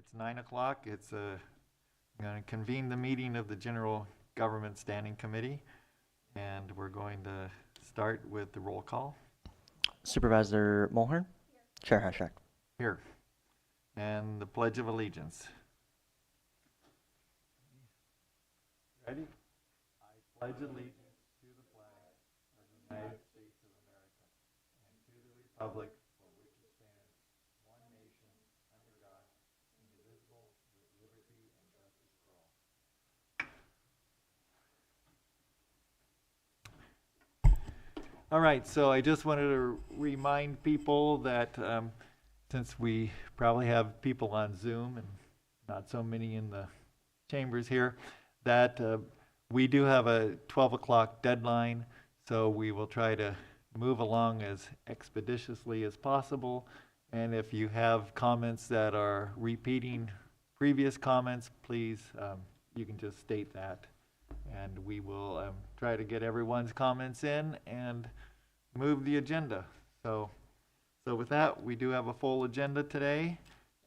It's 9 o'clock. I'm going to convene the meeting of the General Government Standing Committee, and we're going to start with the roll call. Supervisor Mulhern? Chair Hashak. Here. And the Pledge of Allegiance. Ready? I pledge allegiance to the flag of the United States of America and to the republic for which it stands, one nation, under God, indivisible, with liberty and justice for all. All right, so I just wanted to remind people that since we probably have people on Zoom and not so many in the chambers here, that we do have a 12 o'clock deadline, so we will try to move along as expeditiously as possible. And if you have comments that are repeating previous comments, please, you can just state that. And we will try to get everyone's comments in and move the agenda. So with that, we do have a full agenda today.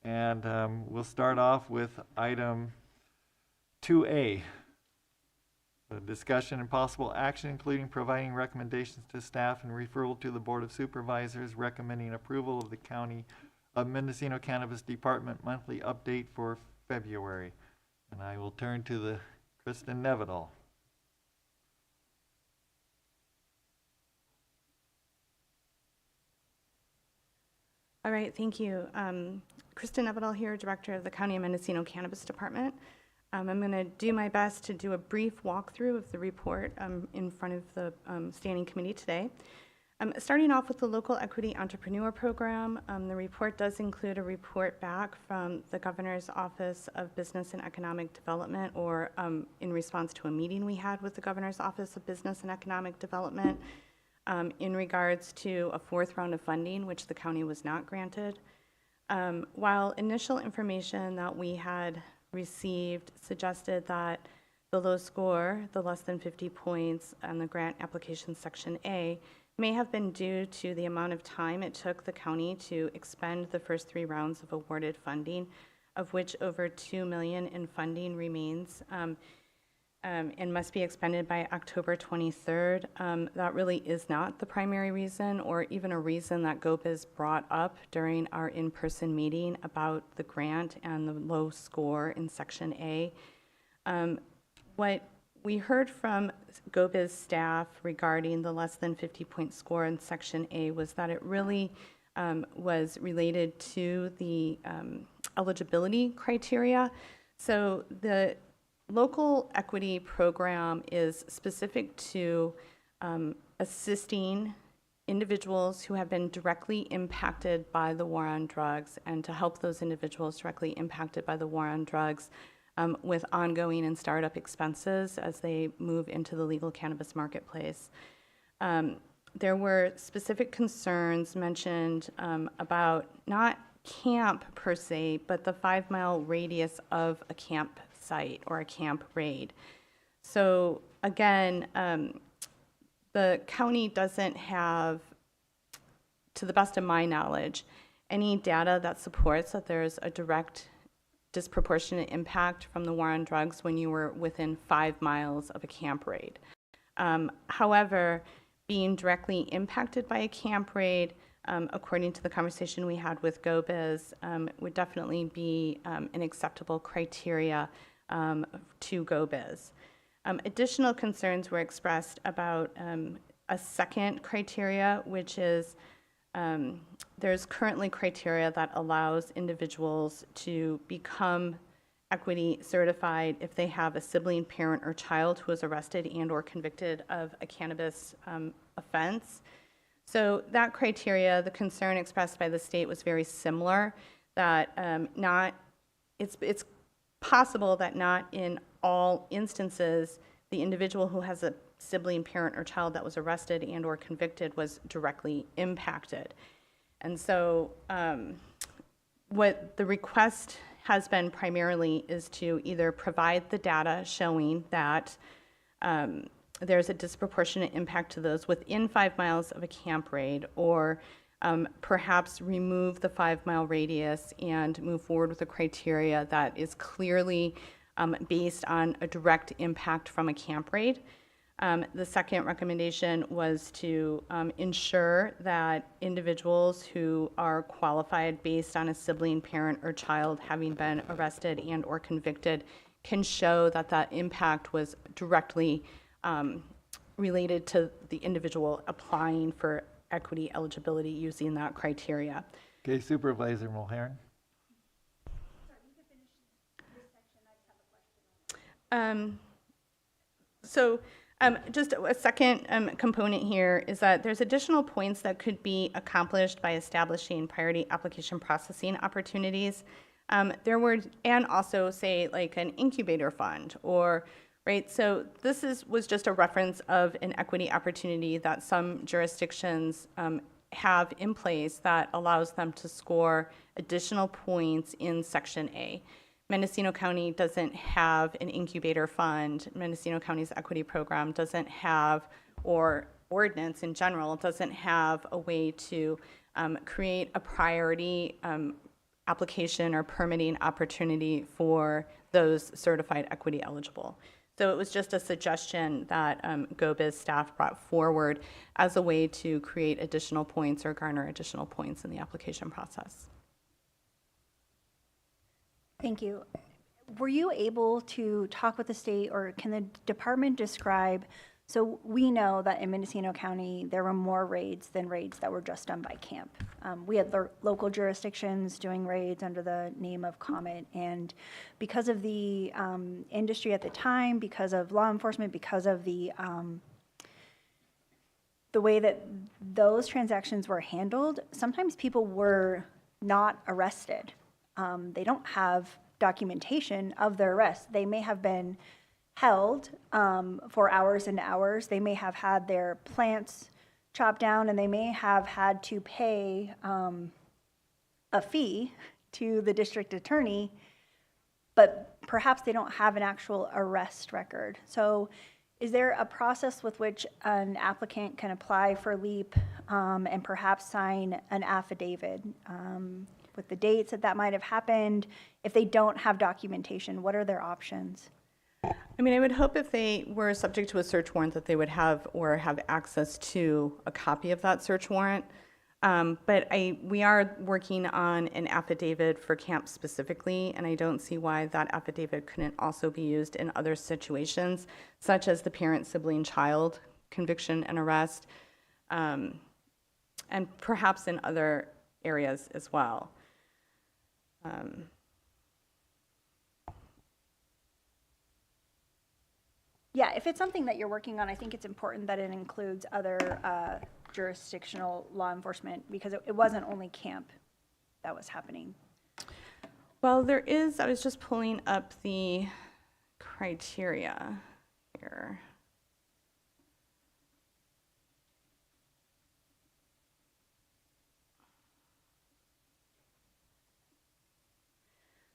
And we'll start off with item 2A. The discussion and possible action, including providing recommendations to staff and referral to the Board of Supervisors, recommending approval of the County of Mendocino Cannabis Department monthly update for February. And I will turn to the Kristen Nevedal. All right, thank you. Kristen Nevedal here, Director of the County of Mendocino Cannabis Department. I'm going to do my best to do a brief walkthrough of the report in front of the Standing Committee today. Starting off with the Local Equity Entrepreneur Program, the report does include a report back from the Governor's Office of Business and Economic Development, or in response to a meeting we had with the Governor's Office of Business and Economic Development in regards to a fourth round of funding, which the county was not granted. While initial information that we had received suggested that the low score, the less than 50 points on the grant application section A, may have been due to the amount of time it took the county to expend the first 3 rounds of awarded funding, of which over $2 million in funding remains and must be expended by October 23rd. That really is not the primary reason, or even a reason that GOBIZ brought up during our in-person meeting about the grant and the low score in Section A. What we heard from GOBIZ staff regarding the less than 50-point score in Section A was that it really was related to the eligibility criteria. So the Local Equity Program is specific to assisting individuals who have been directly impacted by the war on drugs, and to help those individuals directly impacted by the war on drugs with ongoing and startup expenses as they move into the legal cannabis marketplace. There were specific concerns mentioned about not camp per se, but the 5-mile radius of a camp site or a camp raid. So again, the county doesn't have, to the best of my knowledge, any data that supports that there's a direct disproportionate impact from the war on drugs when you were within 5 miles of a camp raid. However, being directly impacted by a camp raid, according to the conversation we had with GOBIZ, would definitely be an acceptable criteria to GOBIZ. Additional concerns were expressed about a second criteria, which is there's currently criteria that allows individuals to become equity certified if they have a sibling, parent, or child who is arrested and or convicted of a cannabis offense. So that criteria, the concern expressed by the state was very similar, that it's possible that not in all instances the individual who has a sibling, parent, or child that was arrested and or convicted was directly impacted. And so what the request has been primarily is to either provide the data showing that there's a disproportionate impact to those within 5 miles of a camp raid, or perhaps remove the 5-mile radius and move forward with a criteria that is clearly based on a direct impact from a camp raid. The second recommendation was to ensure that individuals who are qualified based on a sibling, parent, or child having been arrested and or convicted can show that that impact was directly related to the individual applying for equity eligibility using that criteria. Okay, Supervisor Mulhern. Just a second component here is that there's additional points that could be accomplished by establishing priority application processing opportunities. There were, and also say like an incubator fund or, right? So this was just a reference of an equity opportunity that some jurisdictions have in place that allows them to score additional points in Section A. Mendocino County doesn't have an incubator fund. Mendocino County's equity program doesn't have, or ordinance in general, doesn't have a way to create a priority application or permitting opportunity for those certified equity eligible. So it was just a suggestion that GoBiz staff brought forward as a way to create additional points or garner additional points in the application process. Thank you. Were you able to talk with the state, or can the department describe, so we know that in Mendocino County, there were more raids than raids that were just done by camp. We had local jurisdictions doing raids under the name of Comet, and because of the industry at the time, because of law enforcement, because of the way that those transactions were handled, sometimes people were not arrested. They don't have documentation of their arrest. They may have been held for hours and hours. They may have had their plants chopped down, and they may have had to pay a fee to the district attorney, but perhaps they don't have an actual arrest record. So is there a process with which an applicant can apply for LEAP and perhaps sign an affidavit with the dates that might have happened? If they don't have documentation, what are their options? I mean, I would hope if they were subject to a search warrant that they would have or have access to a copy of that search warrant. But we are working on an affidavit for camp specifically, and I don't see why that affidavit couldn't also be used in other situations, such as the parent, sibling, child conviction and arrest, and perhaps in other areas as well. Yeah, if it's something that you're working on, I think it's important that it includes other jurisdictional law enforcement, because it wasn't only camp that was happening. Well, there is, I was just pulling up the criteria here.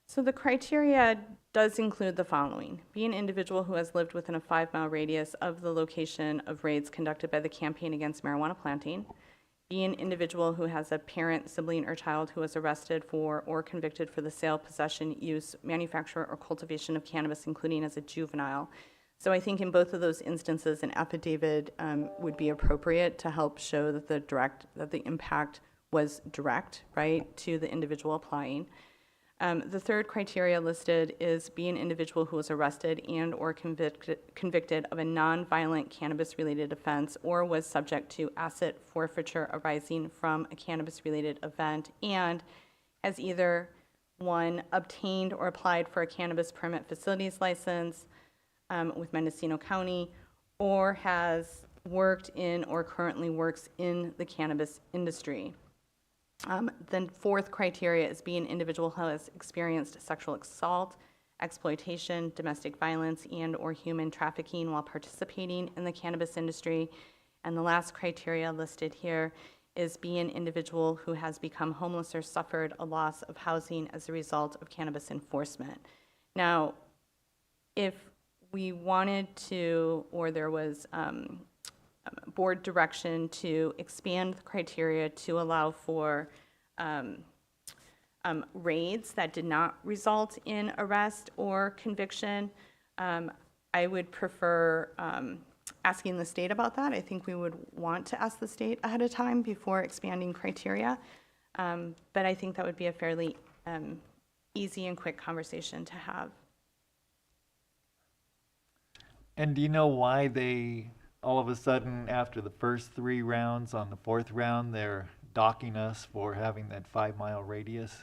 So the criteria does include the following: be an individual who has lived within a 5-mile radius of the location of raids conducted by the Campaign Against Marijuana Planting, be an individual who has a parent, sibling, or child who was arrested for or convicted for the sale, possession, use, manufacture, or cultivation of cannabis, including as a juvenile. So I think in both of those instances, an affidavit would be appropriate to help show that the impact was direct, right, to the individual applying. The third criteria listed is be an individual who was arrested and or convicted of a non-violent cannabis-related offense or was subject to asset forfeiture arising from a cannabis-related event and has either, 1, obtained or applied for a cannabis permit facilities license with Mendocino County, or has worked in or currently works in the cannabis industry. Then fourth criteria is be an individual who has experienced sexual assault, exploitation, domestic violence, and or human trafficking while participating in the cannabis industry. And the last criteria listed here is be an individual who has become homeless or suffered a loss of housing as a result of cannabis enforcement. Now, if we wanted to, or there was board direction to expand the criteria to allow for raids that did not result in arrest or conviction. I would prefer asking the state about that. I think we would want to ask the state ahead of time before expanding criteria. But I think that would be a fairly easy and quick conversation to have. And do you know why they, all of a sudden, after the first 3 rounds, on the 4th round, they're docking us for having that 5-mile radius?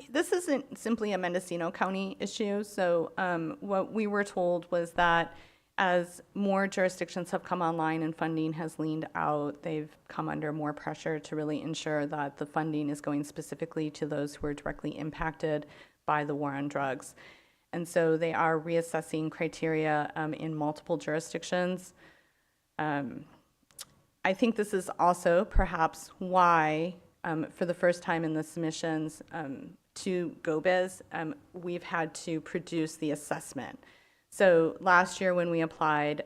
This isn't simply a Mendocino County issue. So what we were told was that as more jurisdictions have come online and funding has leaned out, they've come under more pressure to really ensure that the funding is going specifically to those who are directly impacted by the war on drugs. And so they are reassessing criteria in multiple jurisdictions. I think this is also perhaps why, for the first time in the submissions to GoBiz, we've had to produce the assessment. So last year when we applied,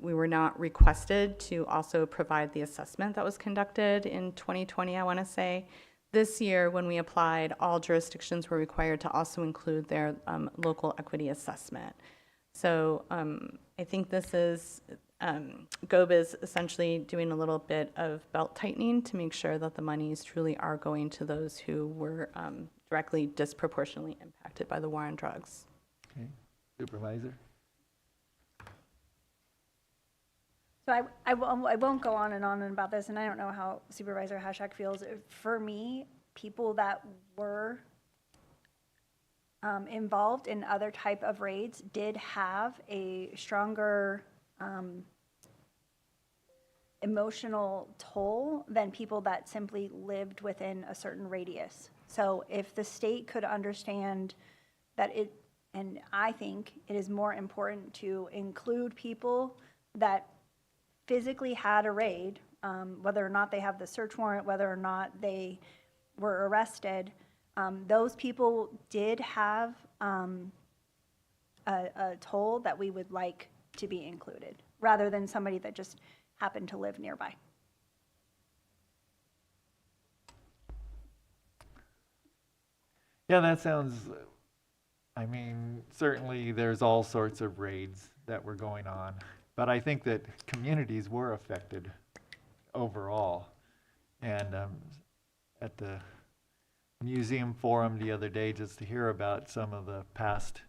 we were not requested to also provide the assessment that was conducted in 2020, I want to say. This year when we applied, all jurisdictions were required to also include their local equity assessment. So I think this is, GoBiz essentially doing a little bit of belt tightening to make sure that the monies truly are going to those who were directly disproportionately impacted by the war on drugs. Okay. Supervisor? So I won't go on and about this, and I don't know how Supervisor Hashak feels. For me, people that were involved in other type of raids did have a stronger emotional toll than people that simply lived within a certain radius. So if the state could understand that and I think it is more important to include people that physically had a raid, whether or not they have the search warrant, whether or not they were arrested, those people did have a toll that we would like to be included, rather than somebody that just happened to live nearby. Yeah, that sounds, I mean, certainly there's all sorts of raids that were going on, but I think that communities were affected overall. And at the museum forum the other day, just to hear about some of the past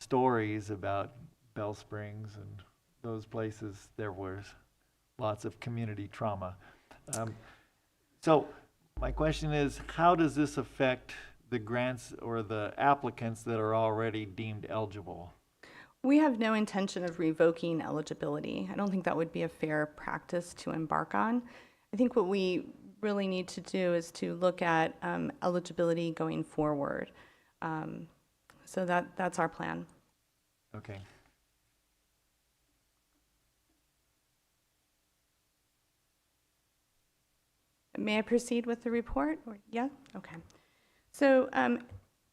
stories about Bell Springs and those places, there was lots of community trauma. So my question is, how does this affect the grants or the applicants that are already deemed eligible? We have no intention of revoking eligibility. I don't think that would be a fair practice to embark on. I think what we really need to do is to look at eligibility going forward. So that's our plan. Okay. May I proceed with the report? Or, yeah? Okay. So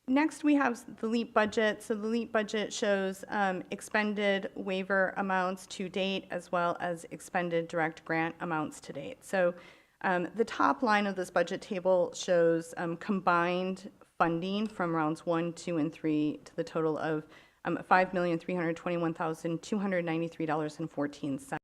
next we have the LEAP budget. So the LEAP budget shows expended waiver amounts to date as well as expended direct grant amounts to date. So the top line of this budget table shows combined funding from rounds 1, 2, and 3 to the total of $5,321,293.14.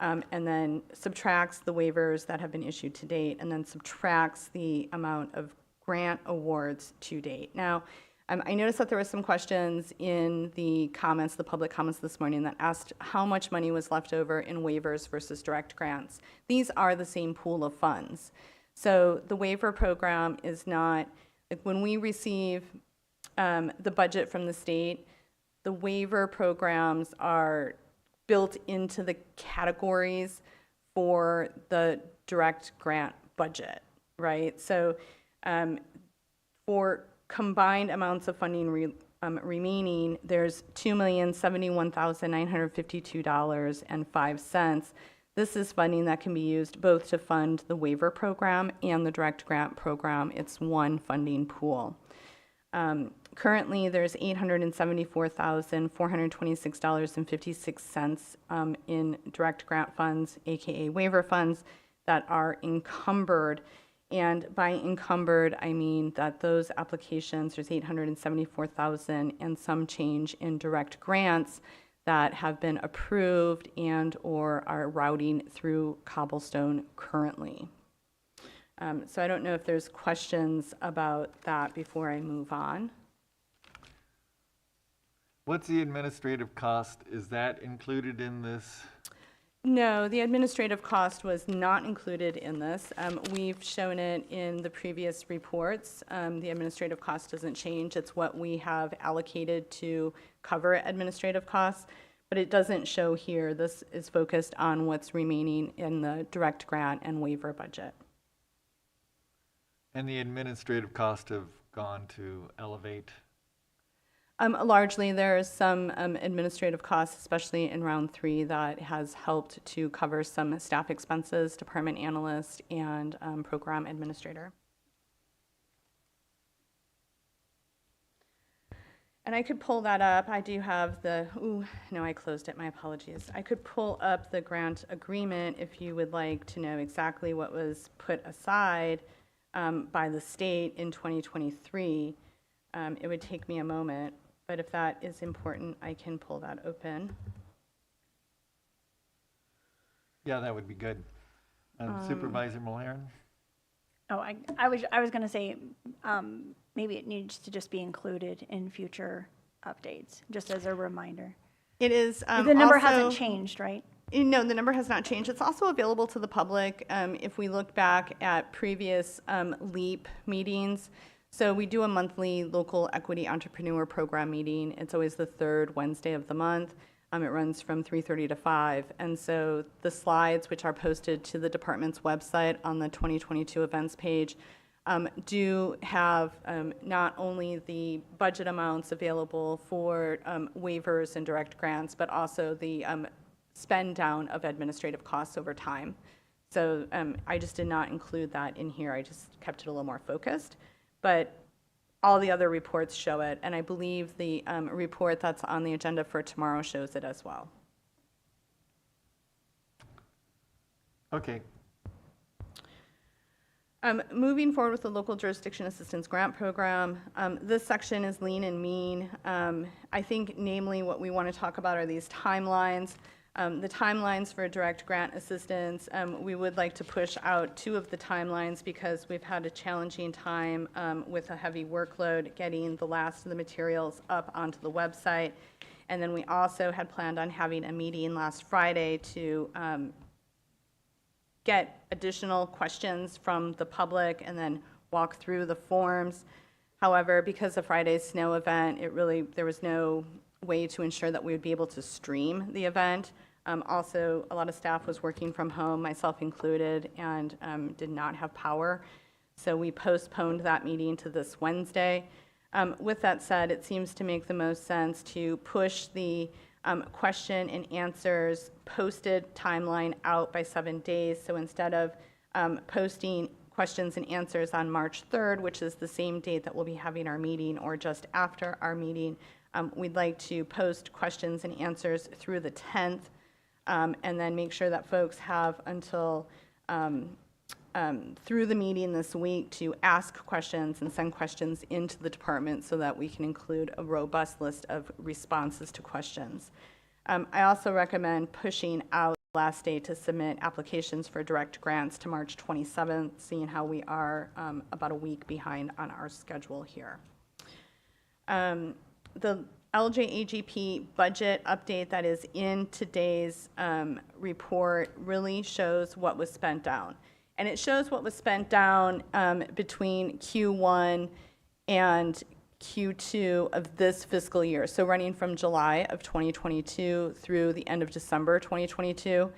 And then subtracts the waivers that have been issued to date, and then subtracts the amount of grant awards to date. Now, I noticed that there were some questions in the comments, the public comments this morning, that asked how much money was left over in waivers versus direct grants. These are the same pool of funds. So the waiver program is not, like when we receive the budget from the state, the waiver programs are built into the categories for the direct grant budget, right? So for combined amounts of funding remaining, there's $2,071,952.05. This is funding that can be used both to fund the waiver program and the direct grant program. It's one funding pool. Currently, there's $874,426.56 in direct grant funds, AKA waiver funds, that are encumbered. And by encumbered, I mean that those applications, there's 874,000 and some change in direct grants that have been approved and or are routing through Cobblestone currently. So I don't know if there's questions about that before I move on. What's the administrative cost? Is that included in this? No, the administrative cost was not included in this. We've shown it in the previous reports. The administrative cost doesn't change. It's what we have allocated to cover administrative costs, but it doesn't show here. This is focused on what's remaining in the direct grant and waiver budget. And the administrative costs have gone to Elevate. Largely, there's some administrative costs, especially in round 3, that has helped to cover some staff expenses, department analyst, and program administrator. And I could pull that up. I do have the, no, I closed it, my apologies. I could pull up the grant agreement if you would like to know exactly what was put aside by the state in 2023. It would take me a moment, but if that is important, I can pull that open. Yeah, that would be good. Supervisor Mulhern? Oh, I was going to say, maybe it needs to just be included in future updates, just as a reminder. It is The number also, hasn't changed, right? No, the number has not changed. It's also available to the public if we look back at previous LEAP meetings. So we do a monthly local equity entrepreneur program meeting. It's always the third Wednesday of the month. It runs from 3:30 to 5. And so the slides, which are posted to the department's website on the 2022 events page, do have not only the budget amounts available for waivers and direct grants, but also the spend down of administrative costs over time. So I just did not include that in here. I just kept it a little more focused. But all the other reports show it, and I believe the report that's on the agenda for tomorrow shows it as well. Okay. Moving forward with the local jurisdiction assistance grant program, this section is lean and mean. I think namely what we want to talk about are these timelines. The timelines for direct grant assistance, we would like to push out 2 of the timelines because we've had a challenging time with a heavy workload getting the last of the materials up onto the website. And then we also had planned on having a meeting last Friday to get additional questions from the public and then walk through the forms. However, because of Friday's snow event, there was no way to ensure that we would be able to stream the event. Also, a lot of staff was working from home, myself included, and did not have power. So we postponed that meeting to this Wednesday. With that said, it seems to make the most sense to push the question and answers posted timeline out by 7 days. So instead of posting questions and answers on March 3rd, which is the same date that we'll be having our meeting, or just after our meeting, we'd like to post questions and answers through the 10th, and then make sure that folks have until through the meeting this week to ask questions and send questions into the department so that we can include a robust list of responses to questions. I also recommend pushing out the last day to submit applications for direct grants to March 27th, seeing how we are about a week behind on our schedule here. The LJAGP budget update that is in today's report really shows what was spent down. And it shows what was spent down between Q1 and Q2 of this fiscal year. So running from July of 2022 through the end of December 2022.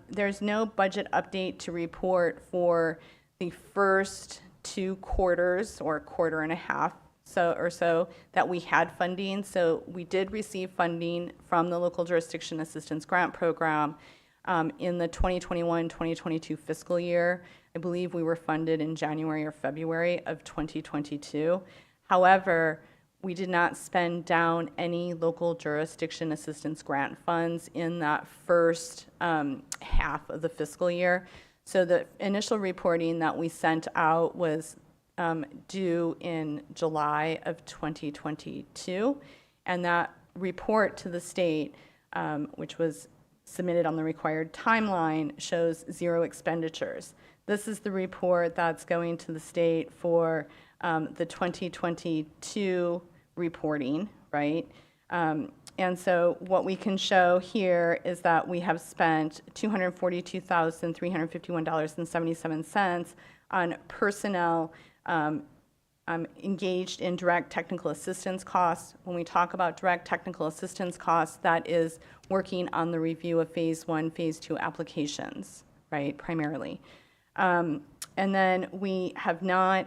There's no budget update to report for the first 2 quarters or quarter and a half so that we had funding. So we did receive funding from the Local Jurisdiction Assistance Grant Program in the 2021-2022 fiscal year. I believe we were funded in January or February of 2022. However, We did not spend down any local jurisdiction assistance grant funds in that first half of the fiscal year. So the initial reporting that we sent out was due in July of 2022. And that report to the state, which was submitted on the required timeline, shows 0 expenditures. This is the report that's going to the state for the 2022 reporting, right? And so what we can show here is that we have spent $242,351.77 on personnel engaged in direct technical assistance costs. When we talk about direct technical assistance costs, that is working on the review of phase 1, phase 2 applications, right, primarily. And then we have not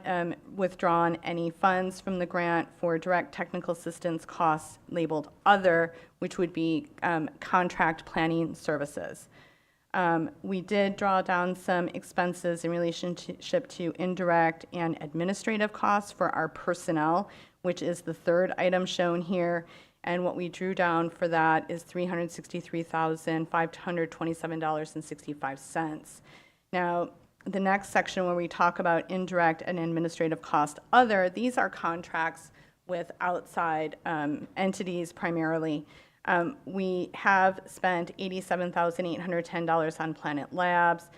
withdrawn any funds from the grant for direct technical assistance costs labeled other, which would be contract planning services. We did draw down some expenses in relationship to indirect and administrative costs for our personnel, which is the third item shown here. And what we drew down for that is $363,527.65. Now, the next section where we talk about indirect and administrative cost other, these are contracts with outside entities primarily. We have spent $87,810 on Planet Labs.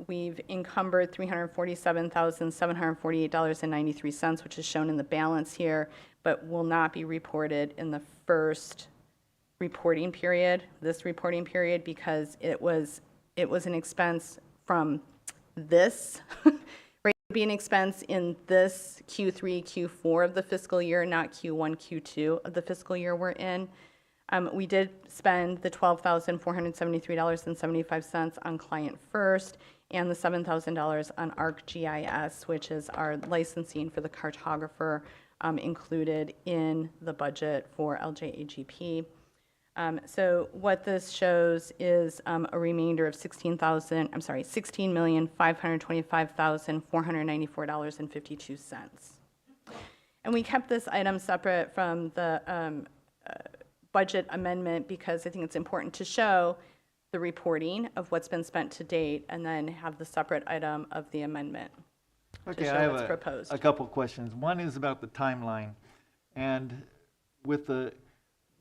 We've encumbered $347,748.93, which is shown in the balance here, but will not be reported in the first reporting period, this reporting period, because it was an expense from this, right? It would be an expense in this Q3, Q4 of the fiscal year, not Q1, Q2 of the fiscal year we're in. We did spend the $12,473.75 on Client First and the $7,000 on ArcGIS, which is our licensing for the cartographer included in the budget for LJAGP. So what this shows is a remainder of $16,525,494.52. And we kept this item separate from the budget amendment because I think it's important to show the reporting of what's been spent to date and then have the separate item of the amendment to Okay, show I what's have proposed. a couple questions. One is about the timeline. And with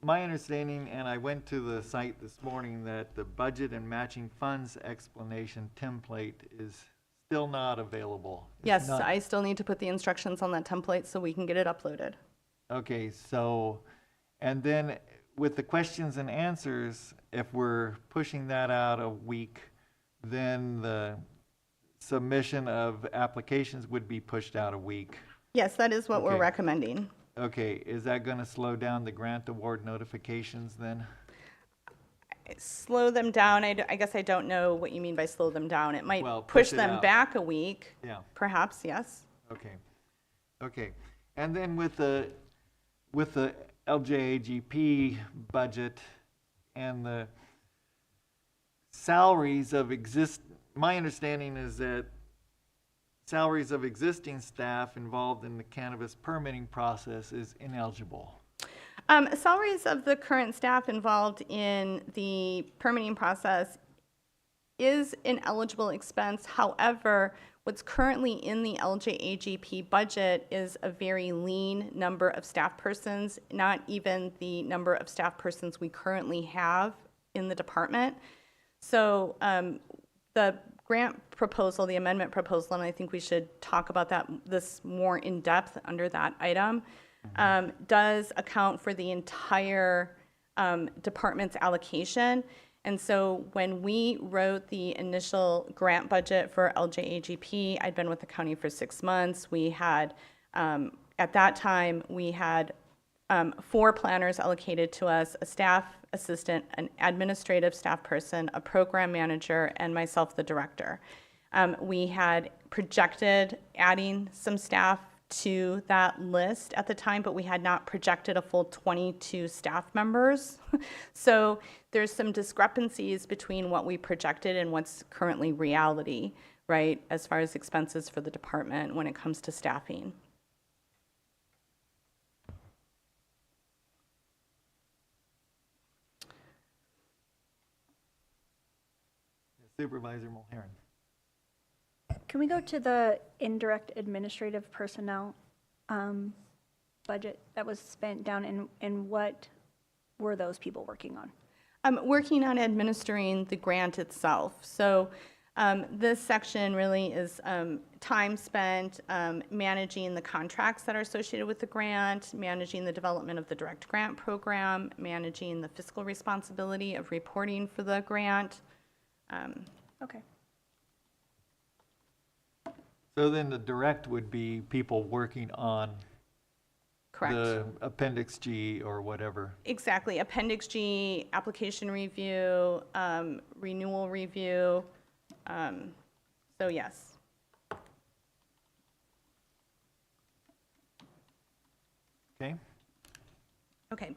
my understanding, and I went to the site this morning, that the budget and matching funds explanation template is still not available. It's Yes, not- I still need to put the instructions on that template so we can get it uploaded. Okay, so, and then with the questions and answers, if we're pushing that out a week, then the submission of applications would be pushed out a week. Yes, that is what we're Okay. recommending. Okay, is that going to slow down the grant award notifications then? Slow them down, I guess I don't know what you mean by slow them down. It might Well, push push it them out. back a week, Yeah, perhaps, yes. okay. Okay, and then with the LJAGP budget and the salaries of my understanding is that salaries of existing staff involved in the cannabis permitting process is ineligible. Salaries of the current staff involved in the permitting process is an eligible expense. However, what's currently in the LJAGP budget is a very lean number of staff persons, not even the number of staff persons we currently have in the department. So the grant proposal, the amendment proposal, and I think we should talk about this more in depth under that item, does account for the entire department's allocation. And so when we wrote the initial grant budget for LJAGP, I'd been with the county for 6 months. We had, at that time, we had 4 planners allocated to us, a staff assistant, an administrative staff person, a program manager, and myself, the director. We had projected adding some staff to that list at the time, but we had not projected a full 22 staff members. So there's some discrepancies between what we projected and what's currently reality, right, as far as expenses for the department when it comes to staffing. Supervisor Mulhern. Can we go to the indirect administrative personnel budget that was spent down, and what were those people working on? I'm working on administering the grant itself. So this section really is time spent managing the contracts that are associated with the grant, managing the development of the direct grant program, managing the fiscal responsibility of reporting for the grant. Okay. So then the direct would be people working on Correct. the Appendix G or whatever. Exactly. Appendix G, application review, renewal review. So yes. Okay? Okay.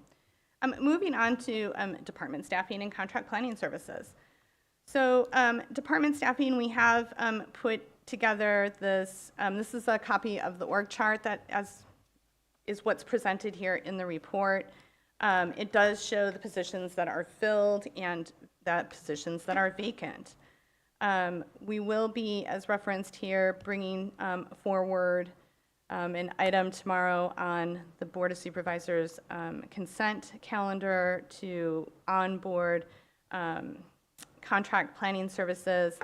Moving on to department staffing and contract planning services. So department staffing, we have put together this, this is a copy of the org chart that is what's presented here in the report. It does show the positions that are filled and the positions that are vacant. We will be, as referenced here, bringing forward an item tomorrow on the Board of Supervisors consent calendar to onboard contract planning services.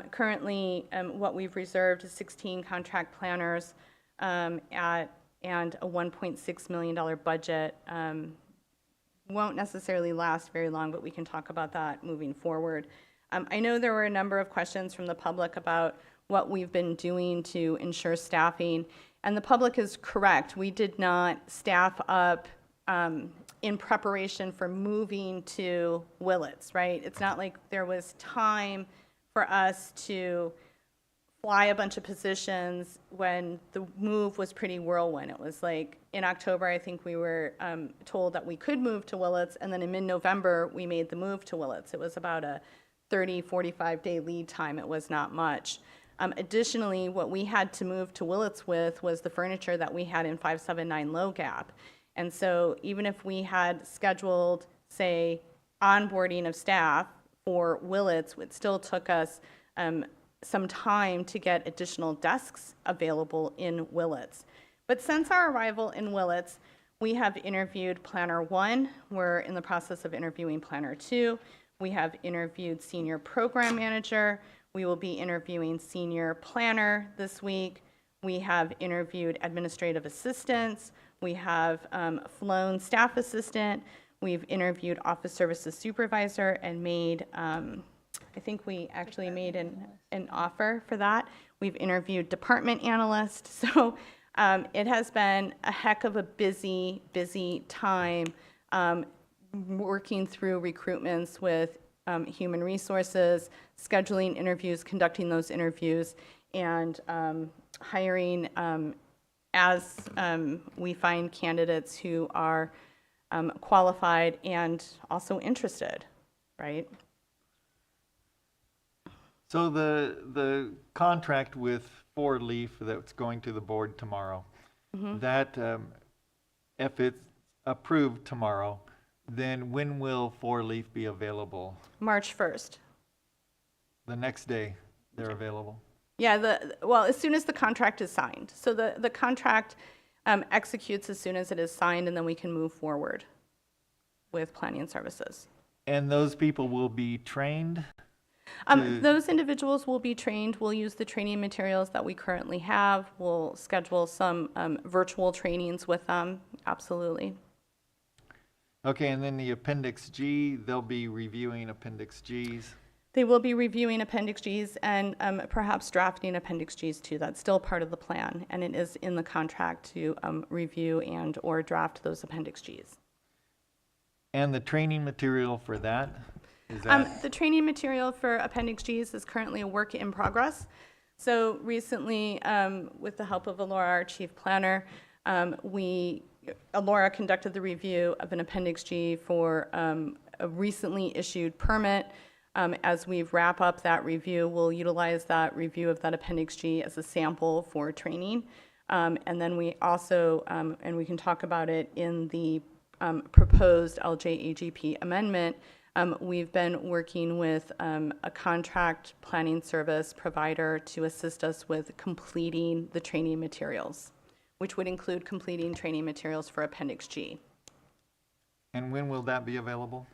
Currently, what we've reserved is 16 contract planners and a $1.6 million budget. Won't necessarily last very long, but we can talk about that moving forward. I know there were a number of questions from the public about what we've been doing to ensure staffing, and the public is correct. We did not staff up in preparation for moving to Willits, right? It's not like there was time for us to fly a bunch of positions when the move was pretty whirlwind. It was like in October, I think we were told that we could move to Willits, and then in mid-November, we made the move to Willits. It was about a 30, 45-day lead time. It was not much. Additionally, what we had to move to Willits with was the furniture that we had in 579 Low Gap. And so even if we had scheduled, say, onboarding of staff for Willits, it still took us some time to get additional desks available in Willits. But since our arrival in Willits, we have interviewed Planner 1. We're in the process of interviewing Planner 2. We have interviewed Senior Program Manager. We will be interviewing Senior Planner this week. We have interviewed Administrative Assistants. We have flown Staff Assistant. We've interviewed Office Services Supervisor and made, I think we actually made an offer for that. We've interviewed Department Analyst. So it has been a heck of a busy time working through recruitments with human resources, scheduling interviews, conducting those interviews, and hiring as we find candidates who are qualified and also interested, right? So the contract with Four Leaf that's going to the board tomorrow, that if it's approved tomorrow, then when will Four Leaf be available? March 1st. The next day they're available? Yeah, well, as soon as the contract is signed. So the contract executes as soon as it is signed, and then we can move forward with planning services. And those people will be trained? Those individuals will be trained. We'll use the training materials that we currently have. We'll schedule some virtual trainings with them, absolutely. Okay, and then the Appendix G, they'll be reviewing Appendix Gs. They will be reviewing Appendix Gs and perhaps drafting Appendix Gs too. That's still part of the plan, and it is in the contract to review and or draft those Appendix Gs. And the training material for that? Is that The training material for Appendix Gs is currently a work in progress. So recently, with the help of Alora, our chief planner, Alora conducted the review of an Appendix G for a recently issued permit. As we wrap up that review, we'll utilize that review of that Appendix G as a sample for training. And then we also, and we can talk about it in the proposed LJAGP amendment, We've been working with a contract planning service provider to assist us with completing the training materials, which would include completing training materials for Appendix G. And when will that be available?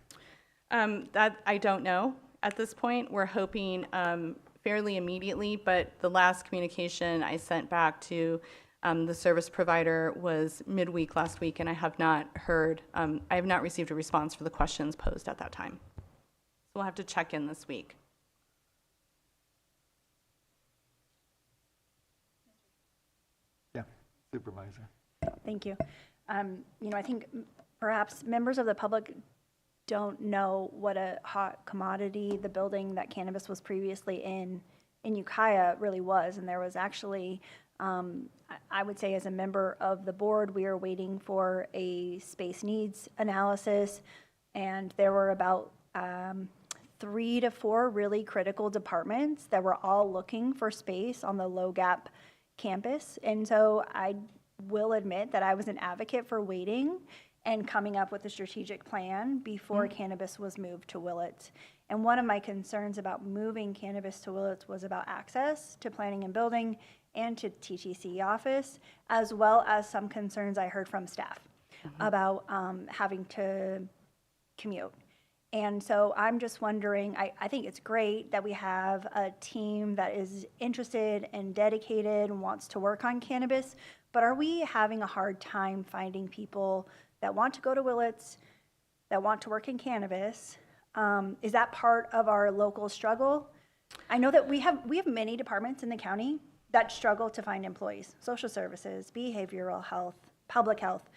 That I don't know at this point. We're hoping fairly immediately, but the last communication I sent back to the service provider was midweek last week, and I have not heard, I have not received a response for the questions posed at that time. So we'll have to check in this week. Yeah, Supervisor. Thank you. I think perhaps members of the public don't know what a hot commodity the building that Cannabis was previously in Ukiah really was. And there was actually, I would say as a member of the board, we are waiting for a space needs analysis. And there were about 3 to 4 really critical departments that were all looking for space on the LJAGP campus. And so I will admit that I was an advocate for waiting and coming up with a strategic plan before Cannabis was moved to Willits. And one of my concerns about moving Cannabis to Willits was about access to planning and building and to TTC office, as well as some concerns I heard from staff about having to commute. And so I'm just wondering, I think it's great that we have a team that is interested and dedicated and wants to work on Cannabis, but are we having a hard time finding people that want to go to Willits, that want to work in Cannabis? Is that part of our local struggle? I know that we have many departments in the county that struggle to find employees, social services, behavioral health, public health.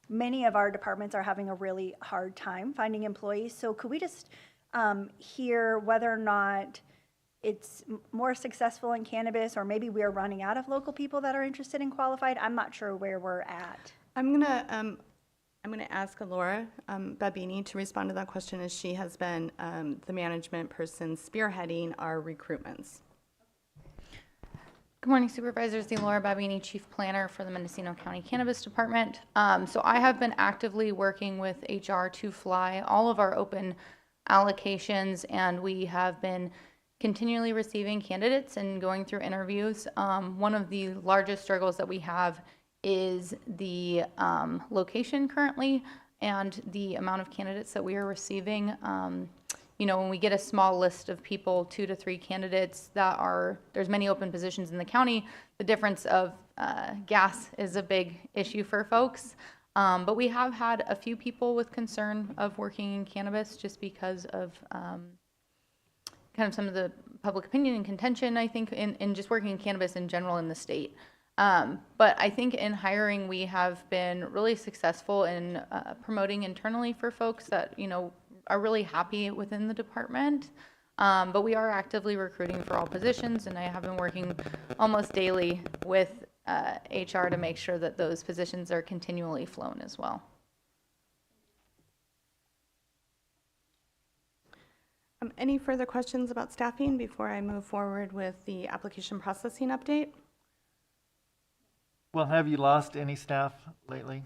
Many of our departments are having a really hard time finding employees. So could we just hear whether or not it's more successful in Cannabis, or maybe we're running out of local people that are interested and qualified? I'm not sure where we're at. I'm gonna ask Laura Babini to respond to that question, as she has been the management person spearheading our recruitments. Good morning, Supervisors. Laura Babini, Chief Planner for the Mendocino County Cannabis Department. So I have been actively working with HR to fly all of our open allocations, and we have been continually receiving candidates and going through interviews. One of the largest struggles that we have is the location currently and the amount of candidates that we are receiving. When we get a small list of people, 2 to 3 candidates there's many open positions in the county, the difference of gas is a big issue for folks. But we have had a few people with concern of working in Cannabis just because of kind of some of the public opinion and contention, I think, in just working in Cannabis in general in the state. But I think in hiring, we have been really successful in promoting internally for folks that, are really happy within the department. But we are actively recruiting for all positions, and I have been working almost daily with HR to make sure that those positions are continually flown as well. Any further questions about staffing before I move forward with the application processing update? Well, have you lost any staff lately?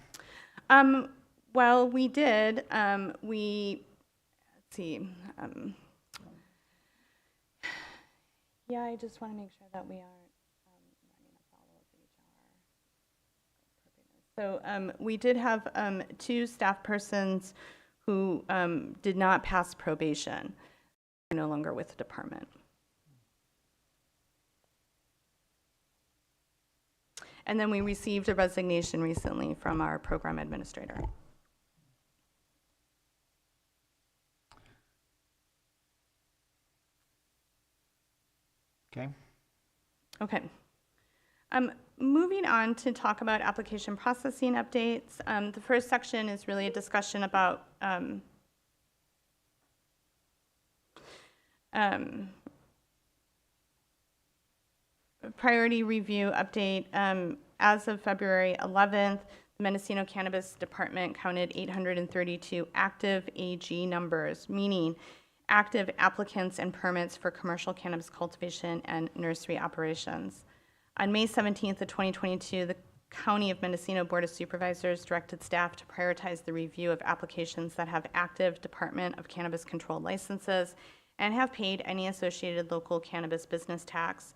Well, we did. Let's see. Yeah, I just want to make sure that we aren't running afoul of HR. So we did have 2 staff persons who did not pass probation. They're no longer with the department. And then we received a resignation recently from our program administrator. Okay. Okay. Moving on to talk about application processing updates. The first section is really a discussion about priority review update. As of February 11th, the Mendocino Cannabis Department counted 832 active AG numbers, meaning active applicants and permits for commercial cannabis cultivation and nursery operations. On May 17th of 2022, the County of Mendocino Board of Supervisors directed staff to prioritize the review of applications that have active Department of Cannabis controlled licenses and have paid any associated local cannabis business tax.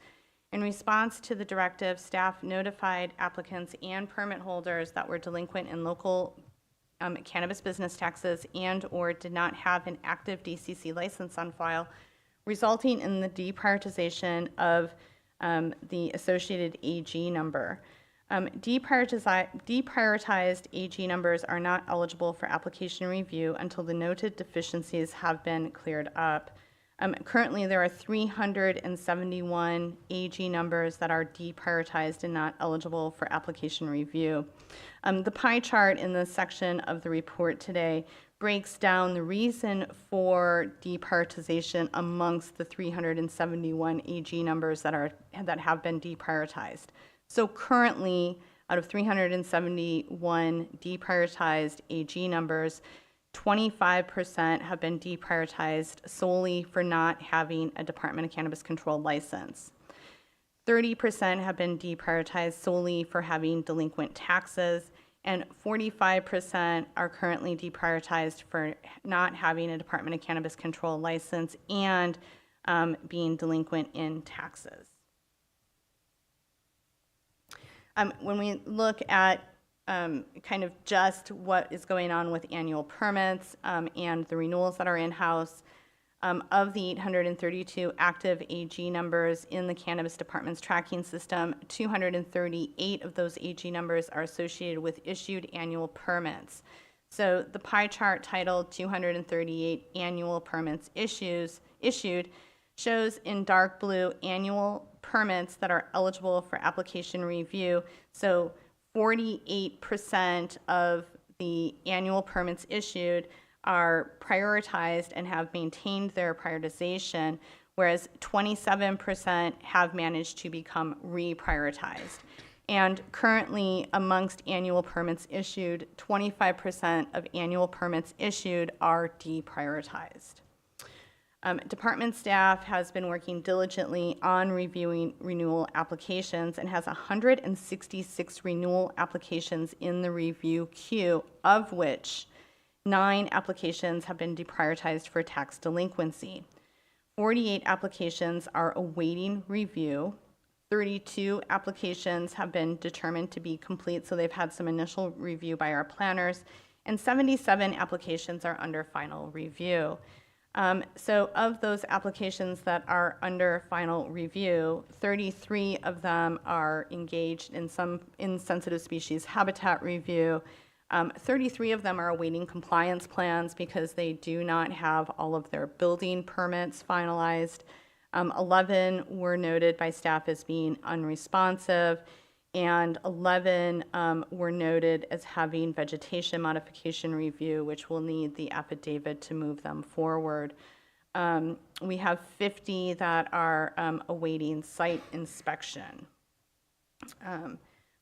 In response to the directive, staff notified applicants and permit holders that were delinquent in local cannabis business taxes and/or did not have an active DCC license on file, resulting in the deprioritization of the associated AG number. Deprioritized AG numbers are not eligible for application review until the noted deficiencies have been cleared up. Currently, there are 371 AG numbers that are deprioritized and not eligible for application review. The pie chart in this section of the report today breaks down the reason for deprioritization amongst the 371 AG numbers that have been deprioritized. So currently, out of 371 deprioritized AG numbers, 25% have been deprioritized solely for not having a Department of Cannabis controlled license. 30% have been deprioritized solely for having delinquent taxes, and 45% are currently deprioritized for not having a Department of Cannabis controlled license and being delinquent in taxes. When we look at kind of just what is going on with annual permits and the renewals that are in-house, of the 832 active AG numbers in the Cannabis Department's tracking system, 238 of those AG numbers are associated with issued annual permits. So the pie chart titled 238 annual permits issued shows in dark blue annual permits that are eligible for application review. So 48% of the annual permits issued are prioritized and have maintained their prioritization, whereas 27% have managed to become reprioritized. And currently, amongst annual permits issued, 25% of annual permits issued are deprioritized. Department staff has been working diligently on reviewing renewal applications and has 166 renewal applications in the review queue, of which 9 applications have been deprioritized for tax delinquency. 48 applications are awaiting review. 32 applications have been determined to be complete, so they've had some initial review by our planners, and 77 applications are under final review. So of those applications that are under final review, 33 of them are engaged in sensitive species habitat review. 33 of them are awaiting compliance plans because they do not have all of their building permits finalized. 11 were noted by staff as being unresponsive, and 11 were noted as having vegetation modification review, which will need the affidavit to move them forward. We have 50 that are awaiting site inspection.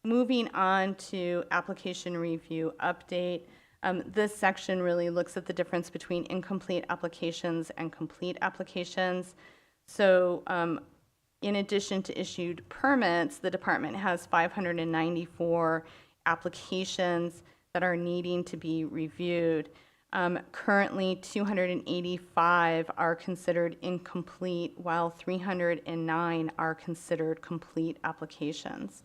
Moving on to application review update. This section really looks at the difference between incomplete applications and complete applications. So in addition to issued permits, the department has 594 applications that are needing to be reviewed. Currently, 285 are considered incomplete, while 309 are considered complete applications.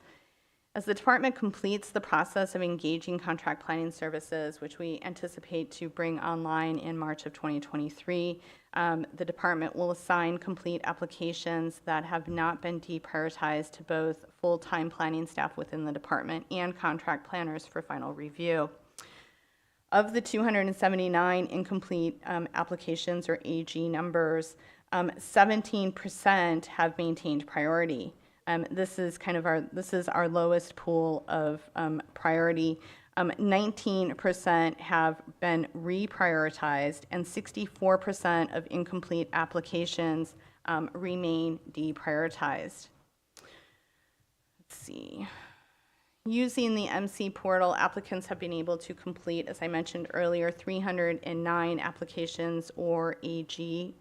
As the department completes the process of engaging contract planning services, which we anticipate to bring online in March of 2023, the department will assign complete applications that have not been deprioritized to both full-time planning staff within the department and contract planners for final review. Of the 279 incomplete applications or AG numbers, 17% have maintained priority. This is our lowest pool of priority. 19% have been reprioritized, and 64% of incomplete applications remain deprioritized. Let's see. Using the MC portal, applicants have been able to complete, as I mentioned earlier, 309 applications or AG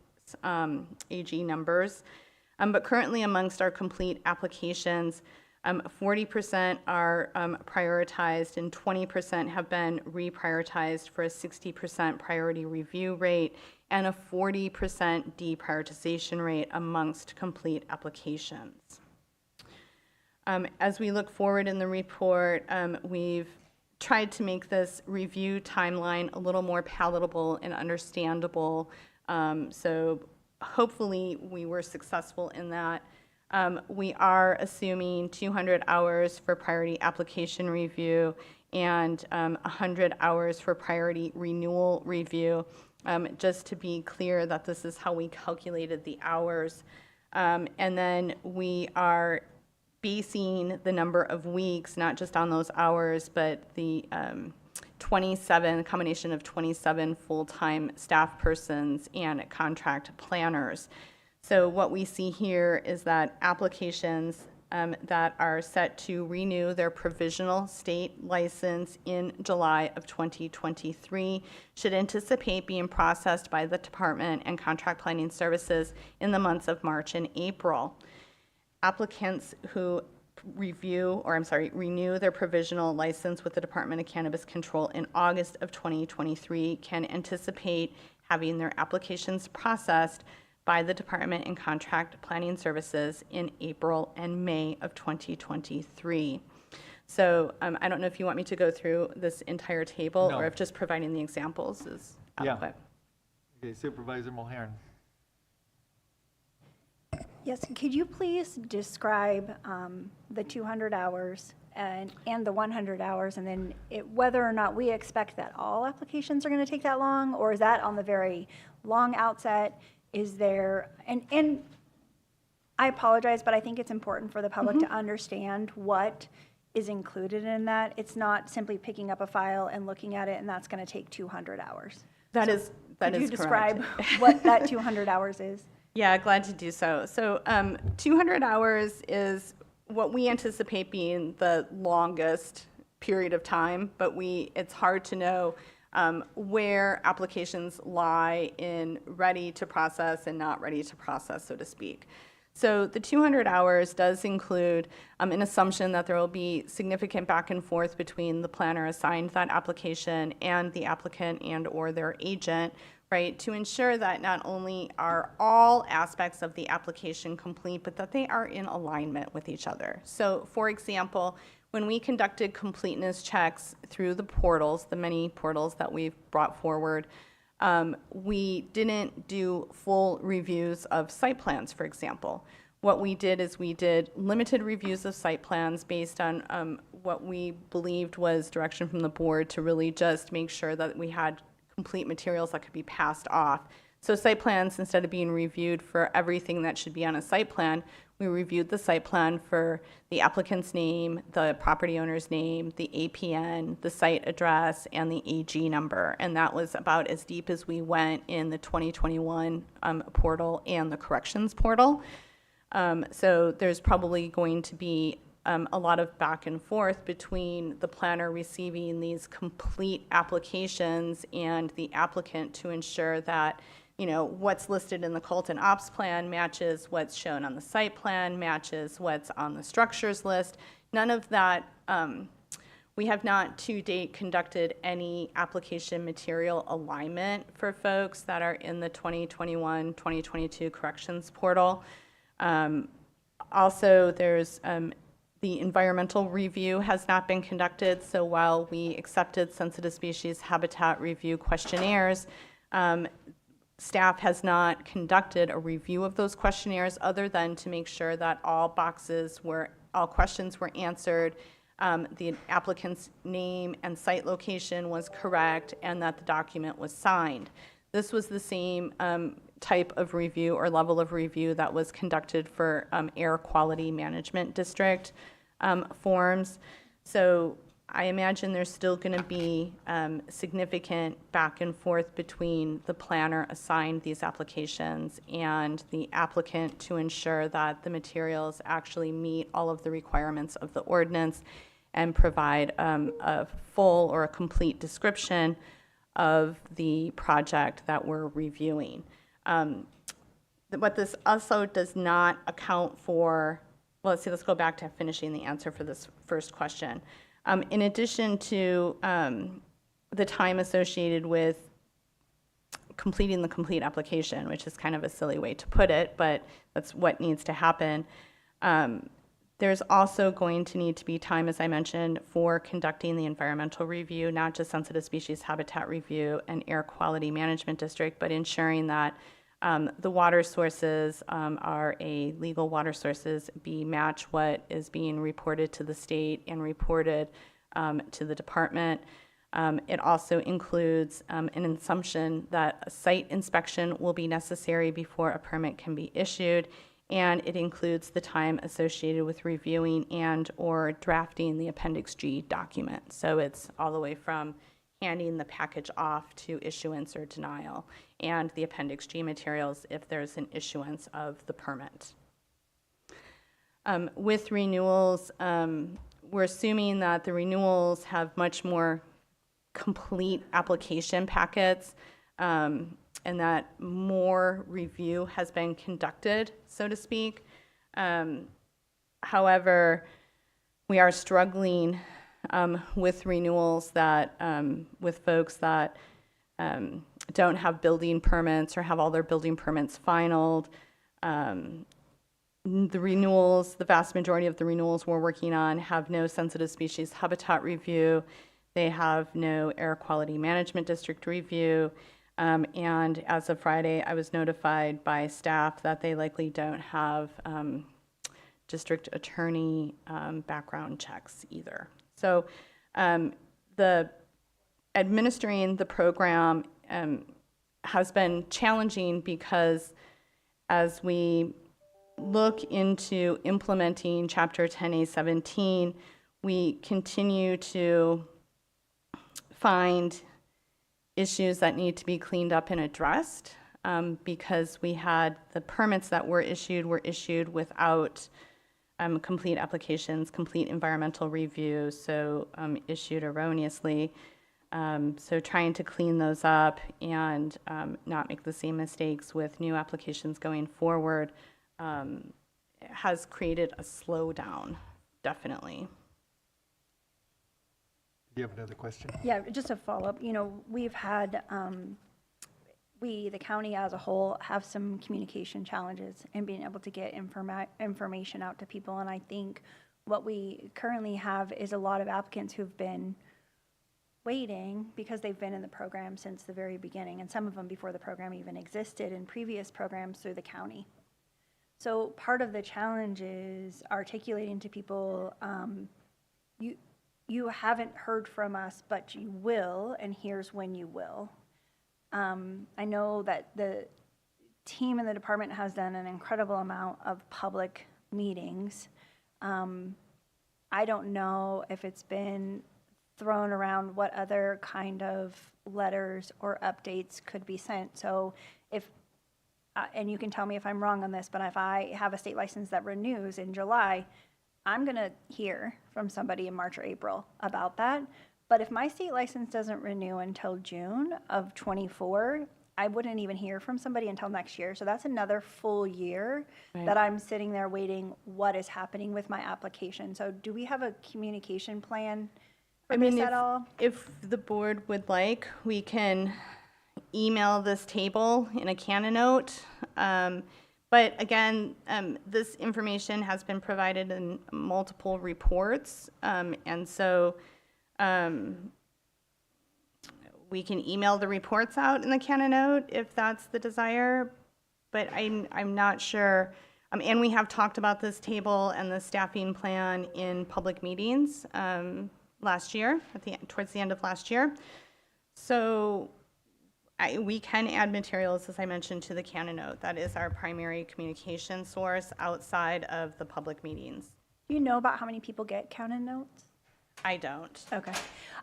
numbers. But currently amongst our complete applications, 40% are prioritized, and 20% have been reprioritized for a 60% priority review rate and a 40% deprioritization rate amongst complete applications. As we look forward in the report, we've tried to make this review timeline a little more palatable and understandable. So hopefully we were successful in that. We are assuming 200 hours for priority application review and 100 hours for priority renewal review, just to be clear that this is how we calculated the hours. And then we are basing the number of weeks, not just on those hours, but the 27, combination of 27 full-time staff persons and contract planners. So what we see here is that applications that are set to renew their provisional state license in July of 2023 should anticipate being processed by the Department and Contract Planning Services in the months of March and April. Applicants who renew their provisional license with the Department of Cannabis Control in August of 2023 can anticipate having their applications processed by the Department and Contract Planning Services in April and May of 2023. So I don't know if you want me to go through this entire table No. or if just providing the examples is adequate. Okay, Supervisor Mulhern. Yes, could you please describe the 200 hours and the 100 hours, and then whether or not we expect that all applications are going to take that long, or is that on the very long outset? Is there, and I apologize, but I think it's important for the public to understand what is included in that. It's not simply picking up a file and looking at it, and that's going to take 200 hours. That is Could you correct. describe what that 200 hours is? Yeah, glad to do so. So 200 hours is what we anticipate being the longest period of time, but it's hard to know where applications lie in ready to process and not ready to process, so to speak. So the 200 hours does include an assumption that there will be significant back and forth between the planner assigned that application and the applicant and or their agent, right, to ensure that not only are all aspects of the application complete, but that they are in alignment with each other. So, for example, when we conducted completeness checks through the portals, the many portals that we've brought forward, we didn't do full reviews of site plans, for example. What we did is we did limited reviews of site plans based on what we believed was direction from the board to really just make sure that we had complete materials that could be passed off. So site plans, instead of being reviewed for everything that should be on a site plan, we reviewed the site plan for the applicant's name, the property owner's name, the APN, the site address, and the AG number. And that was about as deep as we went in the 2021 portal and the corrections portal. So there's probably going to be a lot of back and forth between the planner receiving these complete applications and the applicant to ensure that, you know, what's listed in the Colton Ops plan matches what's shown on the site plan, matches what's on the structures list. None of that, we have not to date conducted any application material alignment for folks that are in the 2021, 2022 corrections portal. Also, there's the environmental review has not been conducted, so while we accepted sensitive species habitat review questionnaires, staff has not conducted a review of those questionnaires other than to make sure that all questions were answered, the applicant's name and site location was correct, and that the document was signed. This was the same type of review or level of review that was conducted for air quality management district forms. So I imagine there's still going to be significant back and forth between the planner assigned these applications and the applicant to ensure that the materials actually meet all of the requirements of the ordinance and provide a full or a complete description of the project that we're reviewing. What this also does not account for well, let's see, let's go back to finishing the answer for this first question. In addition to the time associated with completing the complete application, which is kind of a silly way to put it, but that's what needs to happen. There's also going to need to be time, as I mentioned, for conducting the environmental review, not just sensitive species habitat review and air quality management district, but ensuring that the water sources are A, legal water sources, B, match what is being reported to the state and reported to the department. It also includes an assumption that a site inspection will be necessary before a permit can be issued, and it includes the time associated with reviewing and or drafting the Appendix G document. So it's all the way from handing the package off to issuance or denial, and the Appendix G materials if there's an issuance of the permit. With renewals, we're assuming that the renewals have much more complete application packets, and that more review has been conducted, so to speak. However, we are struggling with renewals that, with folks that don't have building permits or have all their building permits finalized. The renewals, the vast majority of the renewals we're working on have no sensitive species habitat review. They have no air quality management district review. And as of Friday, I was notified by staff that they likely don't have district attorney background checks either. So the administering the program has been challenging because as we look into implementing Chapter 10A17, we continue to find issues that need to be cleaned up and addressed because we had the permits that were issued without complete applications, complete environmental review, so issued erroneously. So trying to clean those up and not make the same mistakes with new applications going forward has created a slowdown, definitely. Do you have another question? Yeah, just a follow-up. You know, we've had, the county as a whole, have some communication challenges in being able to get information out to people. And I think what we currently have is a lot of applicants who've been waiting because they've been in the program since the very beginning, and some of them before the program even existed in previous programs through the county. So part of the challenge is articulating to people, you haven't heard from us, but you will, and here's when you will. I know that the team in the department has done an incredible amount of public meetings. I don't know if it's been thrown around what other kind of letters or updates could be sent. So if, and you can tell me if I'm wrong on this, but if I have a state license that renews in July, I'm going to hear from somebody in March or April about that. But if my state license doesn't renew until June of 24, I wouldn't even hear from somebody until next year. So that's another full year that I'm sitting there waiting what is happening with my application. So do we have a communication plan for this at all? If the board would like, we can email this table in a Canon note. But again, this information has been provided in multiple reports, and so we can email the reports out in the Canon note if that's the desire, but I'm not sure. And we have talked about this table and the staffing plan in public meetings last year, towards the end of last year. So we can add materials, as I mentioned, to the Canon note. That is our primary communication source outside of the public meetings. Do you know about how many people get Canon notes? I don't. Okay.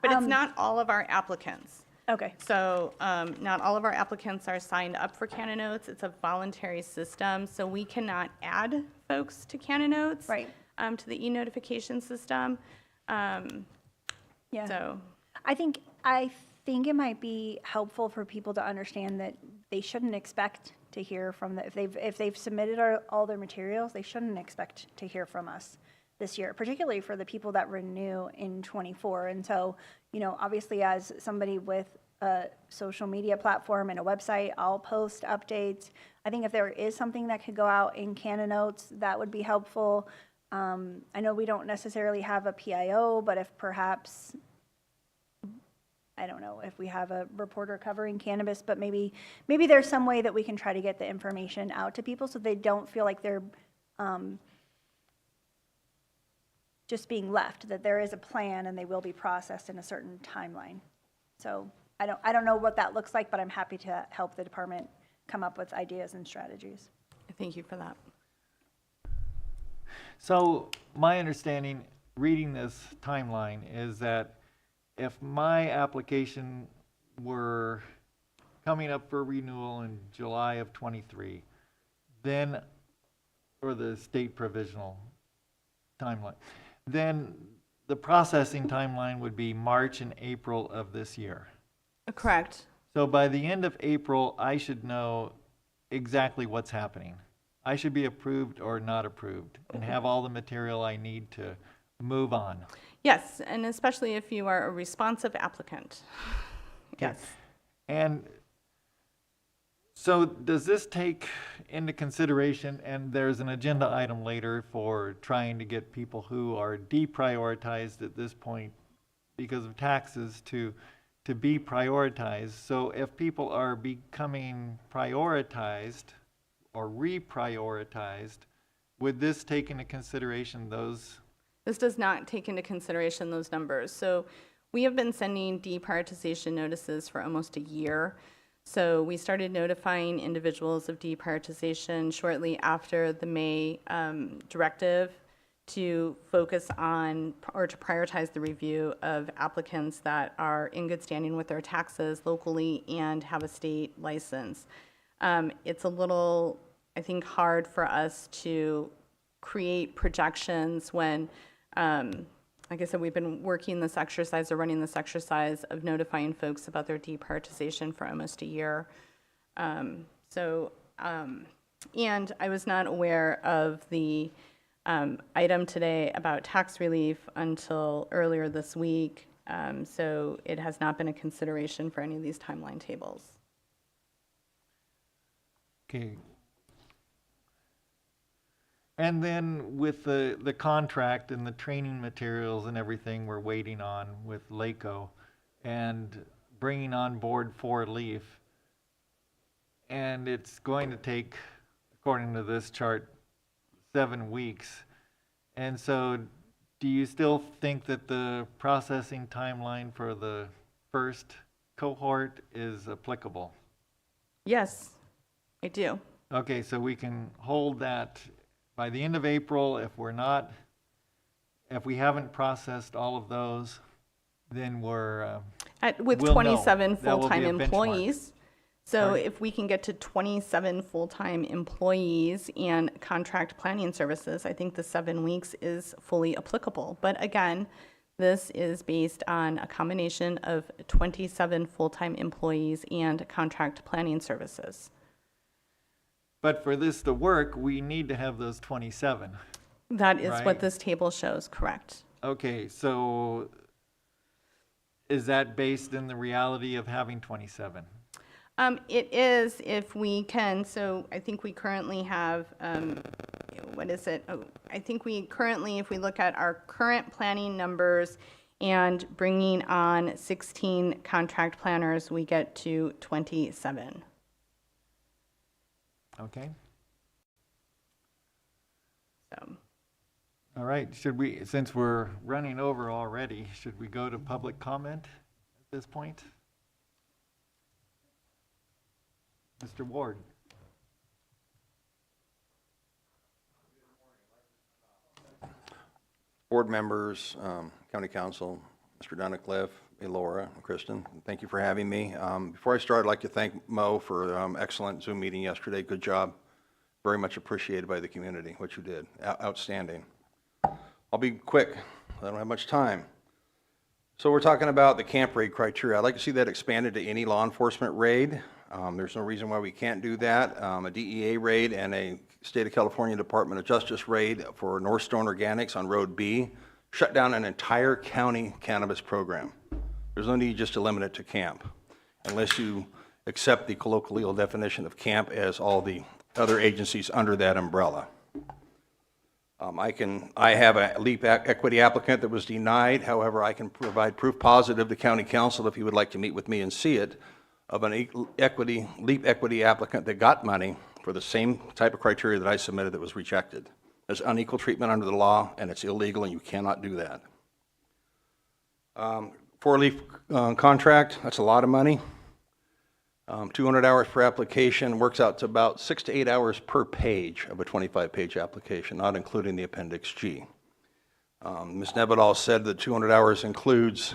But it's not all of our applicants. Okay. So not all of our applicants are signed up for Canon notes. It's a voluntary system, so we cannot add folks to Canon notes. Right. To the e-notification system. Yeah. So. I think it might be helpful for people to understand that they shouldn't expect to to hear from the, if they've submitted all their materials, they shouldn't expect to hear from us this year, particularly for the people that renew in '24. And so, you know, obviously as somebody with a social media platform and a website, I'll post updates. I think if there is something that could go out in Canna Notes, that would be helpful. I know we don't necessarily have a PIO, but if perhaps, I don't know if we have a reporter covering cannabis, but maybe there's some way that we can try to get the information out to people so they don't feel like they're just being left, that there is a plan and they will be processed in a certain timeline. So I don't know what that looks like, but I'm happy to help the department come up with ideas and strategies. Thank you for that. So my understanding, reading this timeline, is that if my application were coming up for renewal in July of '23, then, or the state provisional timeline, then the processing timeline would be March and April of this year. Correct. So by the end of April, I should know exactly what's happening. I should be approved or not approved and have all the material I need to move on. Yes, and especially if you are a responsive applicant. Yes. And so does this take into consideration, and there's an agenda item later for trying to get people who are deprioritized at this point because of taxes to be prioritized. So if people are becoming prioritized or reprioritized, would this take into consideration those? This does not take into consideration those numbers. So we have been sending deprioritization notices for almost a year. So we started notifying individuals of deprioritization shortly after the May directive to focus on or to prioritize the review of applicants that are in good standing with their taxes locally and have a state license. It's a little, I think, hard for us to create projections when, like I said, we've been working this exercise or running this exercise of notifying folks about their deprioritization for almost a year. And I was not aware of the item today about tax relief until earlier this week. So it has not been a consideration for any of these timeline tables. Okay. And then with the contract and the training materials and everything we're waiting on with LACO and bringing on board 4-leaf, and it's going to take, according to this chart, 7 weeks. And so do you still think that the processing timeline for the first cohort is applicable? Yes, I do. Okay, so we can hold that by the end of April. If we haven't processed all of those, then we're, With we'll know. 27 That will be full-time a benchmark. employees. So Sorry? if we can get to 27 full-time employees and contract planning services, I think the 7 weeks is fully applicable. But again, this is based on a combination of 27 full-time employees and contract planning services. but for this to work, we need to have those 27. That is Right. what this table shows, correct? Okay, so is that based in the reality of having 27? It is if we can, so I think we currently have, what is it? Oh, I think we currently, if we look at our current planning numbers and bringing on 16 contract planners, we get to 27. Okay, So, all right, should we, since we're running over already, should we go to public comment at this point? Mr. Ward? Board members, county council, Mr. Dunnicliff, Elora, and Kristen, thank you for having me. Before I start, I'd like to thank Mo for excellent Zoom meeting yesterday. Good job. Very much appreciated by the community, what you did. Outstanding. I'll be quick. I don't have much time. So we're talking about the camp raid criteria. I'd like to see that expanded to any law enforcement raid. There's no reason why we can't do that. A DEA raid and a State of California Department of Justice raid for Northstone Organics on Road B shut down an entire county cannabis program. There's no need just to limit it to camp, unless you accept the colloquial definition of camp as all the other agencies under that umbrella. I have a LEAP equity applicant that was denied. However, I can provide proof positive to county council if you would like to meet with me and see it, of an LEAP equity applicant that got money for the same type of criteria that I submitted that was rejected. There's unequal treatment under the law, and it's illegal, and you cannot do that. 4-leaf contract, that's a lot of money. 200 hours per application works out to about 6 to 8 hours per page of a 25-page application, not including the Appendix G. Ms. Nevedal said that 200 hours includes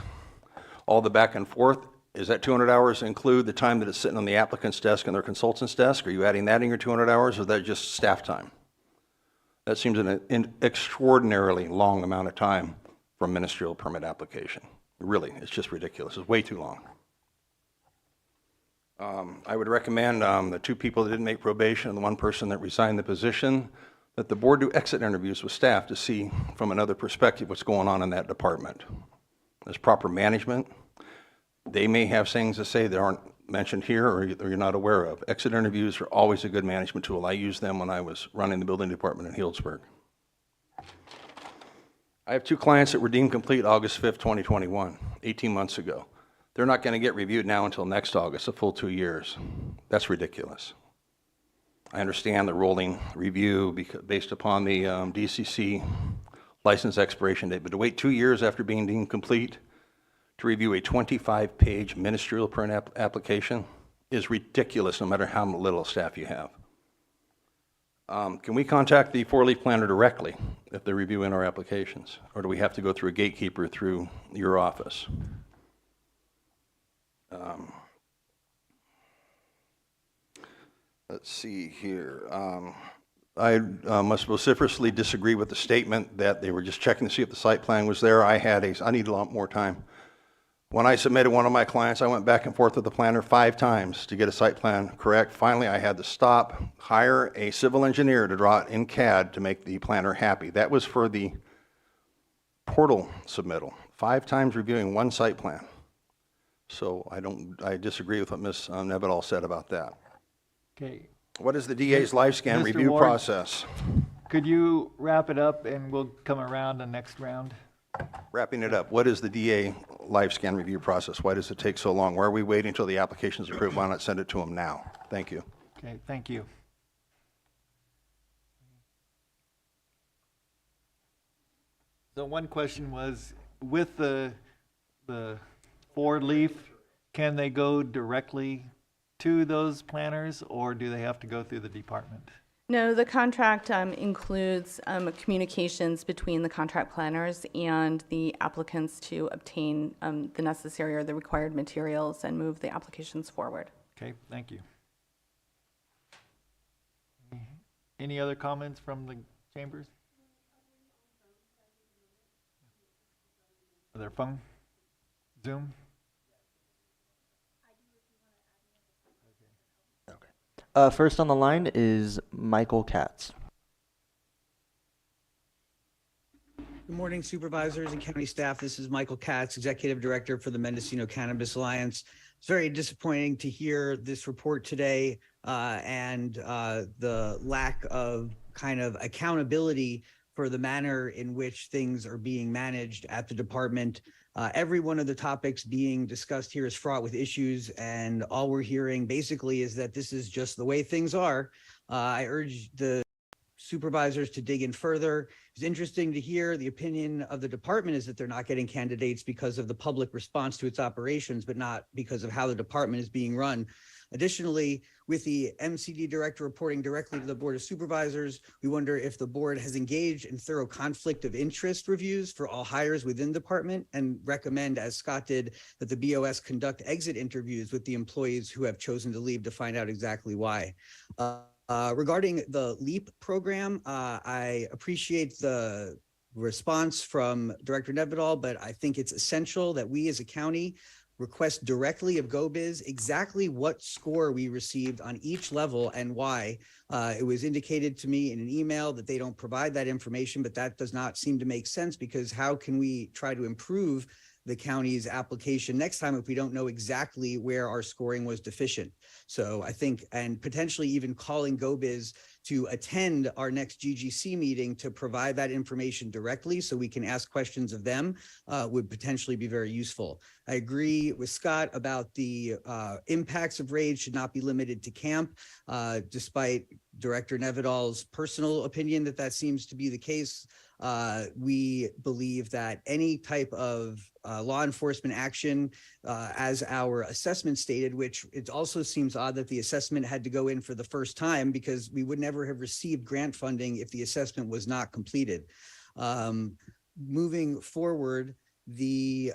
all the back and forth. Is that 200 hours include the time that it's sitting on the applicant's desk and their consultant's desk? Are you adding that in your 200 hours, or is that just staff time? That seems an extraordinarily long amount of time for a ministerial permit application. Really, it's just ridiculous. It's way too long. I would recommend the 2 people that didn't make probation and the 1 person that resigned the position, that the board do exit interviews with staff to see from another perspective what's going on in that department. There's proper management. They may have things to say that aren't mentioned here or you're not aware of. Exit interviews are always a good management tool. I used them when I was running the building department in Healdsburg. I have 2 clients that were deemed complete August 5th, 2021, 18 months ago. They're not going to get reviewed now until next August, a full 2 years. That's ridiculous. I understand the rolling review based upon the DCC license expiration date, but to wait 2 years after being deemed complete to review a 25-page ministerial permit application is ridiculous, no matter how little staff you have. Can we contact the 4-leaf planner directly if they're reviewing our applications, or do we have to go through a gatekeeper through your office? Let's see here. I must vociferously disagree with the statement that they were just checking to see if the site plan was there. I need a lot more time. When I submitted one of my clients, I went back and forth with the planner 5 times to get a site plan correct. Finally, I had to stop, hire a civil engineer to draw it in CAD to make the planner happy. That was for the portal submittal. 5 times reviewing 1 site plan. So I disagree with what Ms. Nevedal said about that. Okay. What is the DA's live scan Mr. review Ward? process? Could you wrap it up and we'll come around the next round? Wrapping it up, what is the DA live scan review process? Why does it take so long? Why are we waiting until the application is approved? Why not send it to them now? Thank you. Okay, thank you. So one question was, with the 4-leaf, can they go directly to those planners, or do they have to go through the department? No, the contract includes communications between the contract planners and the applicants to obtain the necessary or the required materials and move the applications forward. Okay, thank you. Any other comments from the chambers? Are there phone? Zoom? First on the line is Michael Katz. Good morning, supervisors and county staff. This is Michael Katz, Executive Director for the Mendocino Cannabis Alliance. It's very disappointing to hear this report today and the lack of kind of accountability for the manner in which things are being managed at the department. Every one of the topics being discussed here is fraught with issues, and all we're hearing basically is that this is just the way things are. I urge the supervisors to dig in further. It's interesting to hear the opinion of the department is that they're not getting candidates because of the public response to its operations, but not because of how the department is being run. Additionally, with the MCD director reporting directly to the Board of Supervisors, we wonder if the board has engaged in thorough conflict of interest reviews for all hires within the department, and recommend, as Scott did, that the BOS conduct exit interviews with the employees who have chosen to leave to find out exactly why. Regarding the LEAP program, I appreciate the response from Director Nevedal, but I think it's essential that we as a county request directly of GoBiz exactly what score we received on each level and why. It was indicated to me in an email that they don't provide that information, but that does not seem to make sense, because how can we try to improve the county's application next time if we don't know exactly where our scoring was deficient? So I think, and potentially even calling GoBiz to attend our next GGC meeting to provide that information directly so we can ask questions of them would potentially be very useful. I agree with Scott about the impacts of raids should not be limited to camp, despite Director Nevedal's personal opinion that that seems to be the case. We believe that any type of law enforcement action, as our assessment stated, which it also seems odd that the assessment had to go in for the first time, because we would never have received grant funding if the assessment was not completed. Moving forward, the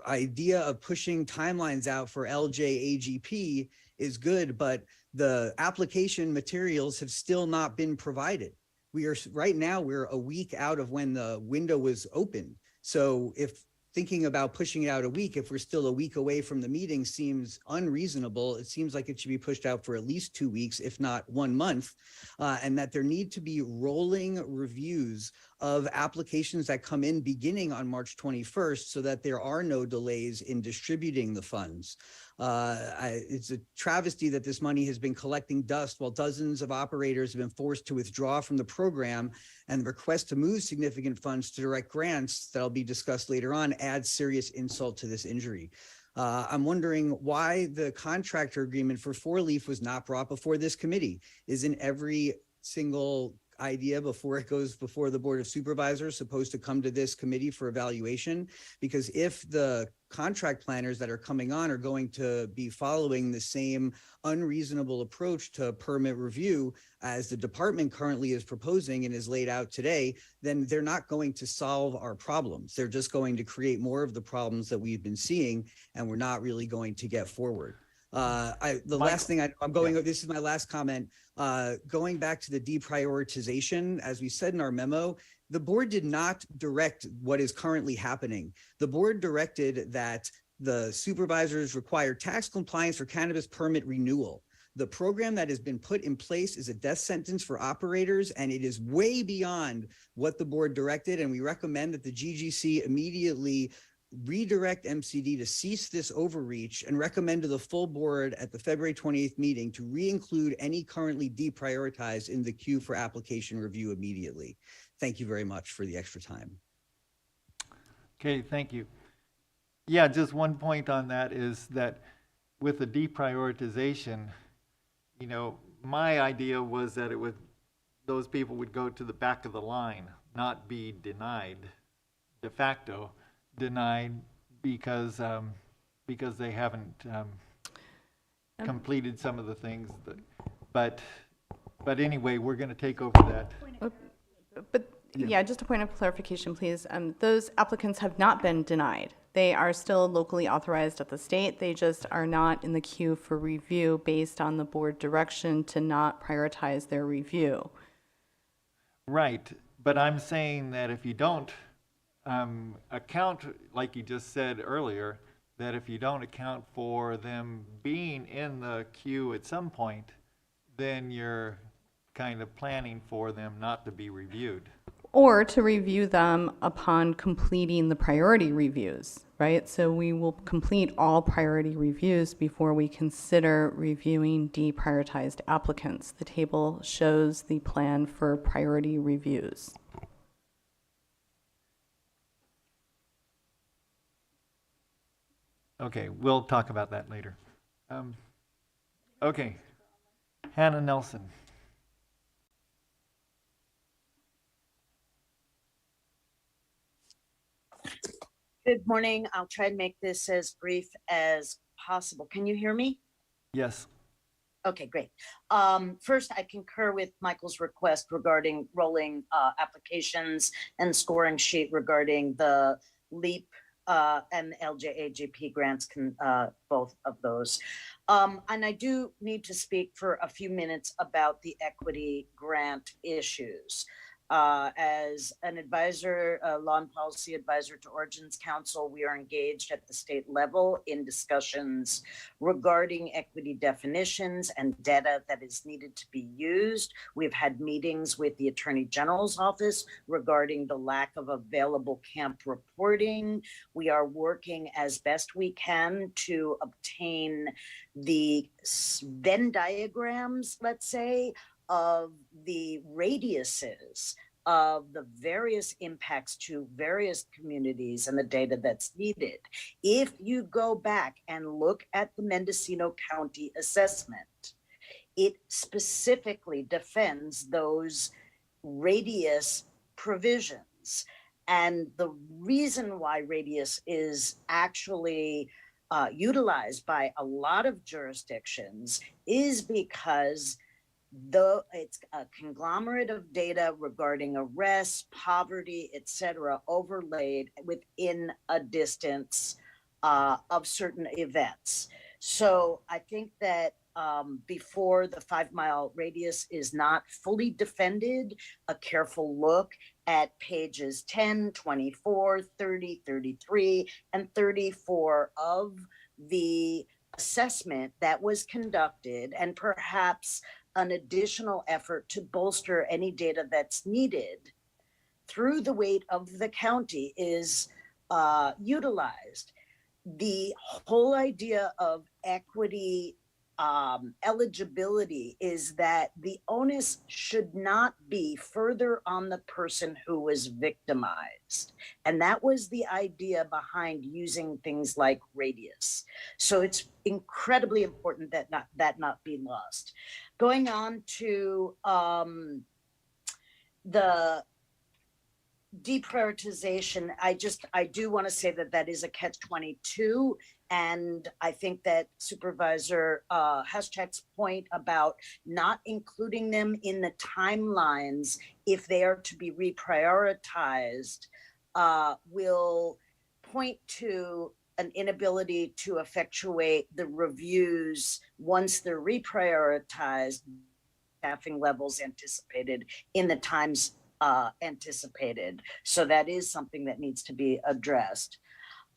idea of pushing timelines out for LJAGP is good, but the application materials have still not been provided. Right now, we're a week out of when the window was opened. So if thinking about pushing it out a week, if we're still a week away from the meeting, seems unreasonable. It seems like it should be pushed out for at least 2 weeks, if not 1 month, and that there need to be rolling reviews of applications that come in beginning on March 21st so that there are no delays in distributing the funds. It's a travesty that this money has been collecting dust while dozens of operators have been forced to withdraw from the program, and the request to move significant funds to direct grants that'll be discussed later on adds serious insult to this injury. I'm wondering why the contractor agreement for 4-Leaf was not brought before this committee. Isn't every single idea before it goes before the Board of Supervisors supposed to come to this committee for evaluation? Because if the contract planners that are coming on are going to be following the same unreasonable approach to permit review as the department currently is proposing and is laid out today, then they're not going to solve our problems. They're just going to create more of the problems that we've been seeing, and we're not really going to get forward. Last thing this is my last comment, going back to the deprioritization, as we said in our memo, the board did not direct what is currently happening. The board directed that the supervisors require tax compliance for cannabis permit renewal. The program that has been put in place is a death sentence for operators, and it is way beyond what the board directed. And we recommend that the GGC immediately redirect MCD to cease this overreach and recommend to the full board at the February 28th meeting to re-include any currently deprioritized in the queue for application review immediately. Thank you very much for the extra time. Okay, thank you. Yeah, just one point on that is that with the deprioritization, you know, my idea was that those people would go to the back of the line, not be denied, de facto denied, because they haven't completed some of the things but anyway, we're going to take over that. But yeah, just a point of clarification, please. Those applicants have not been denied. They are still locally authorized at the state. They just are not in the queue for review based on the board direction to not prioritize their review. Right, but I'm saying that if you don't account, like you just said earlier, that if you don't account for them being in the queue at some point, then you're kind of planning for them not to be reviewed. Or to review them upon completing the priority reviews, right? So we will complete all priority reviews before we consider reviewing deprioritized applicants. The table shows the plan for priority reviews. Okay, we'll talk about that later. Okay, Hannah Nelson. Good morning. I'll try and make this as brief as possible. Can you hear me? Yes. Okay, great. First, I concur with Michael's request regarding rolling applications and scoring sheet regarding the LEAP and LJAGP grants, both of those. And I do need to speak for a few minutes about the equity grant issues. As an advisor, law and policy advisor to Origins Council, we are engaged at the state level in discussions regarding equity definitions and data that is needed to be used. We've had meetings with the Attorney General's office regarding the lack of available camp reporting. We are working as best we can to obtain the Venn diagrams, let's say, of the radiuses of the various impacts to various communities and the data that's needed. If you go back and look at the Mendocino County assessment, it specifically defends those radius provisions. And the reason why radius is actually utilized by a lot of jurisdictions is because though it's a conglomerate of data regarding arrests, poverty, etc., overlaid within a distance of certain events. So I think that before the 5 mile radius is not fully defended, a careful look at pages 10, 24, 30, 33, and 34 of the assessment that was conducted, and perhaps an additional effort to bolster any data that's needed through the weight of the county is utilized. The whole idea of equity eligibility is that the onus should not be further on the person who was victimized. And that was the idea behind using things like radius. So it's incredibly important that not be lost. Going on to the deprioritization, I do want to say that is a catch-22. And I think that Supervisor Haschak's point about not including them in the timelines if they are to be reprioritized will point to an inability to effectuate the reviews once they're reprioritized, staffing levels anticipated in the times anticipated. So that is something that needs to be addressed.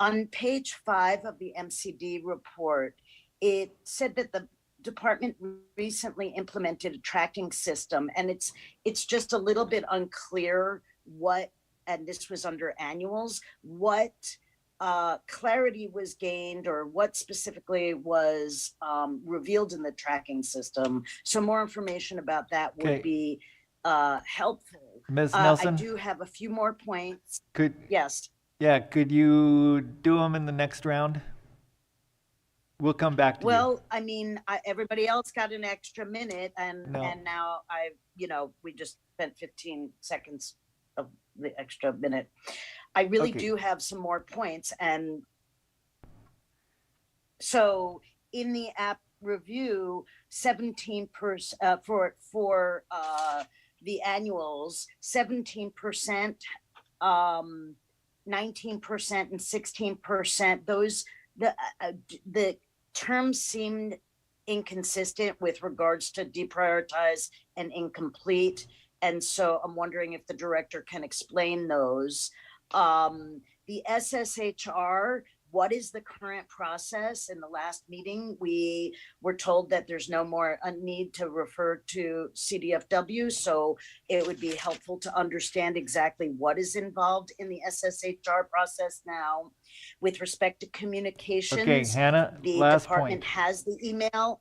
On page 5 of the MCD report, it said that the department recently implemented a tracking system, and it's just a little bit unclear what, and this was under annuals, what clarity was gained or what specifically was revealed in the tracking system. So more information about that would be helpful. Ms. Nelson? I do have a few more points. Yes. Yeah, could you do them in the next round? We'll come back to you. Well, I mean, everybody else got an extra minute, and now we just spent 15 seconds of the extra minute. I really do have some more points, and so in the app review, 17% for the annuals, 17%. 19% and 16%, those the terms seemed inconsistent with regards to deprioritize and incomplete, and so I'm wondering if the director can explain those. The SSHR, what is the current process? In the last meeting, we were told that there's no more a need to refer to CDFW, so it would be helpful to understand exactly what is involved in the SSHR process now. With respect to communications, Okay, Hannah, the last department point. has the email,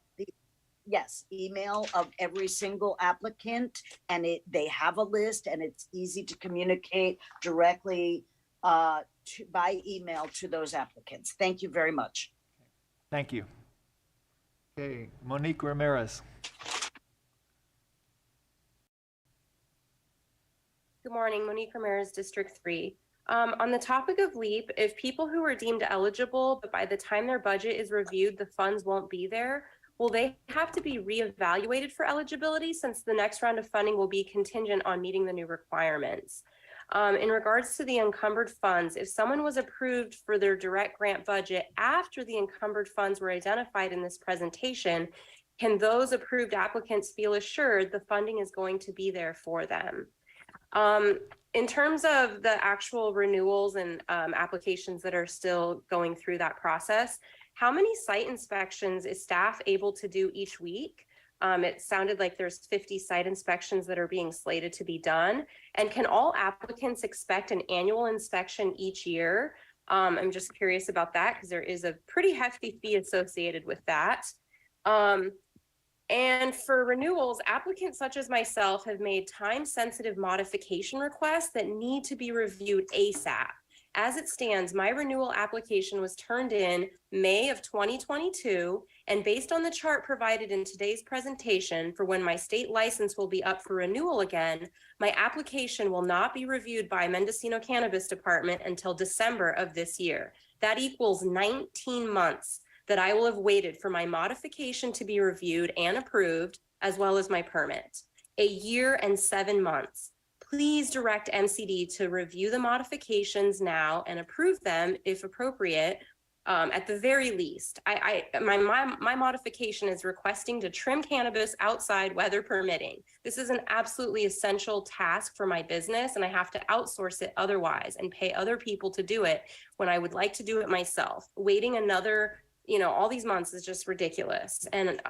email of every single applicant, and they have a list, and it's easy to communicate directly by email to those applicants. Thank you very much. Thank you. Okay, Monique Ramirez. Good morning, Monique Ramirez, District 3. On the topic of LEAP, if people who are deemed eligible, but by the time their budget is reviewed, the funds won't be there, will they have to be reevaluated for eligibility since the next round of funding will be contingent on meeting the new requirements? In regards to the encumbered funds, if someone was approved for their direct grant budget after the encumbered funds were identified in this presentation, can those approved applicants feel assured the funding is going to be there for them? In terms of the actual renewals and applications that are still going through that process, how many site inspections is staff able to do each week? It sounded like there's 50 site inspections that are being slated to be done. And can all applicants expect an annual inspection each year? I'm just curious about that because there is a pretty hefty fee associated with that. And for renewals, applicants such as myself have made time-sensitive modification requests that need to be reviewed ASAP. As it stands, my renewal application was turned in May of 2022, and based on the chart provided in today's presentation for when my state license will be up for renewal again, my application will not be reviewed by Mendocino Cannabis Department until December of this year. That equals 19 months that I will have waited for my modification to be reviewed and approved, as well as my permit. A year and 7 months. Please direct MCD to review the modifications now and approve them if appropriate. At the very least, my modification is requesting to trim cannabis outside, weather permitting. This is an absolutely essential task for my business, and I have to outsource it otherwise and pay other people to do it when I would like to do it myself. Waiting another, all these months is just ridiculous. And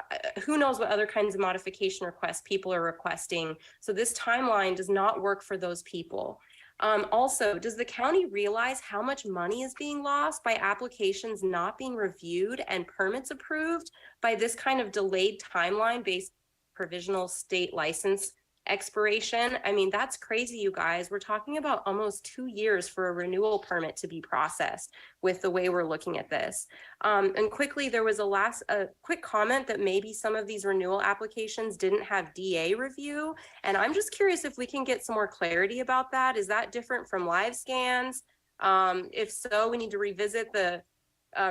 who knows what other kinds of modification requests people are requesting. So this timeline does not work for those people. Also, does the county realize how much money is being lost by applications not being reviewed and permits approved by this kind of delayed timeline based provisional state license expiration? I mean, that's crazy, you guys. We're talking about almost 2 years for a renewal permit to be processed with the way we're looking at this. And quickly, there was a quick comment that maybe some of these renewal applications didn't have DA review. And I'm just curious if we can get some more clarity about that. Is that different from live scans? If so, we need to revisit the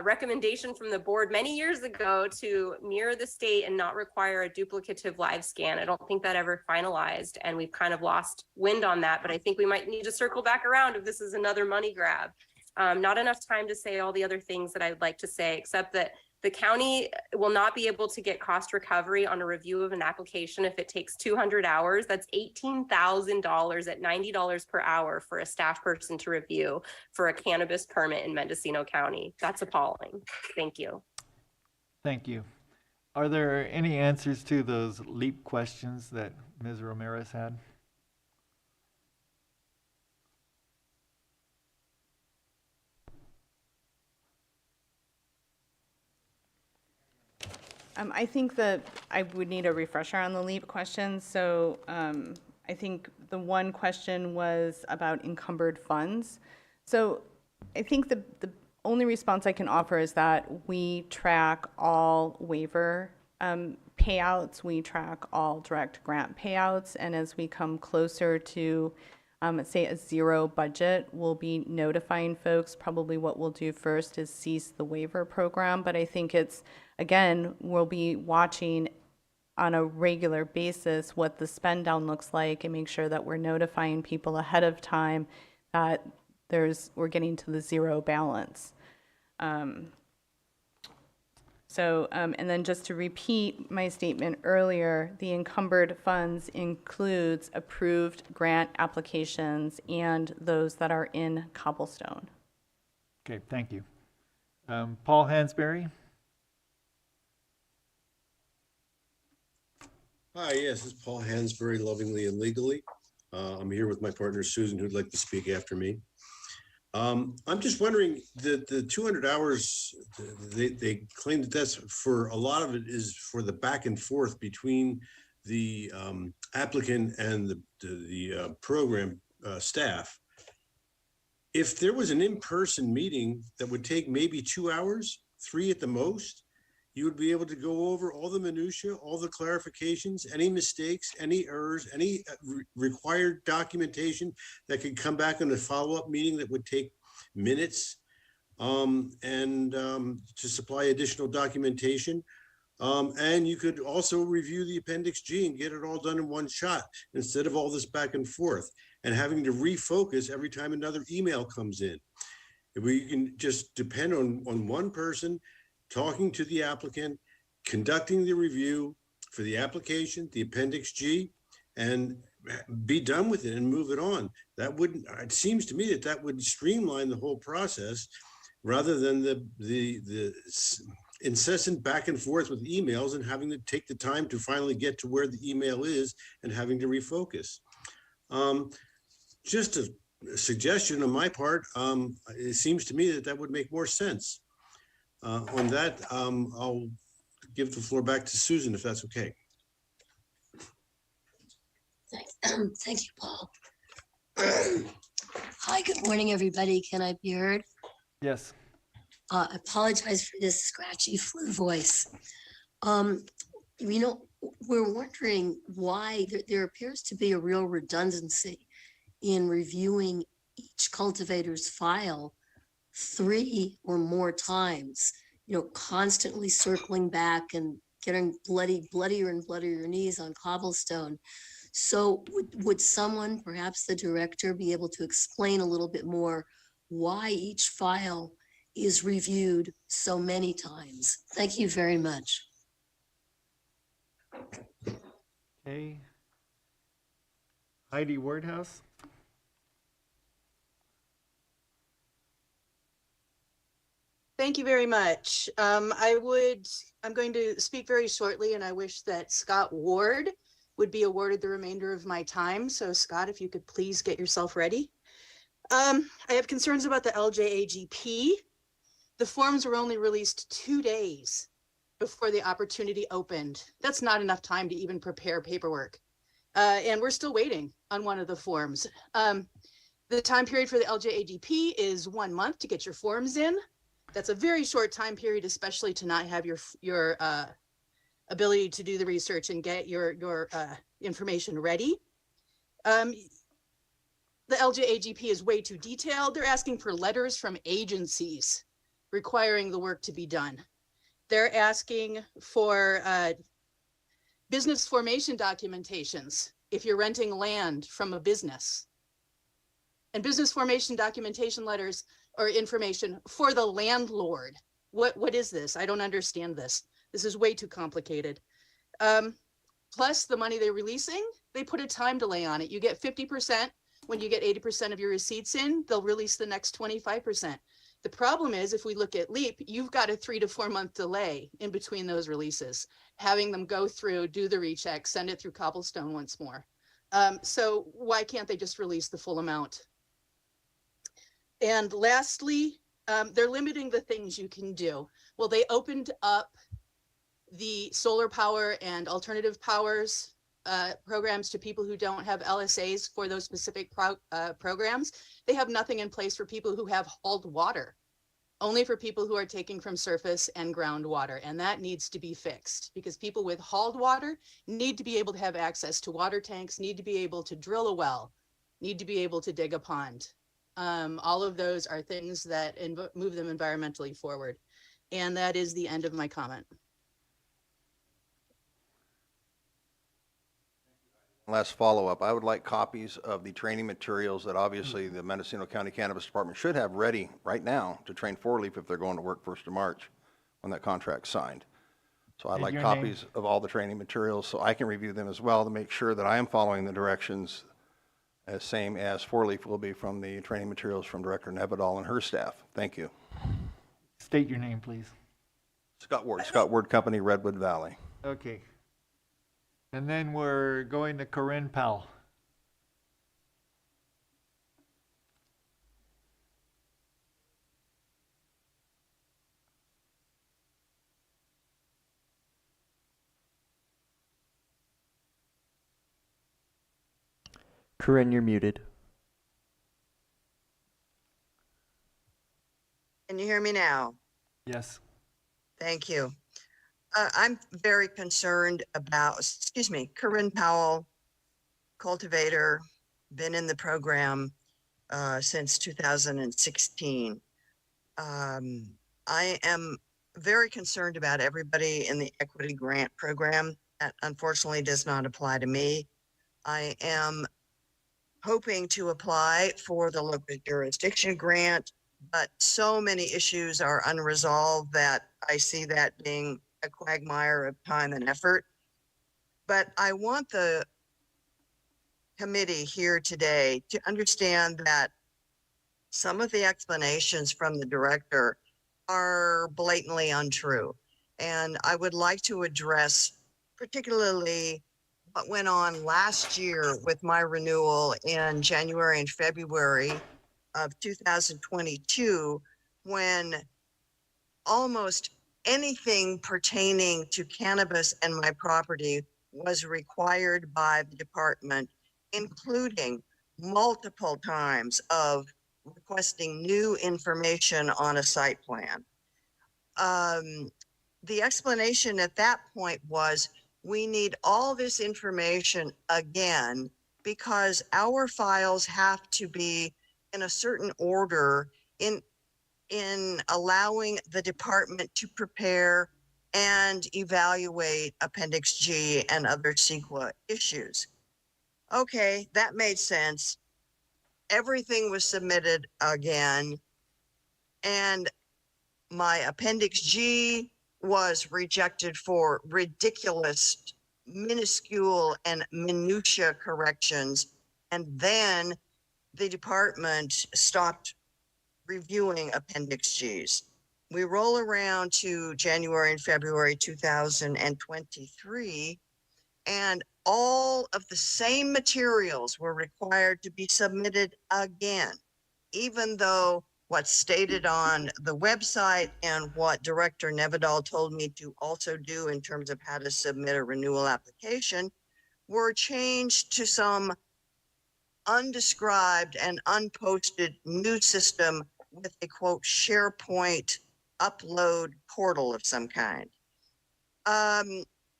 recommendation from the board many years ago to mirror the state and not require a duplicative live scan. I don't think that ever finalized, and we've kind of lost wind on that, but I think we might need to circle back around if this is another money grab. Not enough time to say all the other things that I'd like to say, except that the county will not be able to get cost recovery on a review of an application if it takes 200 hours. That's $18,000 at $90 per hour for a staff person to review for a cannabis permit in Mendocino County. That's appalling. Thank you. Thank you. Are there any answers to those LEAP questions that Ms. Ramirez had? I think that I would need a refresher on the LEAP questions. So I think the one question was about encumbered funds. So I think the only response I can offer is that we track all waiver payouts, we track all direct grant payouts, and as we come closer to, say, a zero budget, we'll be notifying folks. Probably what we'll do first is cease the waiver program, but I think it's, again, we'll be watching on a regular basis what the spend down looks like and make sure that we're notifying people ahead of time that we're getting to the zero balance. And then just to repeat my statement earlier, the encumbered funds includes approved grant applications and those that are in Cobblestone. Okay, thank you. Paul Hansberry? Hi, yes, it's Paul Hansberry, Lovingly and Legally. I'm here with my partner Susan, who'd like to speak after me. I'm just wondering, the 200 hours, they claim that that's for, a lot of it is for the back and forth between the applicant and the program staff. If there was an in-person meeting that would take maybe 2 hours, 3 at the most, you would be able to go over all the minutia, all the clarifications, any mistakes, any errors, any required documentation that could come back in a follow-up meeting that would take minutes, and to supply additional documentation. And you could also review the Appendix G and get it all done in one shot instead of all this back and forth and having to refocus every time another email comes in. If we can just depend on one person talking to the applicant, conducting the review for the application, the Appendix G, and be done with it and move it on. That wouldn't, it seems to me that that would streamline the whole process rather than the incessant back and forth with emails and having to take the time to finally get to where the email is and having to refocus. Just a suggestion on my part, it seems to me that that would make more sense. On that, I'll give the floor back to Susan, if that's okay. Thank you, Paul. Hi, good morning, everybody. Can I be heard? Yes. I apologize for this scratchy flu voice. We're wondering why there appears to be a real redundancy in reviewing each cultivator's file 3 or more times, constantly circling back and getting bloodier and bloodier knees on cobblestone. So would someone, perhaps the director, be able to explain a little bit more why each file is reviewed so many times? Thank you very much. Okay. Heidi Wardhouse. Thank you very much. I'm going to speak very shortly, and I wish that Scott Ward would be awarded the remainder of my time. So Scott, if you could please get yourself ready. I have concerns about the LJAGP. The forms were only released 2 days before the opportunity opened. That's not enough time to even prepare paperwork. And we're still waiting on one of the forms. The time period for the LJAGP is 1 month to get your forms in. That's a very short time period, especially to not have your ability to do the research and get your information ready. The LJAGP is way too detailed. They're asking for letters from agencies requiring the work to be done. They're asking for business formation documentations if you're renting land from a business. And business formation documentation letters or information for the landlord. What is this? I don't understand this. This is way too complicated. Plus the money they're releasing, they put a time delay on it. You get 50% when you get 80% of your receipts in, they'll release the next 25%. The problem is if we look at LEAP, you've got a 3 to 4 month delay in between those releases, having them go through, do the recheck, send it through Cobblestone once more. So why can't they just release the full amount? And lastly, they're limiting the things you can do. Well, they opened up the solar power and alternative powers programs to people who don't have LSAs for those specific programs. They have nothing in place for people who have hauled water, only for people who are taking from surface and groundwater. And that needs to be fixed because people with hauled water need to be able to have access to water tanks, need to be able to drill a well, need to be able to dig a pond. All of those are things that move them environmentally forward. And that is the end of my comment. Last follow-up, I would like copies of the training materials that obviously the Mendocino County Cannabis Department should have ready right now to train 4-Leaf if they're going to work 1st of March when that contract's signed. So I'd like copies of all the training materials so I can review them as well to make sure that I am following the directions as same as 4-Leaf will be from the training materials from Director Nevedal and her staff. Thank you. State your name, please. Scott Ward Company, Redwood Valley. Okay. And then we're going to Corinne Powell. Corinne, you're muted. Can you hear me now? Yes. Thank you. I'm very concerned about, Corinne Powell, cultivator, been in the program since 2016. I am very concerned about everybody in the equity grant program. That unfortunately does not apply to me. I am hoping to apply for the local jurisdiction grant, but so many issues are unresolved that I see that being a quagmire of time and effort. But I want the committee here today to understand that some of the explanations from the director are blatantly untrue. And I would like to address particularly what went on last year with my renewal in January and February of 2022, when almost anything pertaining to cannabis and my property was required by the department, including multiple times of requesting new information on a site plan. The explanation at that point was, we need all this information again because our files have to be in a certain order in allowing the department to prepare and evaluate Appendix G and other CEQA issues. Okay, that made sense. Everything was submitted again, and my Appendix G was rejected for ridiculous, minuscule, and minutia corrections. And then the department stopped reviewing Appendix Gs. We roll around to January and February 2023, and all of the same materials were required to be submitted again, even though what's stated on the website and what Director Nevedal told me to also do in terms of how to submit a renewal application were changed to some undescribed and unposted new system with a quote SharePoint upload portal of some kind.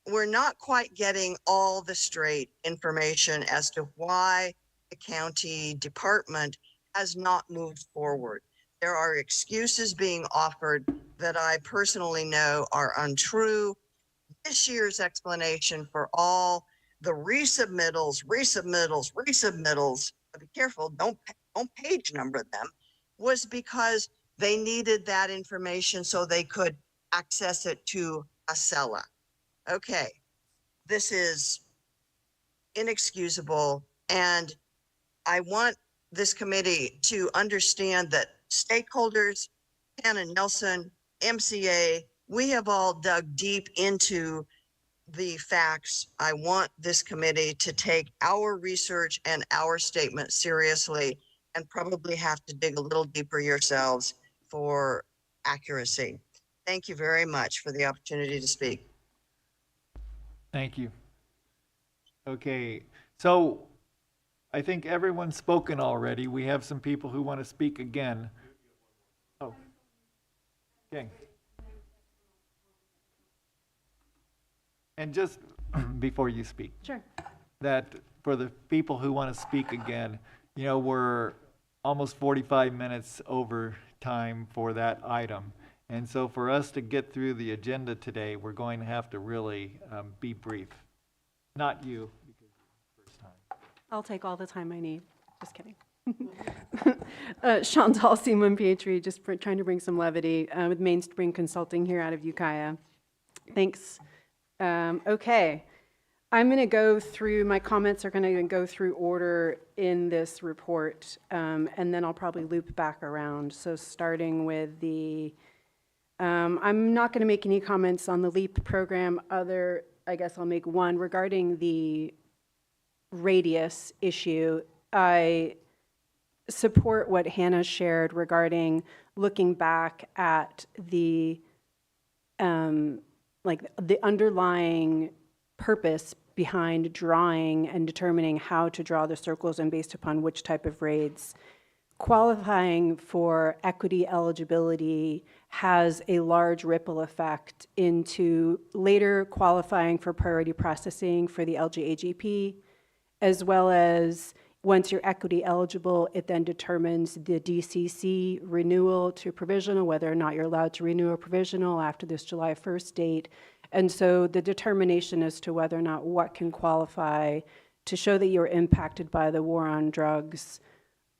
We're not quite getting all the straight information as to why the county department has not moved forward. There are excuses being offered that I personally know are untrue. This year's explanation for all the resubmittals, be careful, don't page number them, was because they needed that information so they could access it to Acela. Okay, this is inexcusable, and I want this committee to understand that stakeholders, Hannah Nelson, MCA, we have all dug deep into the facts. I want this committee to take our research and our statement seriously, and probably have to dig a little deeper yourselves for accuracy. Thank you very much for the opportunity to speak. Thank you. Okay, so I think everyone's spoken already. We have some people who want to speak again. Oh, okay. And just before you speak. Sure. That for the people who want to speak again, you know, we're almost 45 minutes over time for that item. And so for us to get through the agenda today, we're going to have to really be brief. Not you, because it's the first time. I'll take all the time I need. Just kidding. Chantal Simon Pietri, just trying to bring some levity with Mainspring Consulting here out of Ukiah. Thanks. Okay. I'm going to go through, my comments are going to go through order in this report, and then I'll probably loop back around. So starting with the, I'm not going to make any comments on the LEAP program. I guess I'll make one regarding the radius issue. I support what Hannah shared regarding looking back at the, like the underlying purpose behind drawing and determining how to draw the circles and based upon which type of raids. Qualifying for equity eligibility has a large ripple effect into later qualifying for priority processing for the LJAGP, as well as once you're equity eligible, it then determines the DCC renewal to provisional, whether or not you're allowed to renew a provisional after this July 1st date. And so the determination as to whether or not what can qualify to show that you're impacted by the war on drugs,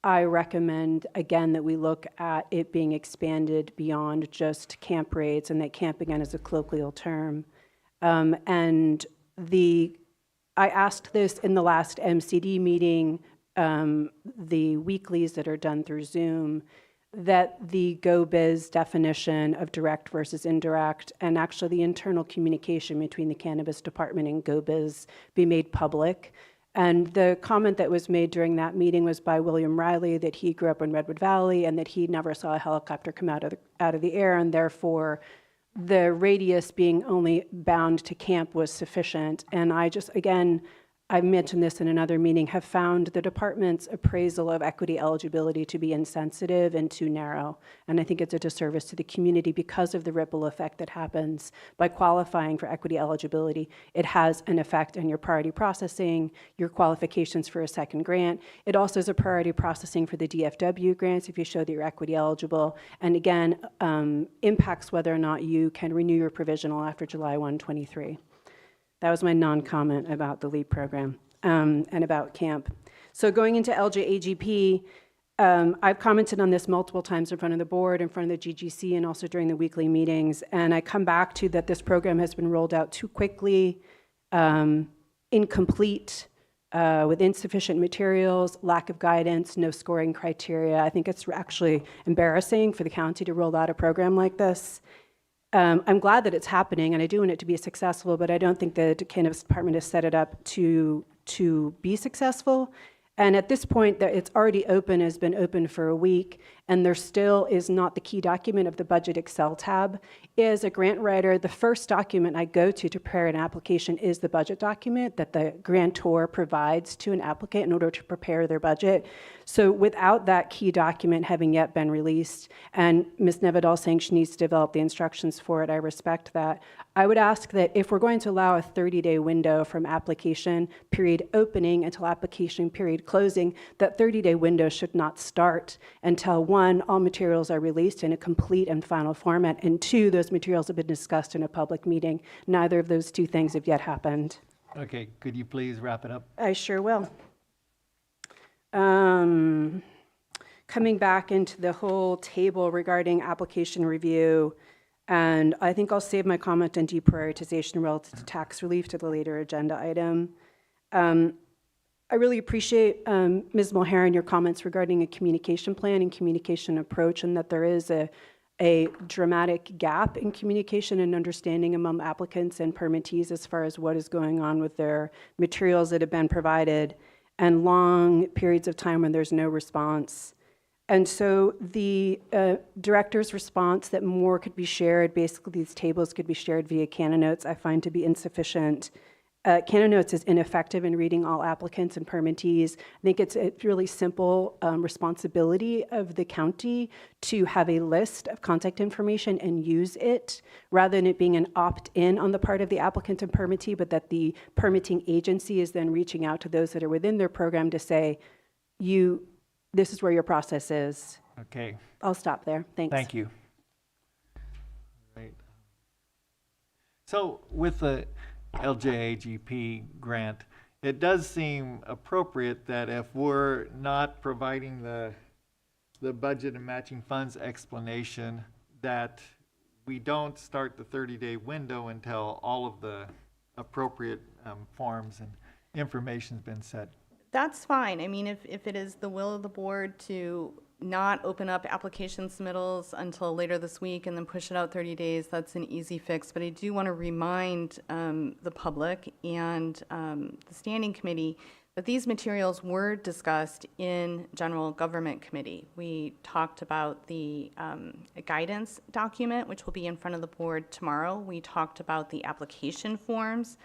I recommend, again, that we look at it being expanded beyond just camp raids, and that camp, again, is a colloquial term. And I asked this in the last MCD meeting, the weeklies that are done through Zoom, that the GoBiz definition of direct versus indirect, and actually the internal communication between the cannabis department and GoBiz be made public. And the comment that was made during that meeting was by William Riley that he grew up in Redwood Valley and that he never saw a helicopter come out of the air, and therefore the radius being only bound to camp was sufficient. And I just, again, I mentioned this in another meeting, have found the department's appraisal of equity eligibility to be insensitive and too narrow. And I think it's a disservice to the community because of the ripple effect that happens by qualifying for equity eligibility. It has an effect on your priority processing, your qualifications for a second grant. It also is a priority processing for the DFW grants if you show that you're equity eligible. And again, impacts whether or not you can renew your provisional after July 1, 23. That was my non-comment about the LEAP program and about camp. So going into LJAGP, I've commented on this multiple times in front of the board, in front of the GGC, and also during the weekly meetings. And I come back to that this program has been rolled out too quickly, incomplete, with insufficient materials, lack of guidance, no scoring criteria. I think it's actually embarrassing for the county to roll out a program like this. I'm glad that it's happening, and I do want it to be successful, but I don't think the cannabis department has set it up to be successful. And at this point, that it's already open, has been open for a week, and there still is not the key document of the budget Excel tab. As a grant writer, the first document I go to prepare an application is the budget document that the grantor provides to an applicant in order to prepare their budget. So without that key document having yet been released, and Ms. Nevedal saying she needs to develop the instructions for it, I respect that. I would ask that if we're going to allow a 30-day window from application period opening until application period closing, that 30-day window should not start until, one, all materials are released in a complete and final format, and two, those materials have been discussed in a public meeting. Neither of those two things have yet happened. Okay, could you please wrap it up? I sure will. Coming back into the whole table regarding application review, and I think I'll save my comment on deprioritization relative to tax relief to the later agenda item. I really appreciate, Ms. Mulherin, your comments regarding a communication plan and communication approach, and that there is a dramatic gap in communication and understanding among applicants and permittees as far as what is going on with their materials that have been provided, and long periods of time when there's no response. And so the director's response that more could be shared, basically these tables could be shared via Cannanotes, I find to be insufficient. Cannanotes is ineffective in reading all applicants and permittees. I think it's a really simple responsibility of the county to have a list of contact information and use it, rather than it being an opt-in on the part of the applicant and permittee, but that the permitting agency is then reaching out to those that are within their program to say, this is where your process is. Okay. I'll stop there. Thanks. Thank you. Right. So with the LJAGP grant, it does seem appropriate that if we're not providing the budget and matching funds explanation, that we don't start the 30-day window until all of the appropriate forms and information's been set. That's fine. I mean, if it is the will of the board to not open up application submittals until later this week and then push it out 30 days, that's an easy fix. But I do want to remind the public and the standing committee that these materials were discussed in General Government Committee. We talked about the guidance document, which will be in front of the board tomorrow. We talked about the application forms.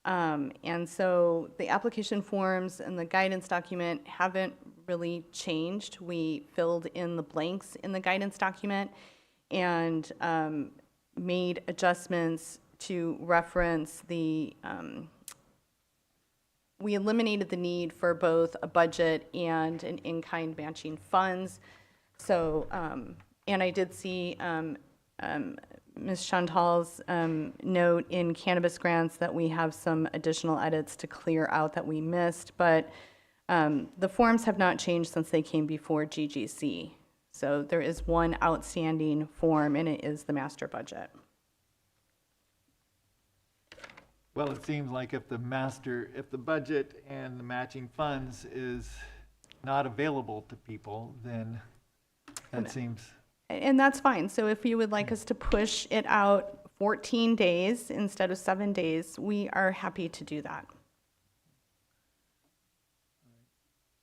And so the application forms and the guidance document haven't really changed. We filled in the blanks in the guidance document and made adjustments to reference the, we eliminated the need for both a budget and an in-kind matching funds. So, and I did see Ms. Chantal's note in cannabis grants that we have some additional edits to clear out that we missed, but the forms have not changed since they came before GGC. So there is one outstanding form, and it is the master budget. Well, it seems like if the budget and the matching funds is not available to people, then that seems, And that's fine. So if you would like us to push it out 14 days instead of 7 days, we are happy to do that.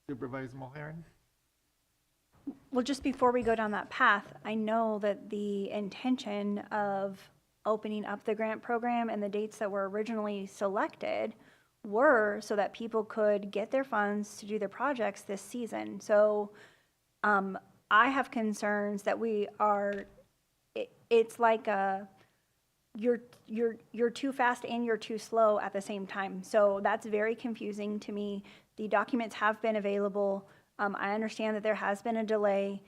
Supervisor Mulherin? Well, just before we go down that path, I know that the intention of opening up the grant program and the dates that were originally selected were so that people could get their funds to do their projects this season. So I have concerns that it's like you're too fast and you're too slow at the same time. So that's very confusing to me. The documents have been available. I understand that there has been a delay.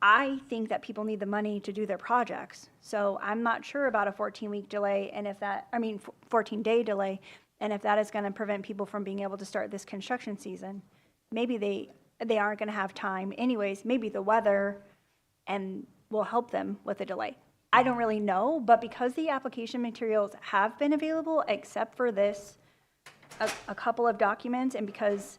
I think that people need the money to do their projects. So I'm not sure about a 14-week delay, and 14-day delay, and if that is going to prevent people from being able to start this construction season. Maybe they aren't going to have time anyways. Maybe the weather and will help them with a delay. I don't really know, but because the application materials have been available, except for this, a couple of documents, and because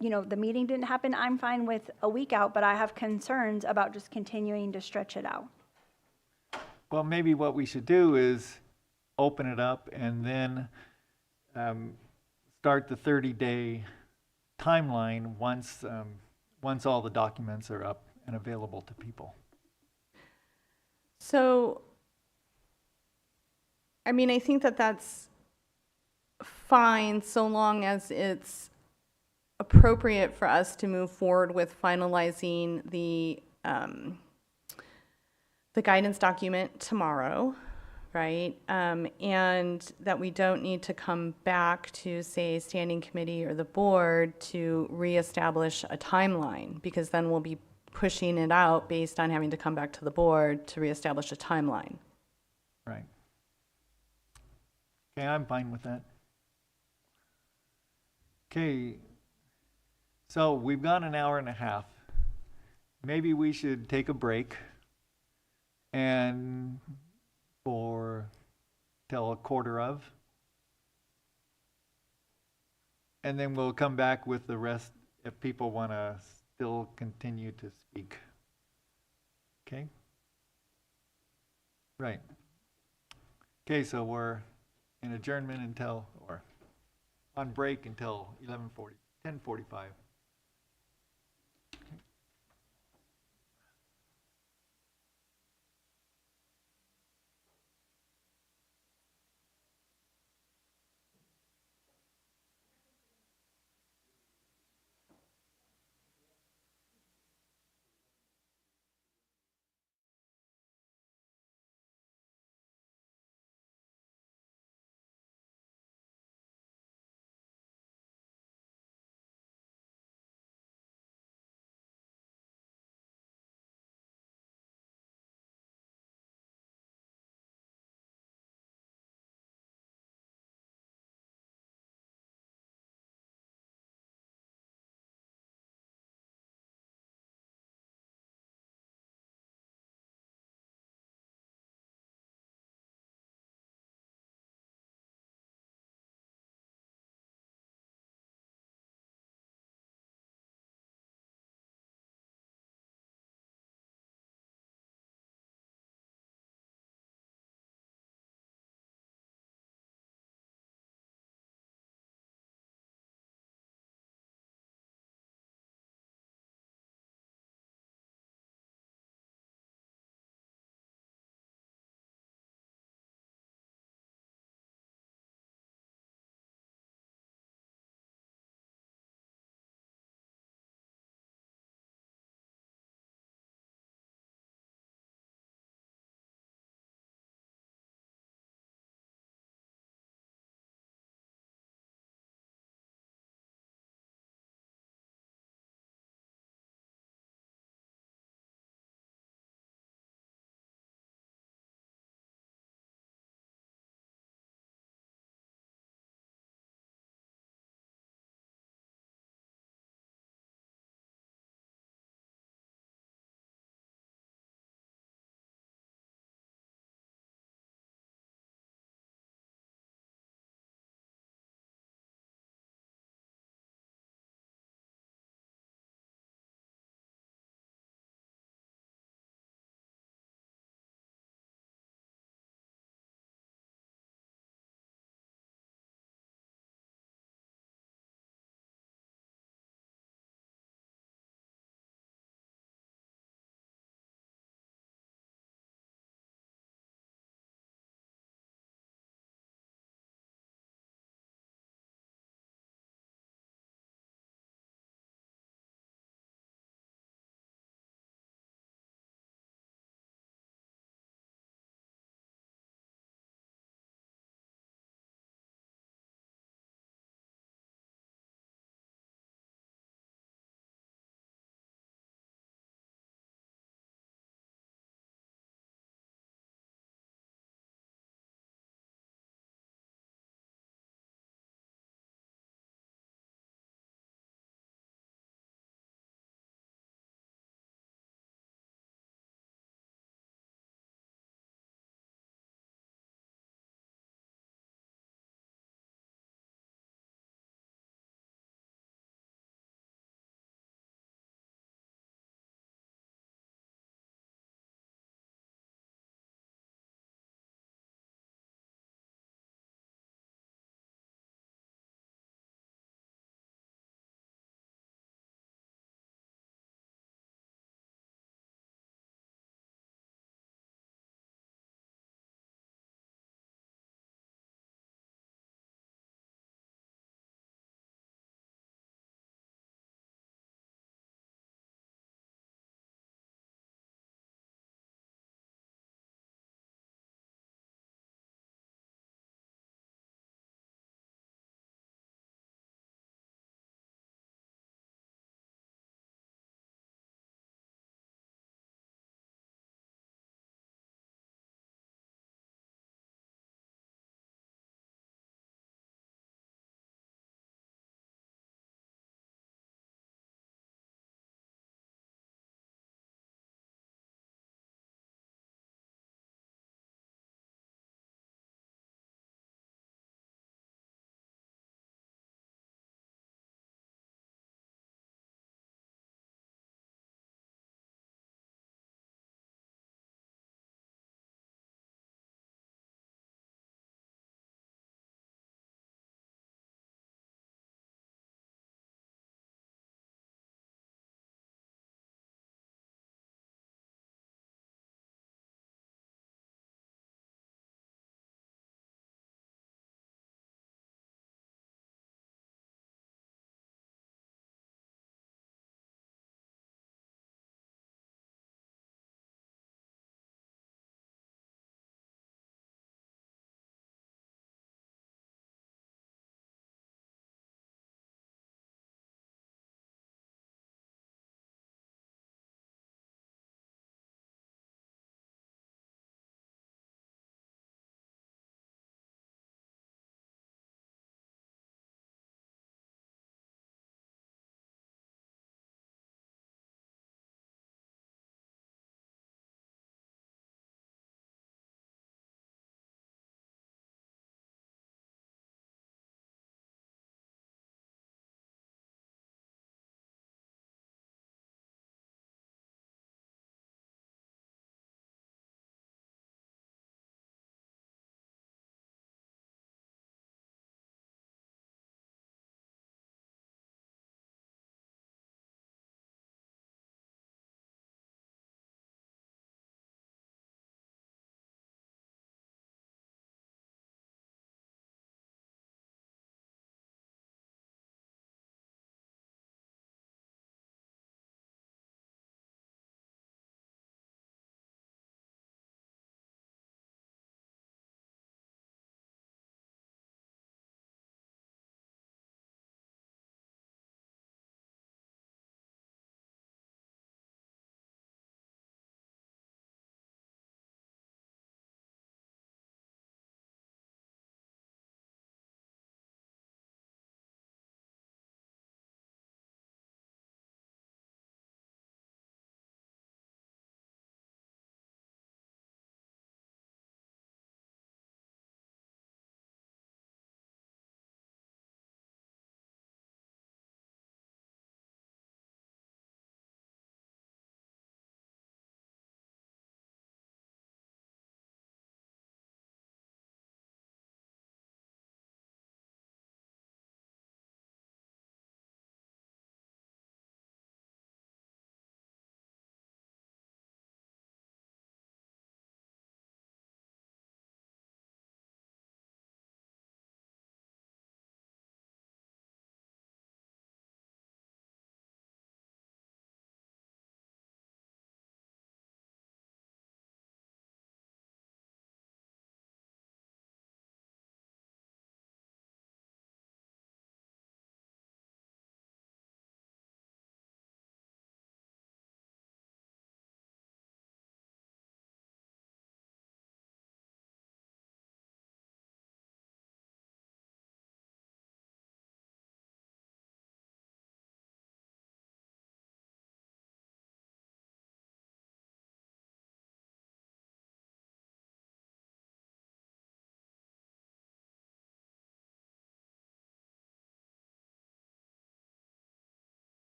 the meeting didn't happen, I'm fine with a week out, but I have concerns about just continuing to stretch it out. Well, maybe what we should do is open it up and then start the 30-day timeline once all the documents are up and available to people. So, I think that that's fine so long as it's appropriate for us to move forward with finalizing the guidance document tomorrow, right? And that we don't need to come back to, say, standing committee or the board to reestablish a timeline, because then we'll be pushing it out based on having to come back to the board to reestablish a timeline. Right. Okay, I'm fine with that. Okay, so we've gone an hour and a half. Maybe we should take a break and till 1:15, and then we'll come back with the rest if people want to still continue to speak. Okay? Right. Okay, so we're in adjournment or on break until 10:45.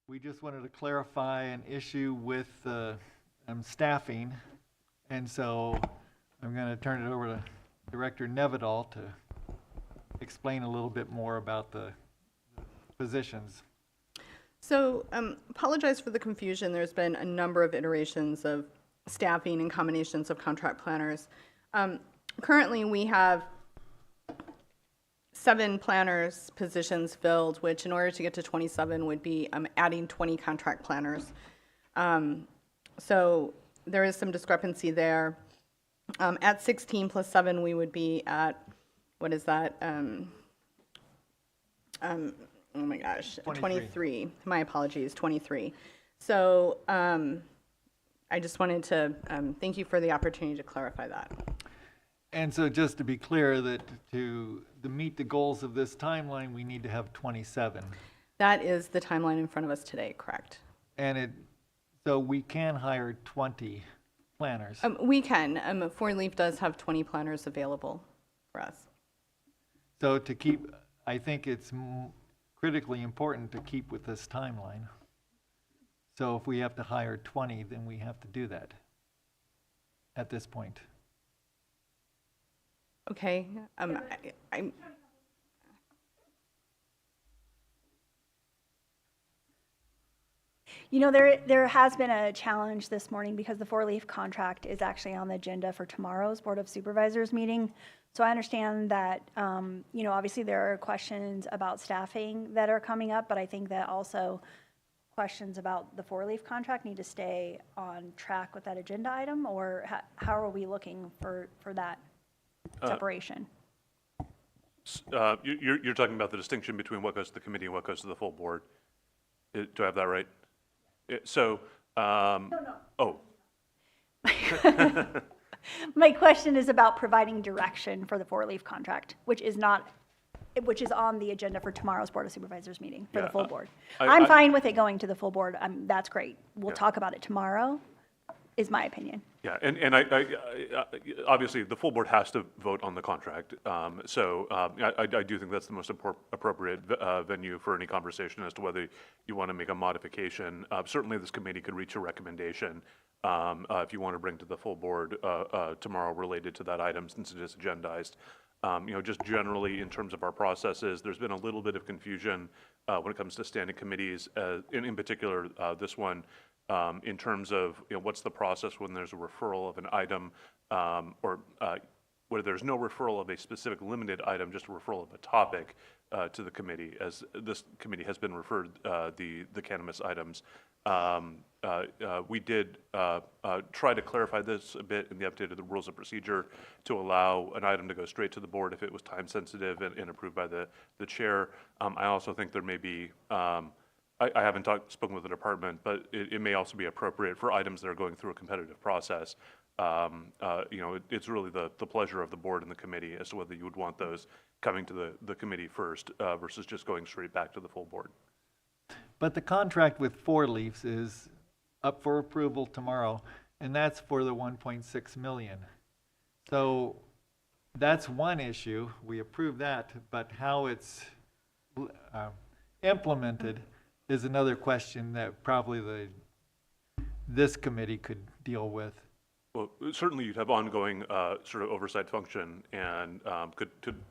we just wanted to clarify an issue with staffing. And so I'm going to turn it over to Director Nevedal to explain a little bit more about the positions. So apologize for the confusion. There's been a number of iterations of staffing and combinations of contract planners. Currently, we have 7 planners positions filled, which in order to get to 27 would be adding 20 contract planners. So there is some discrepancy there. At 16 plus 7, we would be at, what is that? Oh my gosh, 23. My apologies, 23. So I just wanted to thank you for the opportunity to clarify that. And so just to be clear, that to meet the goals of this timeline, we need to have 27. That is the timeline in front of us today, correct? And so we can hire 20 planners. We can. Four Leaf does have 20 planners available for us. So to keep, I think it's critically important to keep with this timeline. So if we have to hire 20, then we have to do that at this point. Okay. You know, there has been a challenge this morning because the 4-leaf contract is actually on the agenda for tomorrow's Board of Supervisors meeting. So I understand that, you know, obviously there are questions about staffing that are coming up, but I think that also questions about the 4-leaf contract need to stay on track with that agenda item, or how are we looking for that separation? You're talking about the distinction between what goes to the committee and what goes to the full board. Do I have that right? So, No. Oh. My question is about providing direction for the 4-leaf contract, which is on the agenda for tomorrow's Board of Supervisors meeting for the full board. I'm fine with it going to the full board. That's great. We'll talk about it tomorrow, is my opinion. Yeah, and I obviously, the full board has to vote on the contract. So I do think that's the most appropriate venue for any conversation as to whether you want to make a modification. Certainly, this committee could reach a recommendation if you want to bring to the full board tomorrow related to that item, since it is agendized. You know, just generally in terms of our processes, there's been a little bit of confusion when it comes to standing committees, in particular this one. In terms of, you know, what's the process when there's a referral of an item, or where there's no referral of a specific limited item, just a referral of a topic to the committee, as this committee has been referred the cannabis items. We did try to clarify this a bit in the update of the rules of procedure to allow an item to go straight to the board if it was time sensitive and approved by the chair. I also think there may be, I haven't spoken with the department, but it may also be appropriate for items that are going through a competitive process. You know, it's really the pleasure of the board and the committee as to whether you would want those coming to the committee first versus just going straight back to the full board. But the contract with 4 Leafs is up for approval tomorrow, and that's for the 1.6 million. So that's one issue. We approve that, but how it's implemented is another question that probably this committee could deal with. Well, certainly you'd have ongoing sort of oversight function and could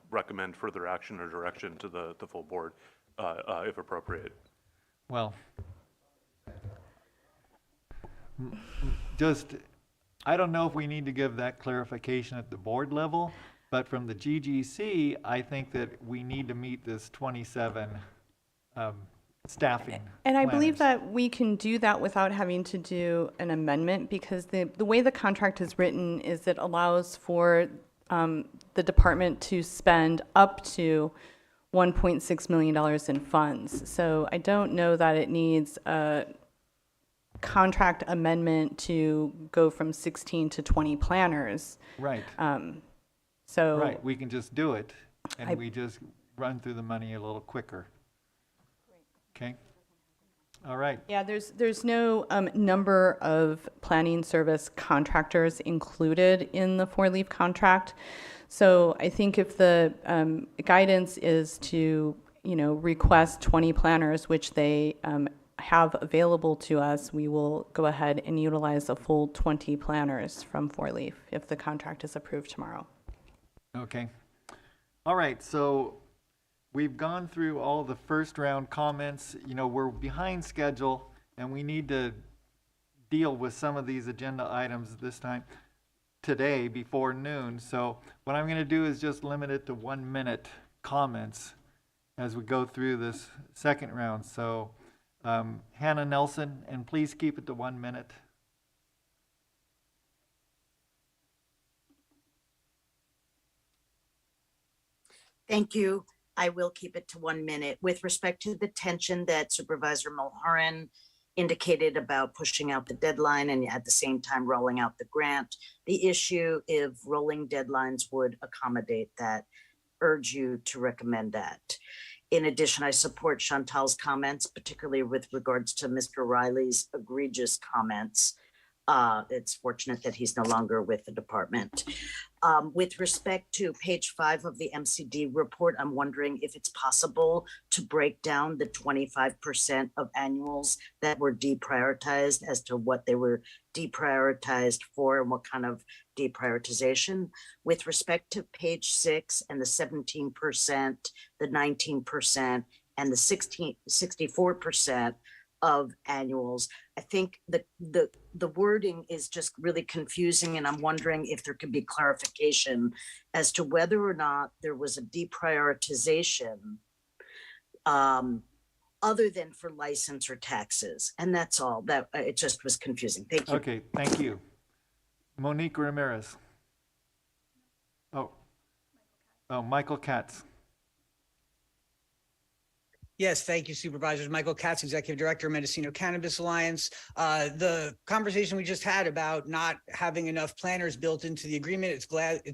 recommend further action or direction to the full board if appropriate. Well, just, I don't know if we need to give that clarification at the board level, but from the GGC, I think that we need to meet this 27 staffing. And I believe planners. that we can do that without having to do an amendment, because the way the contract is written is it allows for the department to spend up to $1.6 million in funds. So I don't know that it needs a contract amendment to go from 16 to 20 planners. Right. So Right, we can just do it, and we just run through the money a little quicker. Okay? All right. yeah, there's no number of planning service contractors included in the 4-leaf contract. So I think if the guidance is to, you know, request 20 planners, which they have available to us, we will go ahead and utilize a full 20 planners from Four Leaf if the contract is approved tomorrow. Okay. All right, so we've gone through all the first round comments. You know, we're behind schedule and we need to deal with some of these agenda items this time today before noon. So what I'm going to do is just limit it to 1 minute comments as we go through this second round. So Hannah Nelson, and please keep it to 1 minute. Thank you. I will keep it to 1 minute. With respect to the tension that Supervisor Mulharen indicated about pushing out the deadline and at the same time rolling out the grant, the issue if rolling deadlines would accommodate that, urge you to recommend that. In addition, I support Chantal's comments, particularly with regards to Mr. Riley's egregious comments. It's fortunate that he's no longer with the department. With respect to page 5 of the MCD report, I'm wondering if it's possible to break down the 25% of annuals that were deprioritized as to what they were deprioritized for and what kind of deprioritization. With respect to page 6 and the 17%, the 19%, and the 64% of annuals, I think the wording is just really confusing, and I'm wondering if there could be clarification as to whether or not there was a deprioritization other than for license or taxes. And that's all. That it just was confusing. Thank you. Okay, thank you. Monique Ramirez. Oh, Michael Katz. Yes, thank you, Supervisors. Michael Katz, Executive Director, Mendocino Cannabis Alliance. The conversation we just had about not having enough planners built into the agreement, it's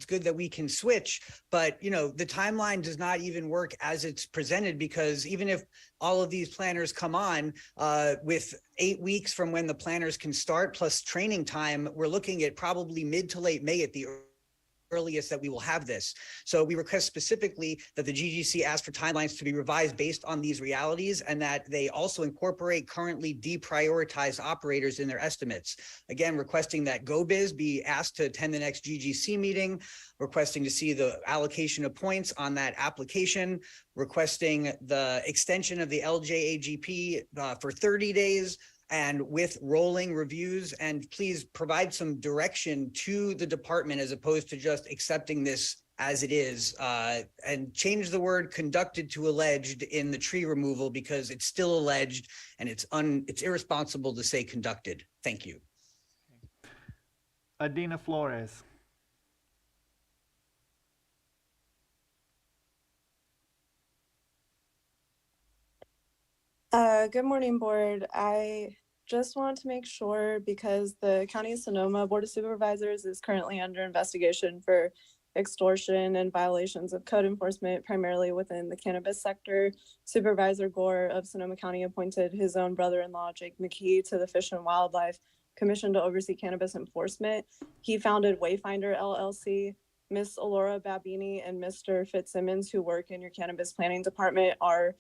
good that we can switch, but you know, the timeline does not even work as it's presented, because even if all of these planners come on with 8 weeks from when the planners can start plus training time, we're looking at probably mid to late May at the earliest that we will have this. So we request specifically that the GGC ask for timelines to be revised based on these realities, and that they also incorporate currently deprioritized operators in their estimates. Again, requesting that GoBiz be asked to attend the next GGC meeting, requesting to see the allocation of points on that application, requesting the extension of the LJAGP for 30 days, and with rolling reviews, and please provide some direction to the department as opposed to just accepting this as it is, and change the word conducted to alleged in the tree removal, because it's still alleged and it's irresponsible to say conducted. Thank you. Adina Flores. Good morning, board. I just want to make sure, because the County of Sonoma Board of Supervisors is currently under investigation for extortion and violations of code enforcement, primarily within the cannabis sector. Supervisor Gore of Sonoma County appointed his own brother-in-law, Jake McKee, to the Fish and Wildlife Commission to oversee cannabis enforcement. He founded Wayfinder LLC. Miss Alora Babini and Mr. Fitzsimmons, who work in your cannabis planning department, are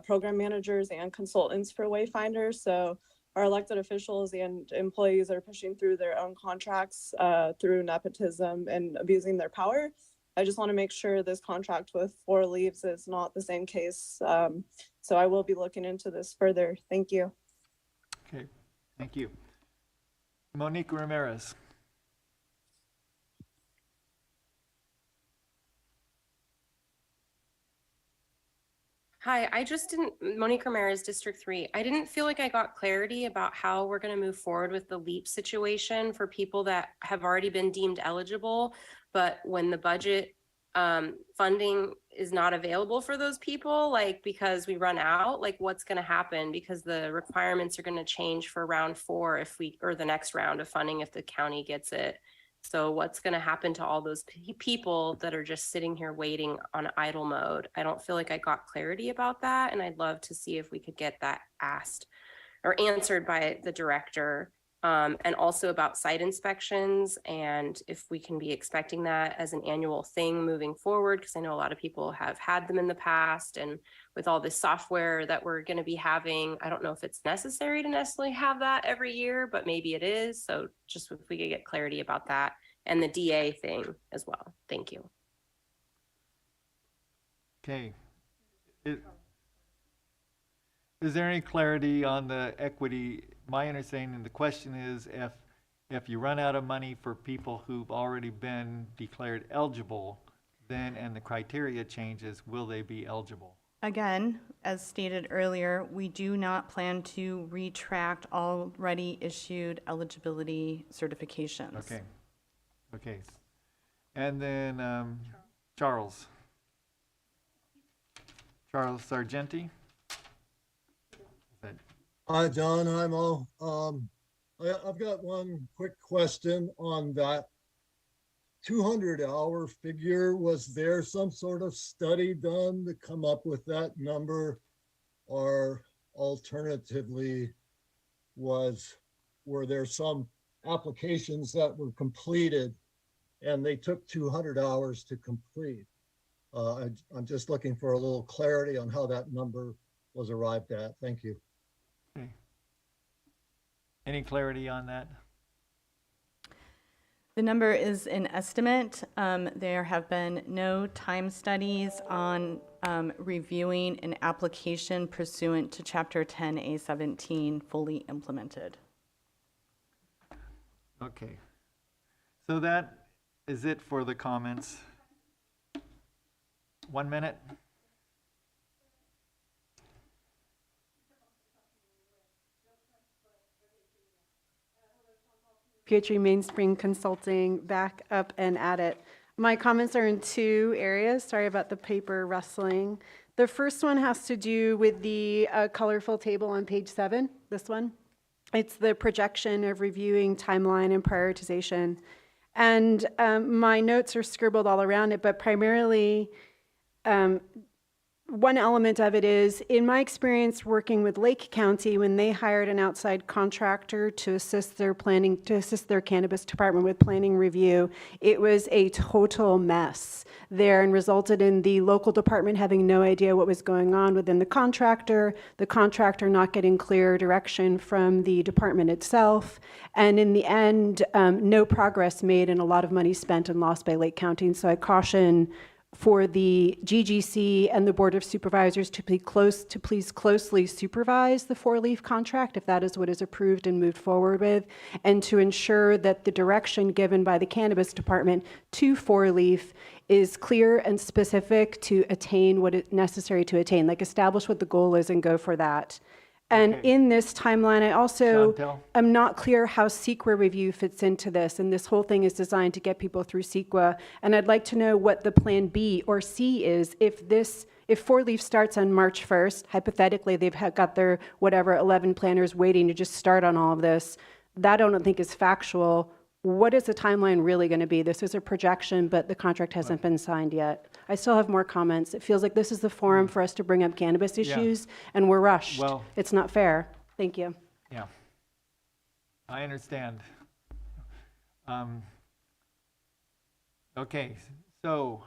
program managers and consultants for Wayfinder. So our elected officials and employees are pushing through their own contracts through nepotism and abusing their power. I just want to make sure this contract with Four Leaves is not the same case. So I will be looking into this further. Thank you. Okay, thank you. Monique Ramirez. Hi, Monique Ramirez, District 3. I didn't feel like I got clarity about how we're going to move forward with the LEAP situation for people that have already been deemed eligible, but when the budget funding is not available for those people, like because we run out, like what's going to happen, because the requirements are going to change for round 4 or the next round of funding if the county gets it. So what's going to happen to all those people that are just sitting here waiting on idle mode? I don't feel like I got clarity about that, and I'd love to see if we could get that asked or answered by the director. and also about site inspections and if we can be expecting that as an annual thing moving forward, because I know a lot of people have had them in the past, and with all this software that we're going to be having, I don't know if it's necessary to necessarily have that every year, but maybe it is. So just if we could get clarity about that and the DA thing as well. Thank you. Okay. Is there any clarity on the equity? My understanding, the question is if you run out of money for people who've already been declared eligible, then, and the criteria changes, will they be eligible? Again, as stated earlier, we do not plan to retract already issued eligibility certifications. Okay. Okay. And then Charles Sargenti. Hi, John. Hi, Mo. I've got one quick question on that 200-hour figure. Was there some sort of study done to come up with that number? Or alternatively, were there some applications that were completed and they took 200 hours to complete? I'm just looking for a little clarity on how that number was arrived at. Thank you. Okay. Any clarity on that? The number is an estimate. There have been no time studies on reviewing an application pursuant to Chapter 10A17 fully implemented. Okay. So that is it for the comments. 1 minute. Pietri Mainspring Consulting, back up and at it. My comments are in two areas. Sorry about the paper rustling. The first one has to do with the colorful table on page 7, this one. It's the projection of reviewing timeline and prioritization. And my notes are scribbled all around it, but primarily one element of it is, in my experience working with Lake County, when they hired an outside contractor to assist their cannabis department with planning review, it was a total mess there and resulted in the local department having no idea what was going on within the contractor not getting clear direction from the department itself, and in the end, no progress made and a lot of money spent and lost by Lake County. And so I caution for the GGC and the Board of Supervisors to please closely supervise the 4-leaf contract, if that is what is approved and moved forward with, and to ensure that the direction given by the Cannabis Department to 4-leaf is clear and specific to attain what is necessary to attain, like establish what the goal is and go for that. And Okay. in this timeline, I also Chantel? am not clear how CEQA review fits into this, and this whole thing is designed to get people through CEQA. And I'd like to know what the plan B or C is if 4-leaf starts on March 1st, hypothetically, they've got their 11 planners waiting to just start on all of this. That I don't think is factual. What is the timeline really going to be? This is a projection, but the contract hasn't been signed yet. I still have more comments. It feels like this is the forum for us to bring up cannabis issues, and we're rushed. Well- It's not fair. Thank you. Yeah. I understand. Okay, so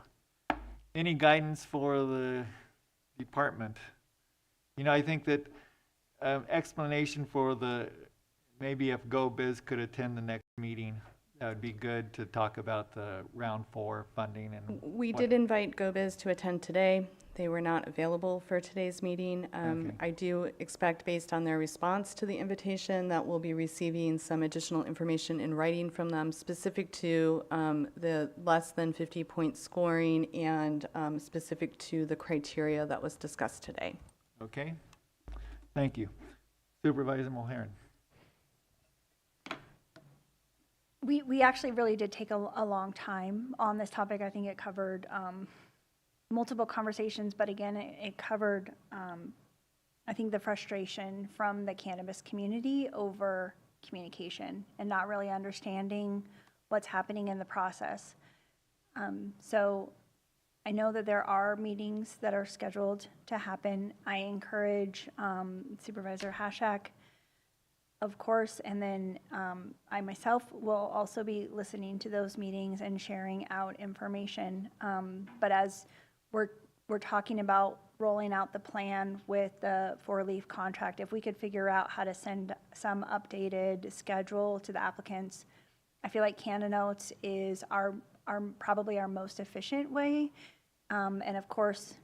any guidance for the department? I think that explanation for maybe if GoBiz could attend the next meeting, that would be good to talk about the round 4 funding and. We did invite GoBiz to attend today. They were not available for today's meeting. Okay. I do expect, based on their response to the invitation, that we'll be receiving some additional information in writing from them specific to the less than 50-point scoring and specific to the criteria that was discussed today. Okay, thank you. Supervisor Mulhern. We actually really did take a long time on this topic. I think it covered multiple conversations, but again, it covered, I think, the frustration from the cannabis community over communication and not really understanding what's happening in the process. So I know that there are meetings that are scheduled to happen. I encourage Supervisor Hashak of course, and then I myself will also be listening to those meetings and sharing out information. But as we're talking about rolling out the plan with the 4-leaf contract, if we could figure out how to send some updated schedule to the applicants, I feel like Notes is probably our most efficient way. And of course,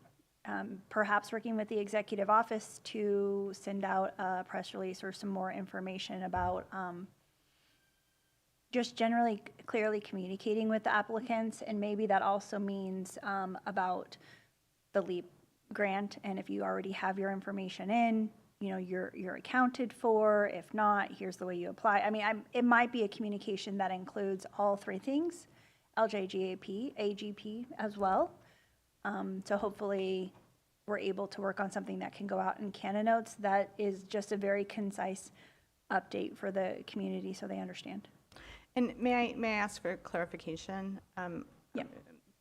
perhaps working with the executive office to send out a press release or some more information about just generally clearly communicating with the applicants. And maybe that also means about the LEAP grant. And if you already have your information in, you know, you're accounted for. If not, here's the way you apply. I mean, it might be a communication that includes all three things, LJAGP, AGP as well. So hopefully we're able to work on something that can go out in Notes that is just a very concise update for the community so they understand. And may I ask for clarification? Yeah.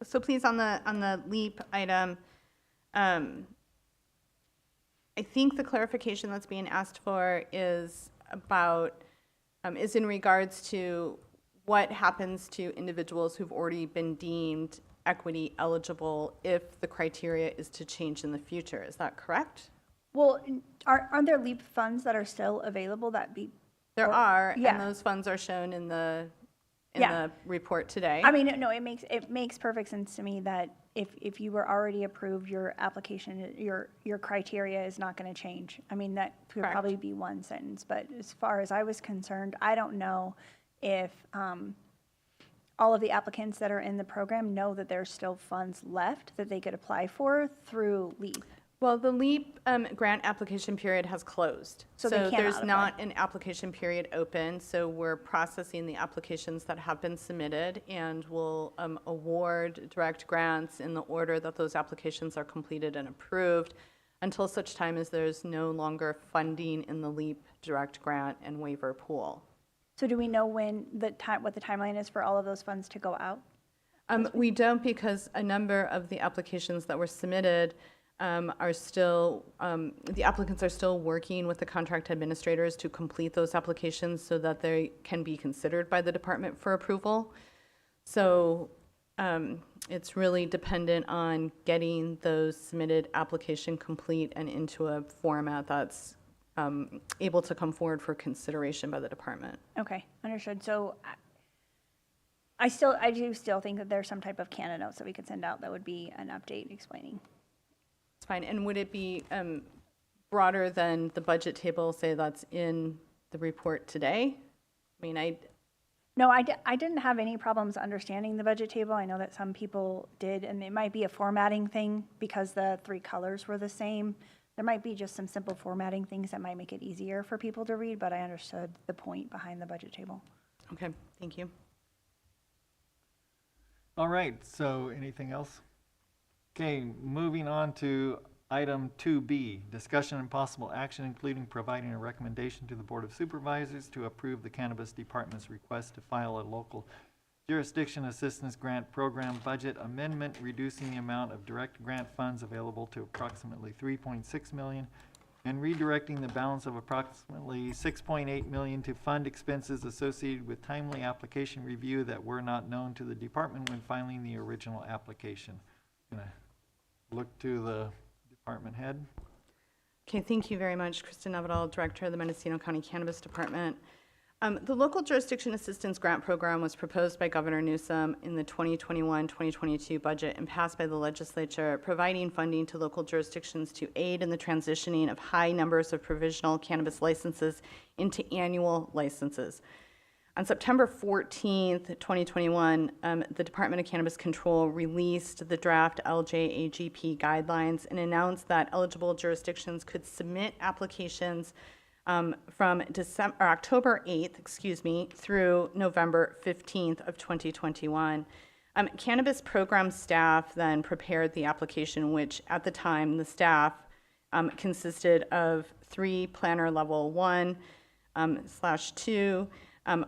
So please, on the LEAP item, I think the clarification that's being asked for is about, is in regards to what happens to individuals who've already been deemed equity eligible if the criteria is to change in the future. Is that correct? Well, aren't there LEAP funds that are still available that be? There are, yeah. and those funds are shown in the Yeah. the report today. I mean, no, it makes perfect sense to me that if you were already approved, your application, your criteria is not going to change. I mean, that could Correct. probably be one sentence, but as far as I was concerned, I don't know if all of the applicants that are in the program know that there's still funds left that they could apply for through LEAP. Well, the LEAP grant application period has closed. So they cannot there's apply. not an application period open, so we're processing the applications that have been submitted and will award direct grants in the order that those applications are completed and approved until such time as there's no longer funding in the LEAP direct grant and waiver pool. So do we know when what the timeline is for all of those funds to go out? We don't, because a number of the applications that were submitted are still, the applicants are still working with the contract administrators to complete those applications so that they can be considered by the department for approval. So it's really dependent on getting those submitted application complete and into a format that's able to come forward for consideration by the department. Okay, understood. So I do still think that there's some type of Notes that we could send out that would be an update explaining. It's fine. And would it be broader than the budget table, say that's in the report today? I mean, No, I didn't have any problems understanding the budget table. I know that some people did, and it might be a formatting thing because the three colors were the same. There might be just some simple formatting things that might make it easier for people to read, but I understood the point behind the budget table. Okay, thank you. All right, so anything else? Okay, moving on to item 2B, discussion and possible action, including providing a recommendation to the Board of Supervisors to approve the Cannabis Department's request to file a local jurisdiction assistance grant program budget amendment, reducing the amount of direct grant funds available to approximately $3.6 million and redirecting the balance of approximately $6.8 million to fund expenses associated with timely application review that were not known to the department when filing the original application. I'm gonna look to the department head. Okay, thank you very much, Kristen Navidal, Director of the Mendocino County Cannabis Department. The Local Jurisdiction Assistance Grant Program was proposed by Governor Newsom in the 2021-2022 budget and passed by the legislature, providing funding to local jurisdictions to aid in the transitioning of high numbers of provisional cannabis licenses into annual licenses. On September 14th, 2021, the Department of Cannabis Control released the draft LJAGP guidelines and announced that eligible jurisdictions could submit applications from October 8th, through November 15th of 2021. Cannabis program staff then prepared the application, which at the time the staff consisted of 3 planner level 1/2,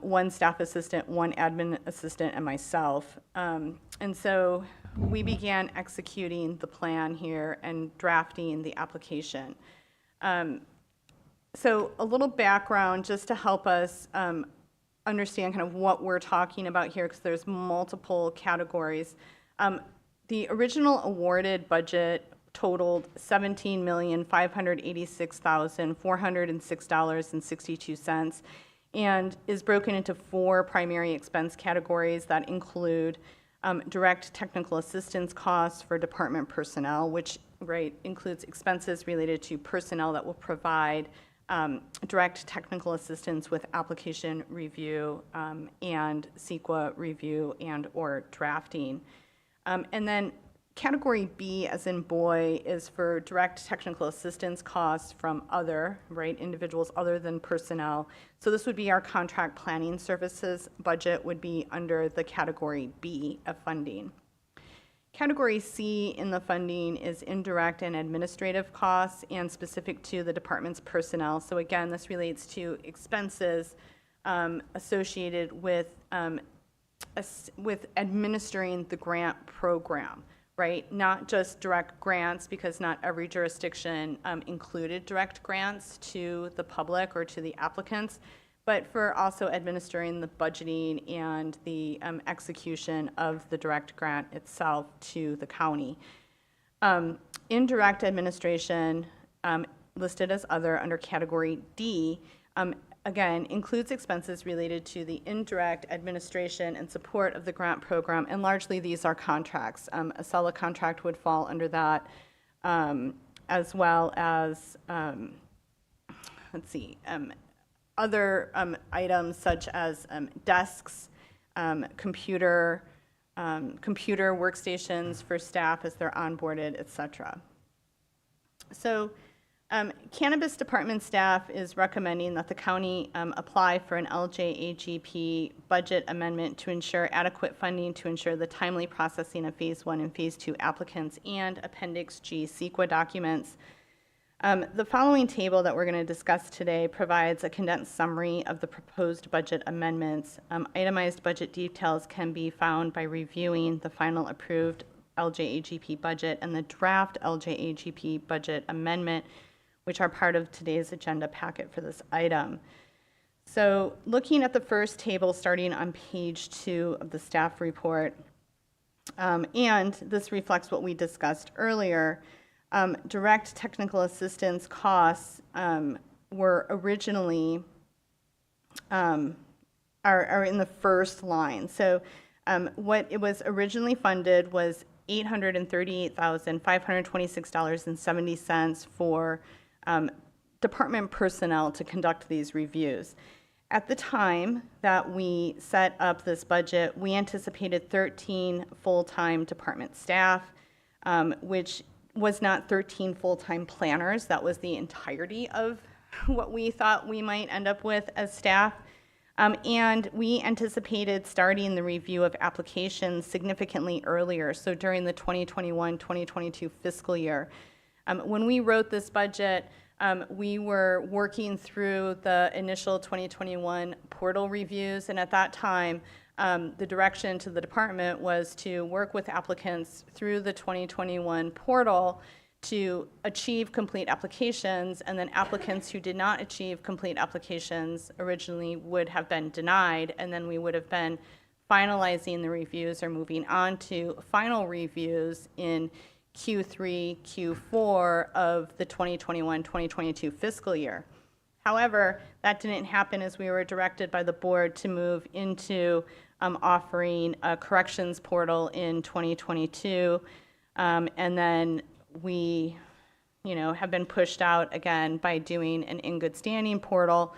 1 staff assistant, 1 admin assistant, and myself. And so we began executing the plan here and drafting the application. So a little background just to help us understand kind of what we're talking about here, because there's multiple categories. The original awarded budget totaled $17,586,406.62 and is broken into 4 primary expense categories that include direct technical assistance costs for department personnel, which includes expenses related to personnel that will provide direct technical assistance with application review and CEQA review and or drafting. And then category B, as in boy, is for direct technical assistance costs from other, individuals other than personnel. So this would be our contract planning services budget would be under the category B of funding. Category C in the funding is indirect and administrative costs and specific to the department's personnel. So again, this relates to expenses associated with administering the grant program, Not just direct grants, because not every jurisdiction included direct grants to the public or to the applicants, but for also administering the budgeting and the execution of the direct grant itself to the county. Indirect administration, listed as other under category D, again, includes expenses related to the indirect administration and support of the grant program, and largely these are contracts. A SELA contract would fall under that, as well as, other items such as desks, computer workstations for staff as they're onboarded, etc. So Cannabis Department staff is recommending that the county apply for an LJAGP budget amendment to ensure adequate funding to ensure the timely processing of Phase 1 and Phase 2 applicants and Appendix G CEQA documents. The following table that we're going to discuss today provides a condensed summary of the proposed budget amendments. Itemized budget details can be found by reviewing the final approved LJAGP budget and the draft LJAGP budget amendment, which are part of today's agenda packet for this item. So looking at the first table starting on page 2 of the staff report, and this reflects what we discussed earlier, direct technical assistance costs were originally, are in the first line. So what it was originally funded was $838,526.70 for department personnel to conduct these reviews. At the time that we set up this budget, we anticipated 13 full-time department staff, which was not 13 full-time planners. That was the entirety of what we thought we might end up with as staff. And we anticipated starting the review of applications significantly earlier, so during the 2021-2022 fiscal year. When we wrote this budget, we were working through the initial 2021 portal reviews, and at that time, the direction to the department was to work with applicants through the 2021 portal to achieve complete applications, and then applicants who did not achieve complete applications originally would have been denied, and then we would have been finalizing the reviews or moving on to final reviews in Q3, Q4 of the 2021-2022 fiscal year. However, that didn't happen as we were directed by the board to move into offering a corrections portal in 2022, and then we, have been pushed out again by doing an in good standing portal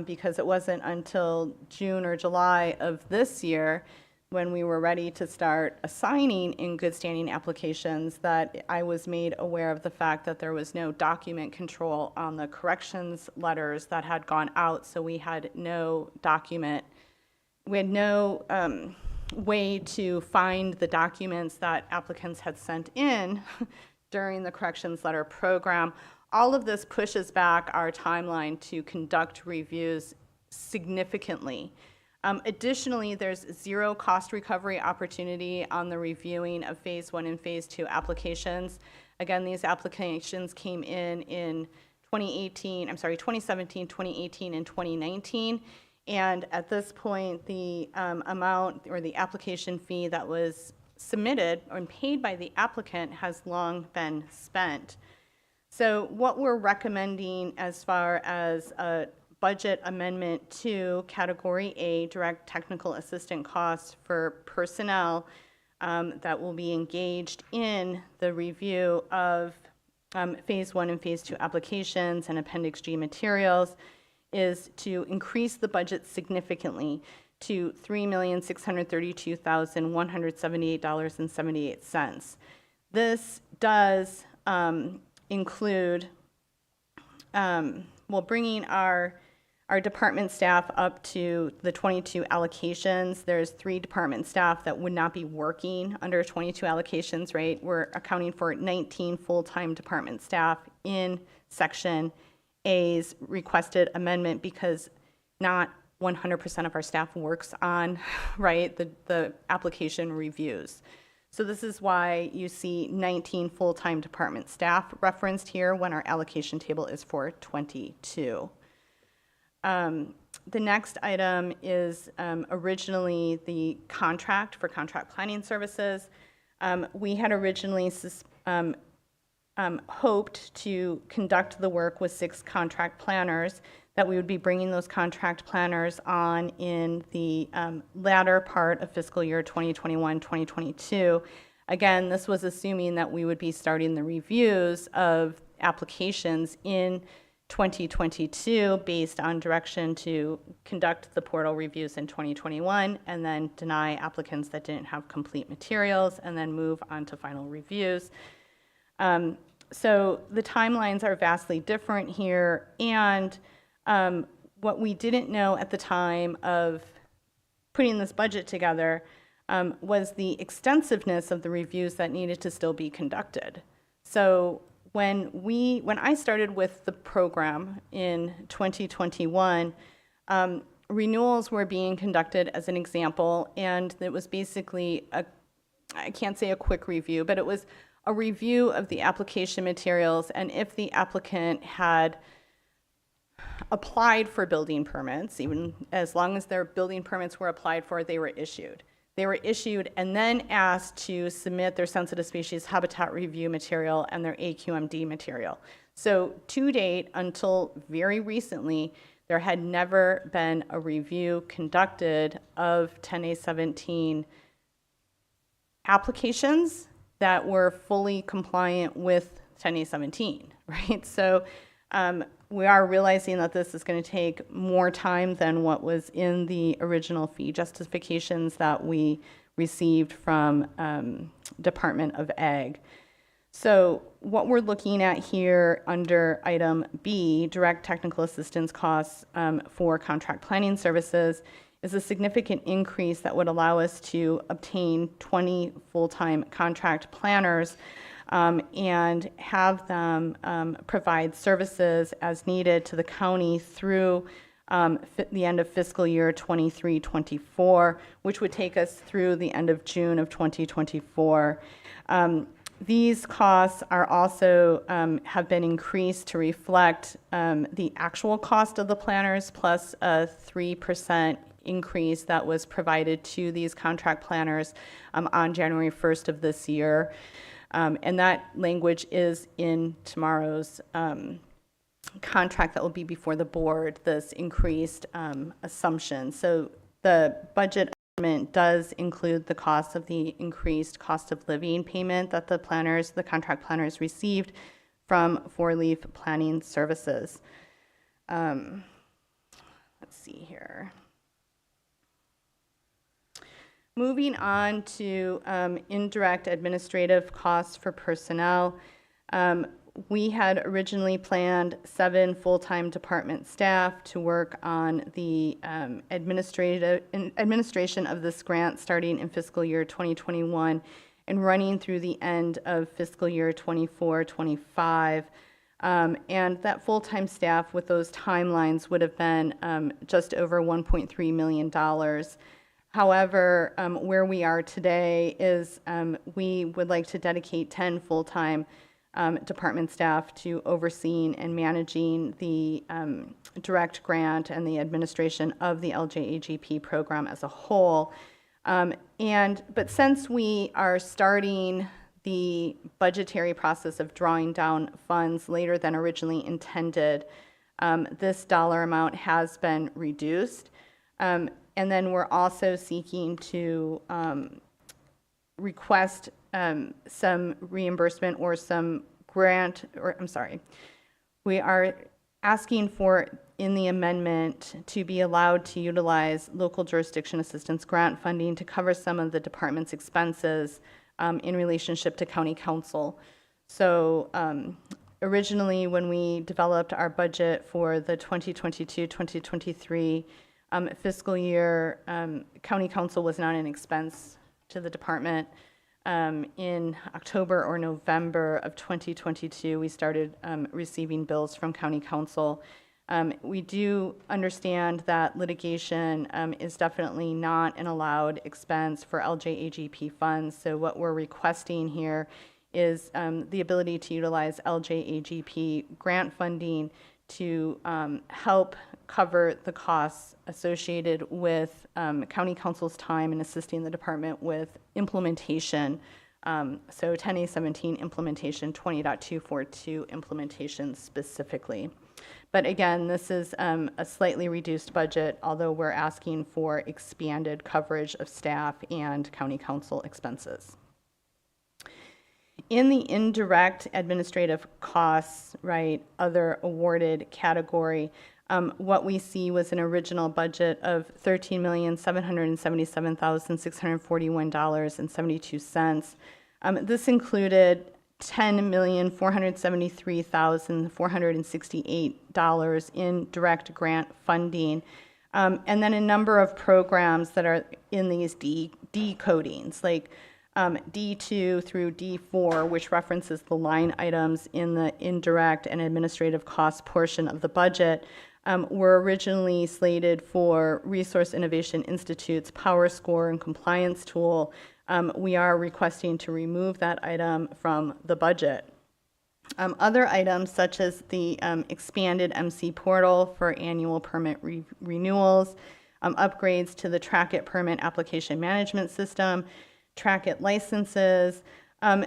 because it wasn't until June or July of this year when we were ready to start assigning in good standing applications that I was made aware of the fact that there was no document control on the corrections letters that had gone out, so we had no document. We had no way to find the documents that applicants had sent in during the corrections letter program. All of this pushes back our timeline to conduct reviews significantly. Additionally, there's zero cost recovery opportunity on the reviewing of Phase 1 and Phase 2 applications. Again, these applications came in 2017, 2018, and 2019. And at this point, the amount or the application fee that was submitted and paid by the applicant has long been spent. So what we're recommending as far as a budget amendment to Category A, direct technical assistant costs for personnel that will be engaged in the review of Phase 1 and Phase 2 applications and Appendix G materials, is to increase the budget significantly to $3,632,178.78. This does include, bringing our department staff up to the 22 allocations. There's 3 department staff that would not be working under 22 allocations, right? We're accounting for 19 full-time department staff in Section A's requested amendment because not 100% of our staff works on, right, the application reviews. So this is why you see 19 full-time department staff referenced here when our allocation table is for 22. The next item is originally the contract for contract planning services. We had originally hoped to conduct the work with 6 contract planners, that we would be bringing those contract planners on in the latter part of fiscal year 2021-2022. Again, this was assuming that we would be starting the reviews of applications in 2022 based on direction to conduct the portal reviews in 2021 and then deny applicants that didn't have complete materials and then move on to final reviews. So the timelines are vastly different here, and what we didn't know at the time of putting this budget together was the extensiveness of the reviews that needed to still be conducted. So when I started with the program in 2021, renewals were being conducted as an example, and it was basically I can't say a quick review, but it was a review of the application materials, and if the applicant had applied for building permits, even as long as their building permits were applied for, they were issued. They were issued and then asked to submit their sensitive species habitat review material and their AQMD material. So to date, until very recently, there had never been a review conducted of 10A17 applications that were fully compliant with 10A17, right? So we are realizing that this is going to take more time than what was in the original fee justifications that we received from Department of Ag. So what we're looking at here under item B, direct technical assistance costs for contract planning services, is a significant increase that would allow us to obtain 20 full-time contract planners and have them provide services as needed to the county through the end of fiscal year 23-24, which would take us through the end of June of 2024. These costs are also have been increased to reflect the actual cost of the planners plus a 3% increase that was provided to these contract planners on January 1st of this year. And that language is in tomorrow's contract that will be before the board, this increased assumption. So the budget amendment does include the cost of the increased cost of living payment that the contract planners received from 4-leaf planning services. Let's see here. Moving on to indirect administrative costs for personnel. We had originally planned 7 full-time department staff to work on the administration of this grant starting in fiscal year 2021 and running through the end of fiscal year 24-25. And that full-time staff with those timelines would have been just over $1.3 million. However, where we are today is we would like to dedicate 10 full-time department staff to overseeing and managing the direct grant and the administration of the LJAGP program as a whole. But since we are starting the budgetary process of drawing down funds later than originally intended, this dollar amount has been reduced. And then we're also seeking to request some reimbursement or some grant, or I'm sorry, we are asking for in the amendment to be allowed to utilize local jurisdiction assistance grant funding to cover some of the department's expenses in relationship to county council. So originally, when we developed our budget for the 2022-2023 fiscal year, county council was not an expense to the department. In October or November of 2022, we started receiving bills from county council. We do understand that litigation is definitely not an allowed expense for LJAGP funds. So what we're requesting here is the ability to utilize LJAGP grant funding to help cover the costs associated with county council's time in assisting the department with implementation. So 10A17 implementation, 20.242 implementation specifically. But again, this is a slightly reduced budget, although we're asking for expanded coverage of staff and county council expenses. In the indirect administrative costs, right, other awarded category, what we see was an original budget of $13,777,641.72. This included $10,473,468 in direct grant funding, and then a number of programs that are in these D codings, like D2 through D4, which references the line items in the indirect and administrative cost portion of the budget, were originally slated for Resource Innovation Institute's Power Score and Compliance Tool. We are requesting to remove that item from the budget. Other items such as the expanded MC portal for annual permit renewals, upgrades to the Track It permit application management system, Track It licenses.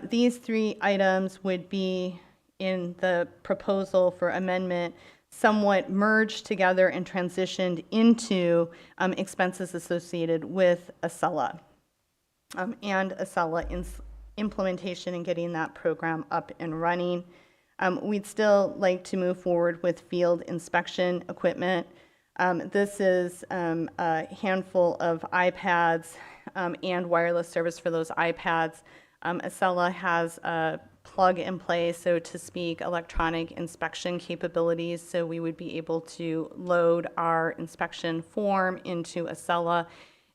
These three items would be in the proposal for amendment somewhat merged together and transitioned into expenses associated with ACELA and ACELA implementation and getting that program up and running. We'd still like to move forward with field inspection equipment. This is a handful of iPads and wireless service for those iPads. ACELA has a plug and play, so to speak, electronic inspection capabilities. So we would be able to load our inspection form into ACELA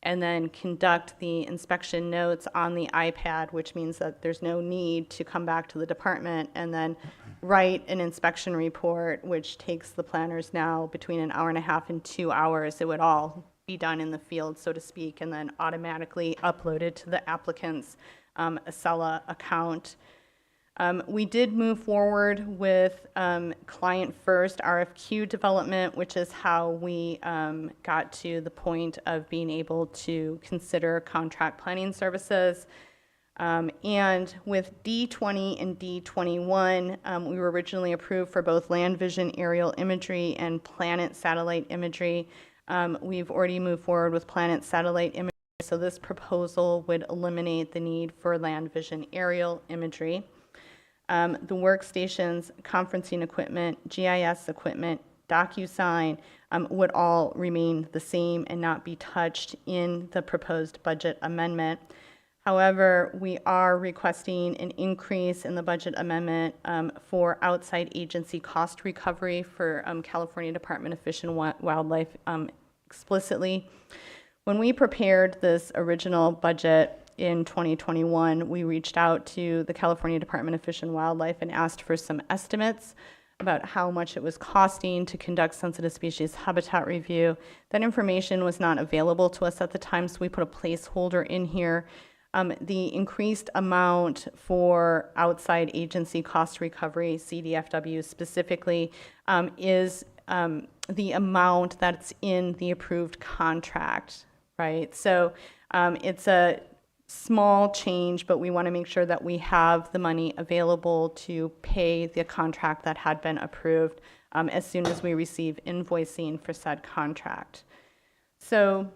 and then conduct the inspection notes on the iPad, which means that there's no need to come back to the department and then write an inspection report, which takes the planners now between an hour and a half and 2 hours. It would all be done in the field, so to speak, and then automatically uploaded to the applicant's ACELA account. We did move forward with client first RFQ development, which is how we got to the point of being able to consider contract planning services. And with D20 and D21, we were originally approved for both land vision aerial imagery and planet satellite imagery. We've already moved forward with planet satellite imagery, so this proposal would eliminate the need for land vision aerial imagery. The workstations, conferencing equipment, GIS equipment, DocuSign would all remain the same and not be touched in the proposed budget amendment. However, we are requesting an increase in the budget amendment for outside agency cost recovery for California Department of Fish and Wildlife explicitly. When we prepared this original budget in 2021, we reached out to the California Department of Fish and Wildlife and asked for some estimates about how much it was costing to conduct sensitive species habitat review. That information was not available to us at the time, so we put a placeholder in here. The increased amount for outside agency cost recovery, CDFW specifically, is the amount that's in the approved contract, right? So it's a small change, but we want to make sure that we have the money available to pay the contract that had been approved as soon as we receive invoicing for said contract. So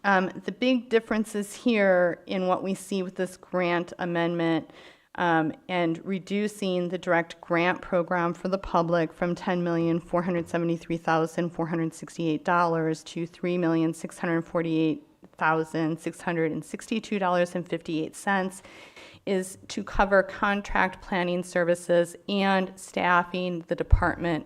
the big differences here in what we see with this grant amendment and reducing the direct grant program for the public from $10,473,468 to $3,648,662.58 is to cover contract planning services and staffing the department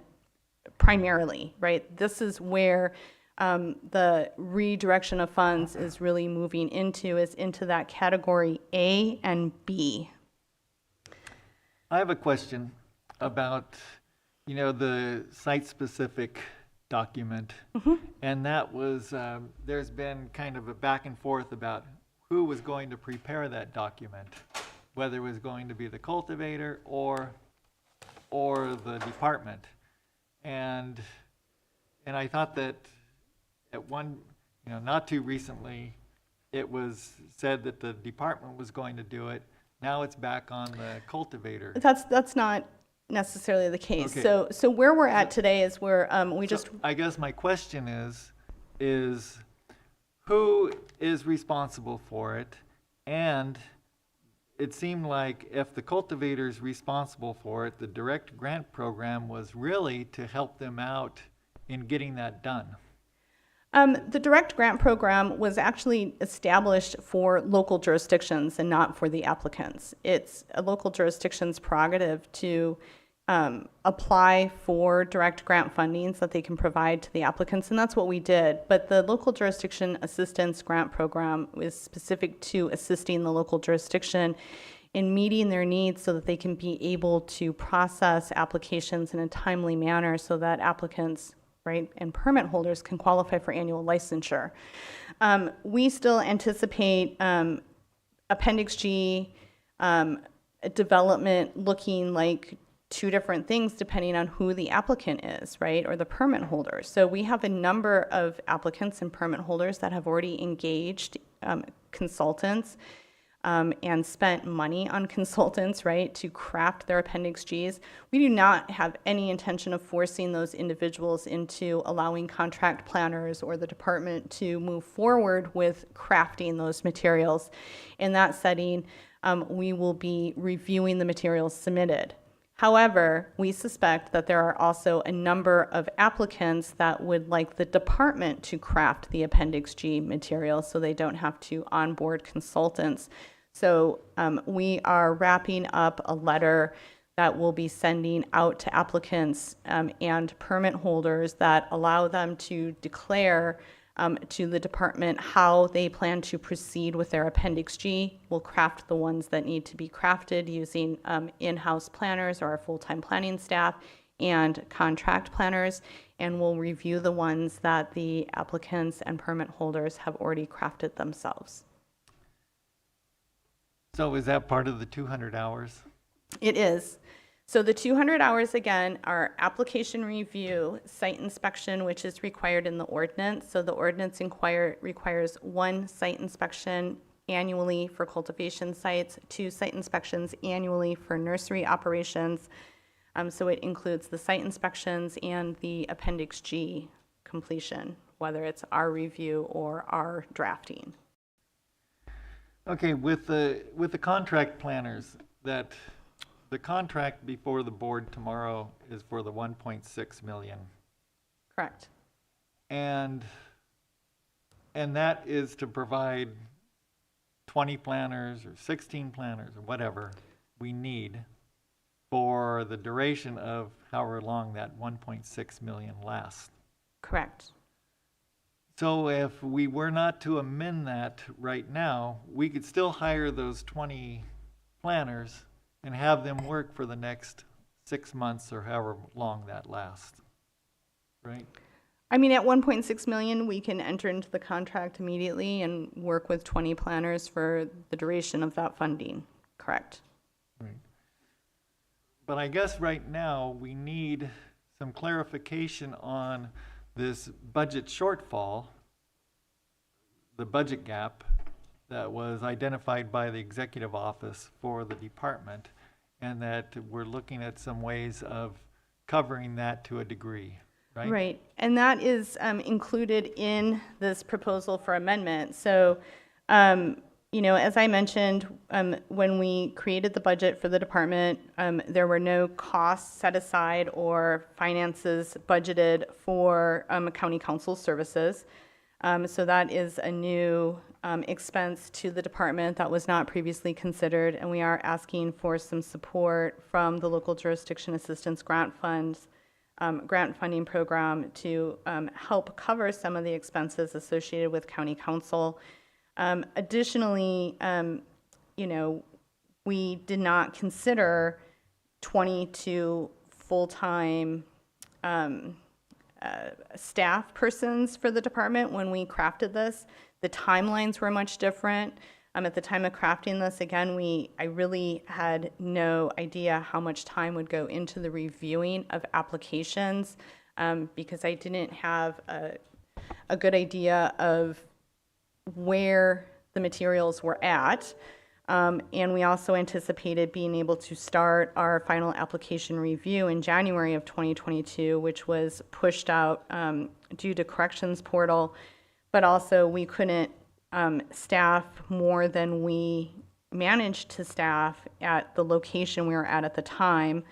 primarily, right? This is where the redirection of funds is really moving into, is into that category A and B. I have a question about, the site-specific document. And that was, there's been kind of a back and forth about who was going to prepare that document, whether it was going to be the cultivator or the department. And I thought that at one, not too recently, it was said that the department was going to do it. Now it's back on the cultivator. That's not necessarily the case. Okay. So where we're at today is where I guess my question is who is responsible for it? And it seemed like if the cultivator is responsible for it, the direct grant program was really to help them out in getting that done. The direct grant program was actually established for local jurisdictions and not for the applicants. It's a local jurisdiction's prerogative to apply for direct grant funding so that they can provide to the applicants, and that's what we did. But the local jurisdiction assistance grant program is specific to assisting the local jurisdiction in meeting their needs so that they can be able to process applications in a timely manner so that applicants, right, and permit holders can qualify for annual licensure. We still anticipate Appendix G development looking like two different things depending on who the applicant is, right, or the permit holder. So we have a number of applicants and permit holders that have already engaged consultants and spent money on consultants, right, to craft their Appendix Gs. We do not have any intention of forcing those individuals into allowing contract planners or the department to move forward with crafting those materials. In that setting, we will be reviewing the materials submitted. However, we suspect that there are also a number of applicants that would like the department to craft the Appendix G material so they don't have to onboard consultants. So we are wrapping up a letter that we'll be sending out to applicants and permit holders that allow them to declare to the department how they plan to proceed with their Appendix G. We'll craft the ones that need to be crafted using in-house planners or our full-time planning staff and contract planners, and we'll review the ones that the applicants and permit holders have already crafted themselves. So is that part of the 200 hours? It is. So the 200 hours, again, are application review, site inspection, which is required in the ordinance. So the ordinance requires one site inspection annually for cultivation sites, 2 site inspections annually for nursery operations. So it includes the site inspections and the Appendix G completion, whether it's our review or our drafting. Okay, with the contract planners, that the contract before the board tomorrow is for the 1.6 million. Correct. And that is to provide 20 planners or 16 planners or whatever we need for the duration of however long that 1.6 million lasts. Correct. So if we were not to amend that right now, we could still hire those 20 planners and have them work for the next 6 months or however long that lasts, right? I mean, at 1.6 million, we can enter into the contract immediately and work with 20 planners for the duration of that funding, correct? Right. But I guess right now, we need some clarification on this budget shortfall, the budget gap that was identified by the executive office for the department, and that we're looking at some ways of covering that to a degree, right? Right, and that is included in this proposal for amendment. So, you know, as I mentioned, when we created the budget for the department, there were no costs set aside or finances budgeted for county council services. So that is a new expense to the department that was not previously considered, and we are asking for some support from the local jurisdiction assistance grant funds, grant funding program to help cover some of the expenses associated with county council. Additionally, you know, we did not consider 22 full-time staff persons for the department when we crafted this. The timelines were much different. At the time of crafting this, again, I really had no idea how much time would go into the reviewing of applications because I didn't have a good idea of where the materials were at. And we also anticipated being able to start our final application review in January of 2022, which was pushed out due to corrections portal, but also we couldn't staff more than we managed to staff at the location we were at the time.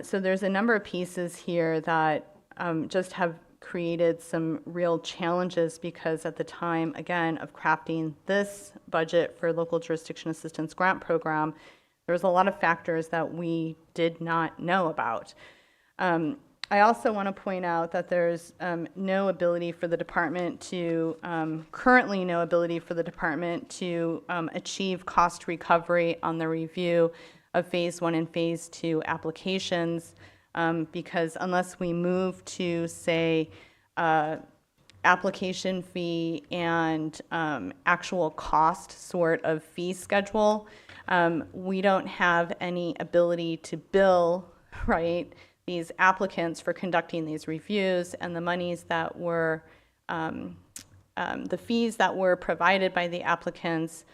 So there's a number of pieces here that just have created some real challenges because at the time, again, of crafting this budget for local jurisdiction assistance grant program, there was a lot of factors that we did not know about. I also want to point out that there's no ability for the department to, currently no ability for the department to achieve cost recovery on the review of phase 1 and phase 2 applications. Because unless we move to, say, application fee and actual cost sort of fee schedule, we don't have any ability to bill, right, these applicants for conducting these reviews, and the monies that were, the fees that were provided by the applicants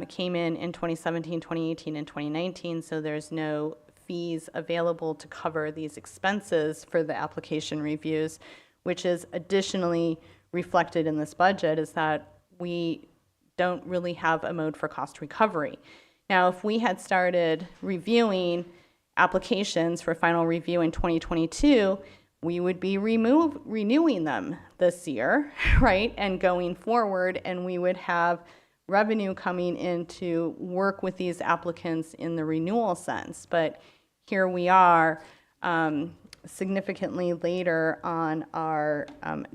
came in 2017, 2018, and 2019, so there's no fees available to cover these expenses for the application reviews, which is additionally reflected in this budget, is that we don't really have a mode for cost recovery. Now, if we had started reviewing applications for final review in 2022, we would be renewing them this year, right, and going forward, and we would have revenue coming in to work with these applicants in the renewal sense. But here we are significantly later on our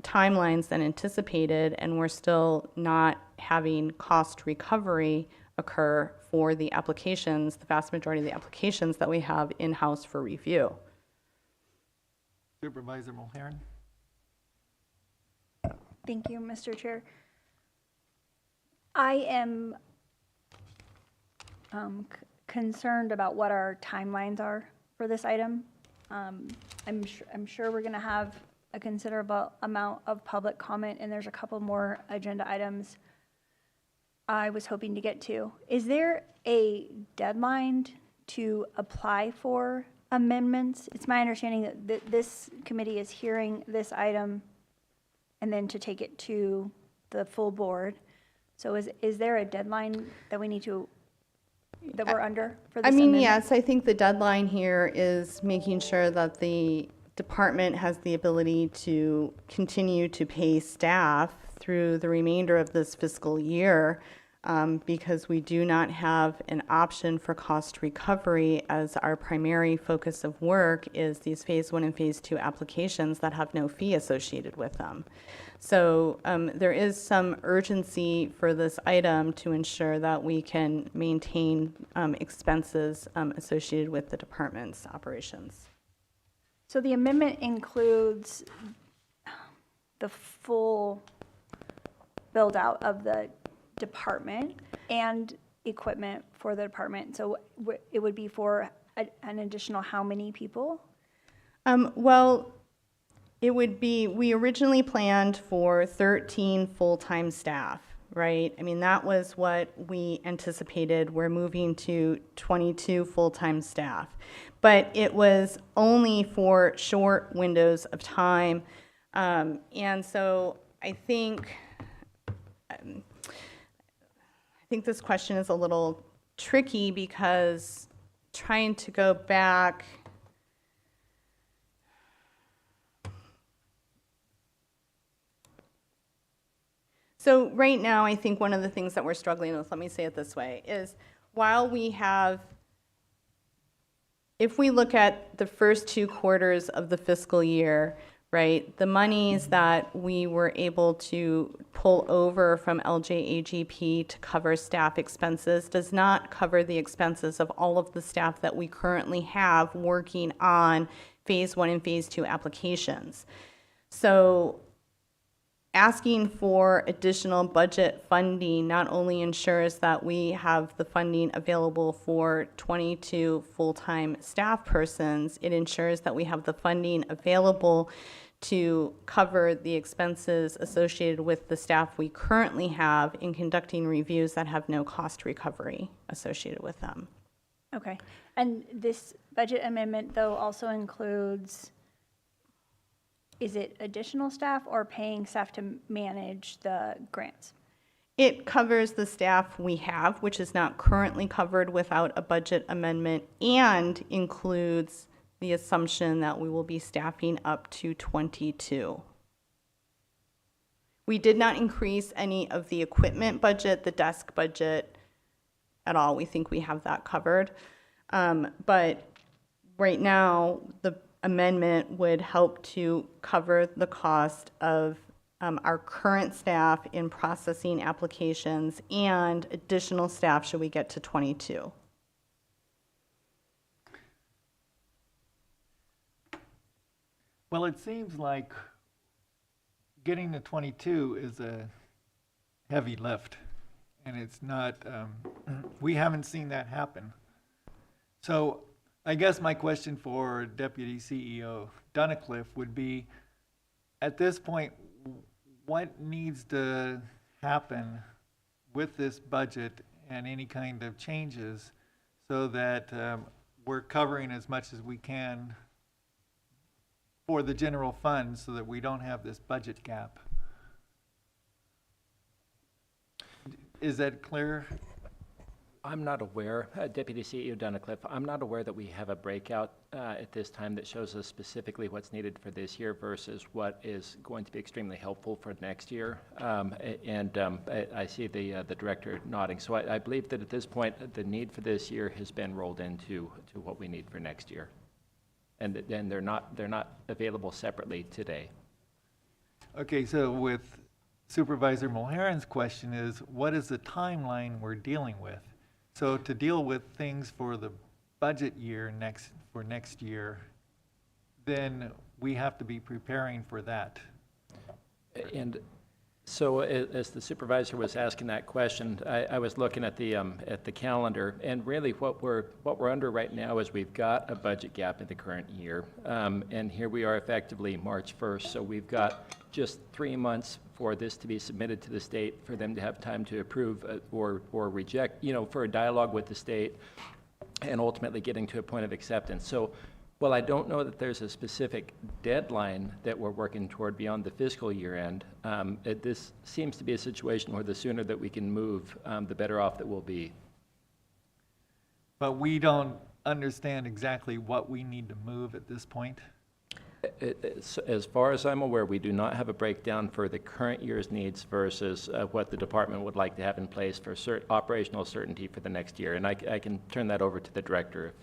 timelines than anticipated, and we're still not having cost recovery occur for the applications, the vast majority of the applications that we have in-house for review. Supervisor Mulhern? Thank you, Mr. Chair. I am concerned about what our timelines are for this item. I'm sure we're going to have a considerable amount of public comment, and there's a couple more agenda items I was hoping to get to. Is there a deadline to apply for amendments? It's my understanding that this committee is hearing this item and then to take it to the full board. So is there a deadline that we need to, that we're under for this I mean, amendment? yes, I think the deadline here is making sure that the department has the ability to continue to pay staff through the remainder of this fiscal year, because we do not have an option for cost recovery, as our primary focus of work is these phase 1 and phase 2 applications that have no fee associated with them. So there is some urgency for this item to ensure that we can maintain expenses associated with the department's operations. So the amendment includes the full build out of the department and equipment for the department. So it would be for an additional how many people? Well, it would be, we originally planned for 13 full-time staff, right? I mean, that was what we anticipated. We're moving to 22 full-time staff. But it was only for short windows of time. And so I think this question is a little tricky because trying to go back, so right now, I think one of the things that we're struggling with, let me say it this way, is while we have, if we look at the first 2 quarters of the fiscal year, right, the monies that we were able to pull over from LJAGP to cover staff expenses does not cover the expenses of all of the staff that we currently have working on phase 1 and phase 2 applications. So asking for additional budget funding not only ensures that we have the funding available for 22 full-time staff persons, it ensures that we have the funding available to cover the expenses associated with the staff we currently have in conducting reviews that have no cost recovery associated with them. Okay. And this budget amendment, though, also includes, is it additional staff or paying staff to manage the grants? It covers the staff we have, which is not currently covered without a budget amendment, and includes the assumption that we will be staffing up to 22. We did not increase any of the equipment budget, the desk budget at all. We think we have that covered. But right now, the amendment would help to cover the cost of our current staff in processing applications and additional staff should we get to 22. Well, it seems like getting to 22 is a heavy lift, and it's not, we haven't seen that happen. So I guess my question for Deputy CEO Dunnicliff would be, at this point, what needs to happen with this budget and any kind of changes so that we're covering as much as we can for the general fund so that we don't have this budget gap? Is that clear? I'm not aware, Deputy CEO Dunnicliff, I'm not aware that we have a breakout at this time that shows us specifically what's needed for this year versus what is going to be extremely helpful for next year. I see the director nodding. So I believe that at this point, the need for this year has been rolled into what we need for next year. And they're not available separately today. Okay, so with Supervisor Mulheron's question is, what is the timeline we're dealing with? So to deal with things for the budget year for next year, then we have to be preparing for that. And so as the supervisor was asking that question, I was looking at the calendar, and really what we're under right now is we've got a budget gap in the current year, and here we are effectively March 1st, so we've got just 3 months for this to be submitted to the state, for them to have time to approve or reject, for a dialogue with the state, and ultimately getting to a point of acceptance. So while I don't know that there's a specific deadline that we're working toward beyond the fiscal year end, this seems to be a situation where the sooner that we can move, the better off that we'll be. But we don't understand exactly what we need to move at this point? As far as I'm aware, we do not have a breakdown for the current year's needs versus what the department would like to have in place for operational certainty for the next year. And I can turn that over to the director.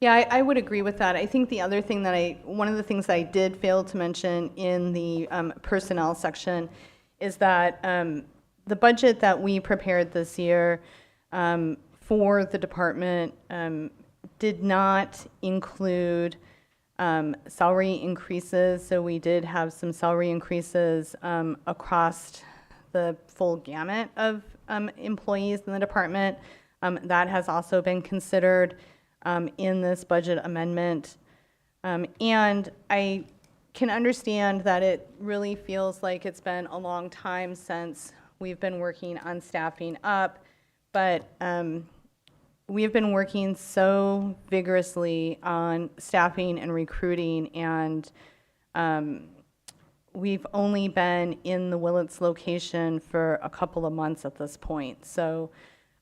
Yeah, I would agree with that. I think the other thing one of the things that I did fail to mention in the personnel section is that the budget that we prepared this year for the department did not include salary increases. So we did have some salary increases across the full gamut of employees in the department. That has also been considered in this budget amendment. And I can understand that it really feels like it's been a long time since we've been working on staffing up, but we've been working so vigorously on staffing and recruiting, and we've only been in the Willits location for a couple of months at this point. So,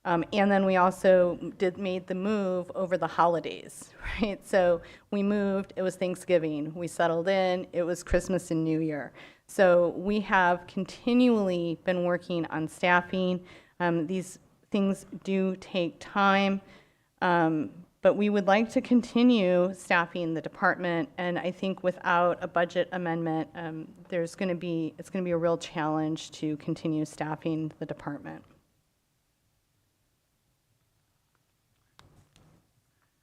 and then we also made the move over the holidays, right? So we moved, it was Thanksgiving. We settled in, it was Christmas and New Year. So we have continually been working on staffing. These things do take time, but we would like to continue staffing the department. And I think without a budget amendment, it's going to be a real challenge to continue staffing the department.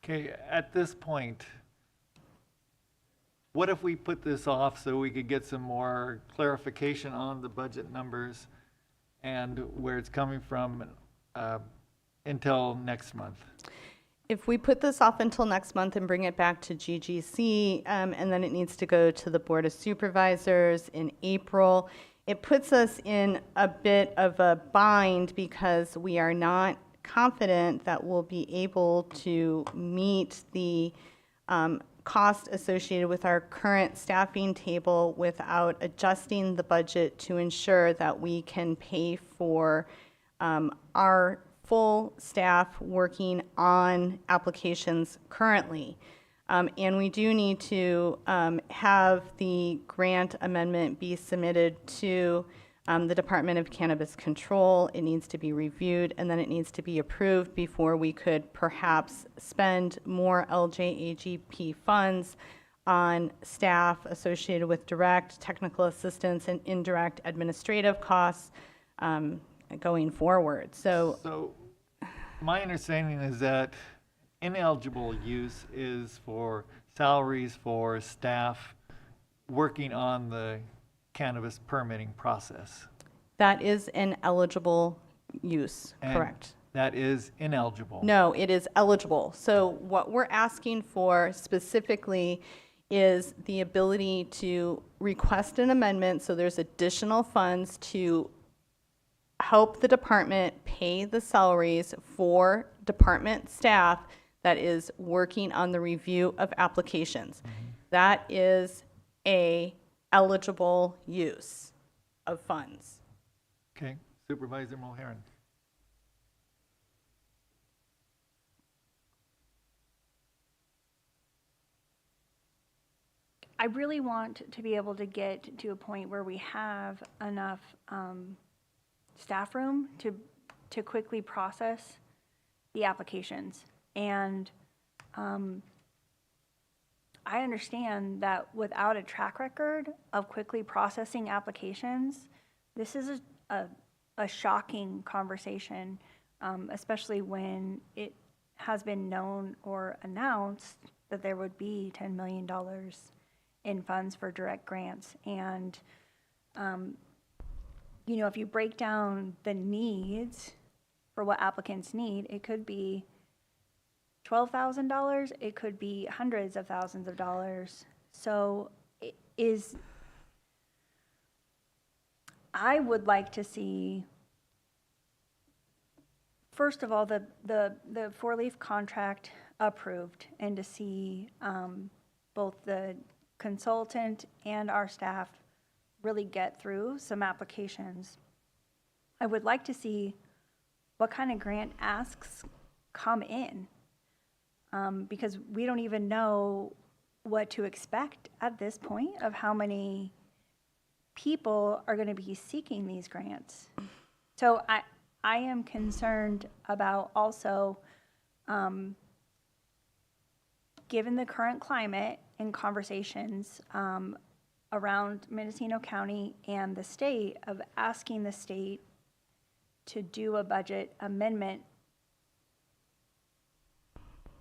Okay, at this point, what if we put this off so we could get some more clarification on the budget numbers and where it's coming from until next month? If we put this off until next month and bring it back to GGC, and then it needs to go to the Board of Supervisors in April, it puts us in a bit of a bind because we are not confident that we'll be able to meet the cost associated with our current staffing table without adjusting the budget to ensure that we can pay for our full staff working on applications currently. And we do need to have the grant amendment be submitted to the Department of Cannabis Control. It needs to be reviewed, and then it needs to be approved before we could perhaps spend more LJAGP funds on staff associated with direct technical assistance and indirect administrative costs going forward. So my understanding is that ineligible use is for salaries for staff working on the cannabis permitting process. That is an eligible use, And correct? that is ineligible. No, it is eligible. So what we're asking for specifically is the ability to request an amendment so there's additional funds to help the department pay the salaries for department staff that is working on the review of applications. That is a eligible use of funds. Okay, Supervisor Mulherin. I really want to be able to get to a point where we have enough staff room to quickly process the applications. And I understand that without a track record of quickly processing applications, this is a shocking conversation, especially when it has been known or announced that there would be $10 million in funds for direct grants. And, you know, if you break down the needs for what applicants need, it could be $12,000, it could be hundreds of thousands of dollars. So I would like to see, first of all, the 4-leaf contract approved, and to see both the consultant and our staff really get through some applications. I would like to see what kind of grant asks come in, because we don't even know what to expect at this point of how many people are going to be seeking these grants. So I am concerned about also, given the current climate and conversations around Mendocino County and the state, of asking the state to do a budget amendment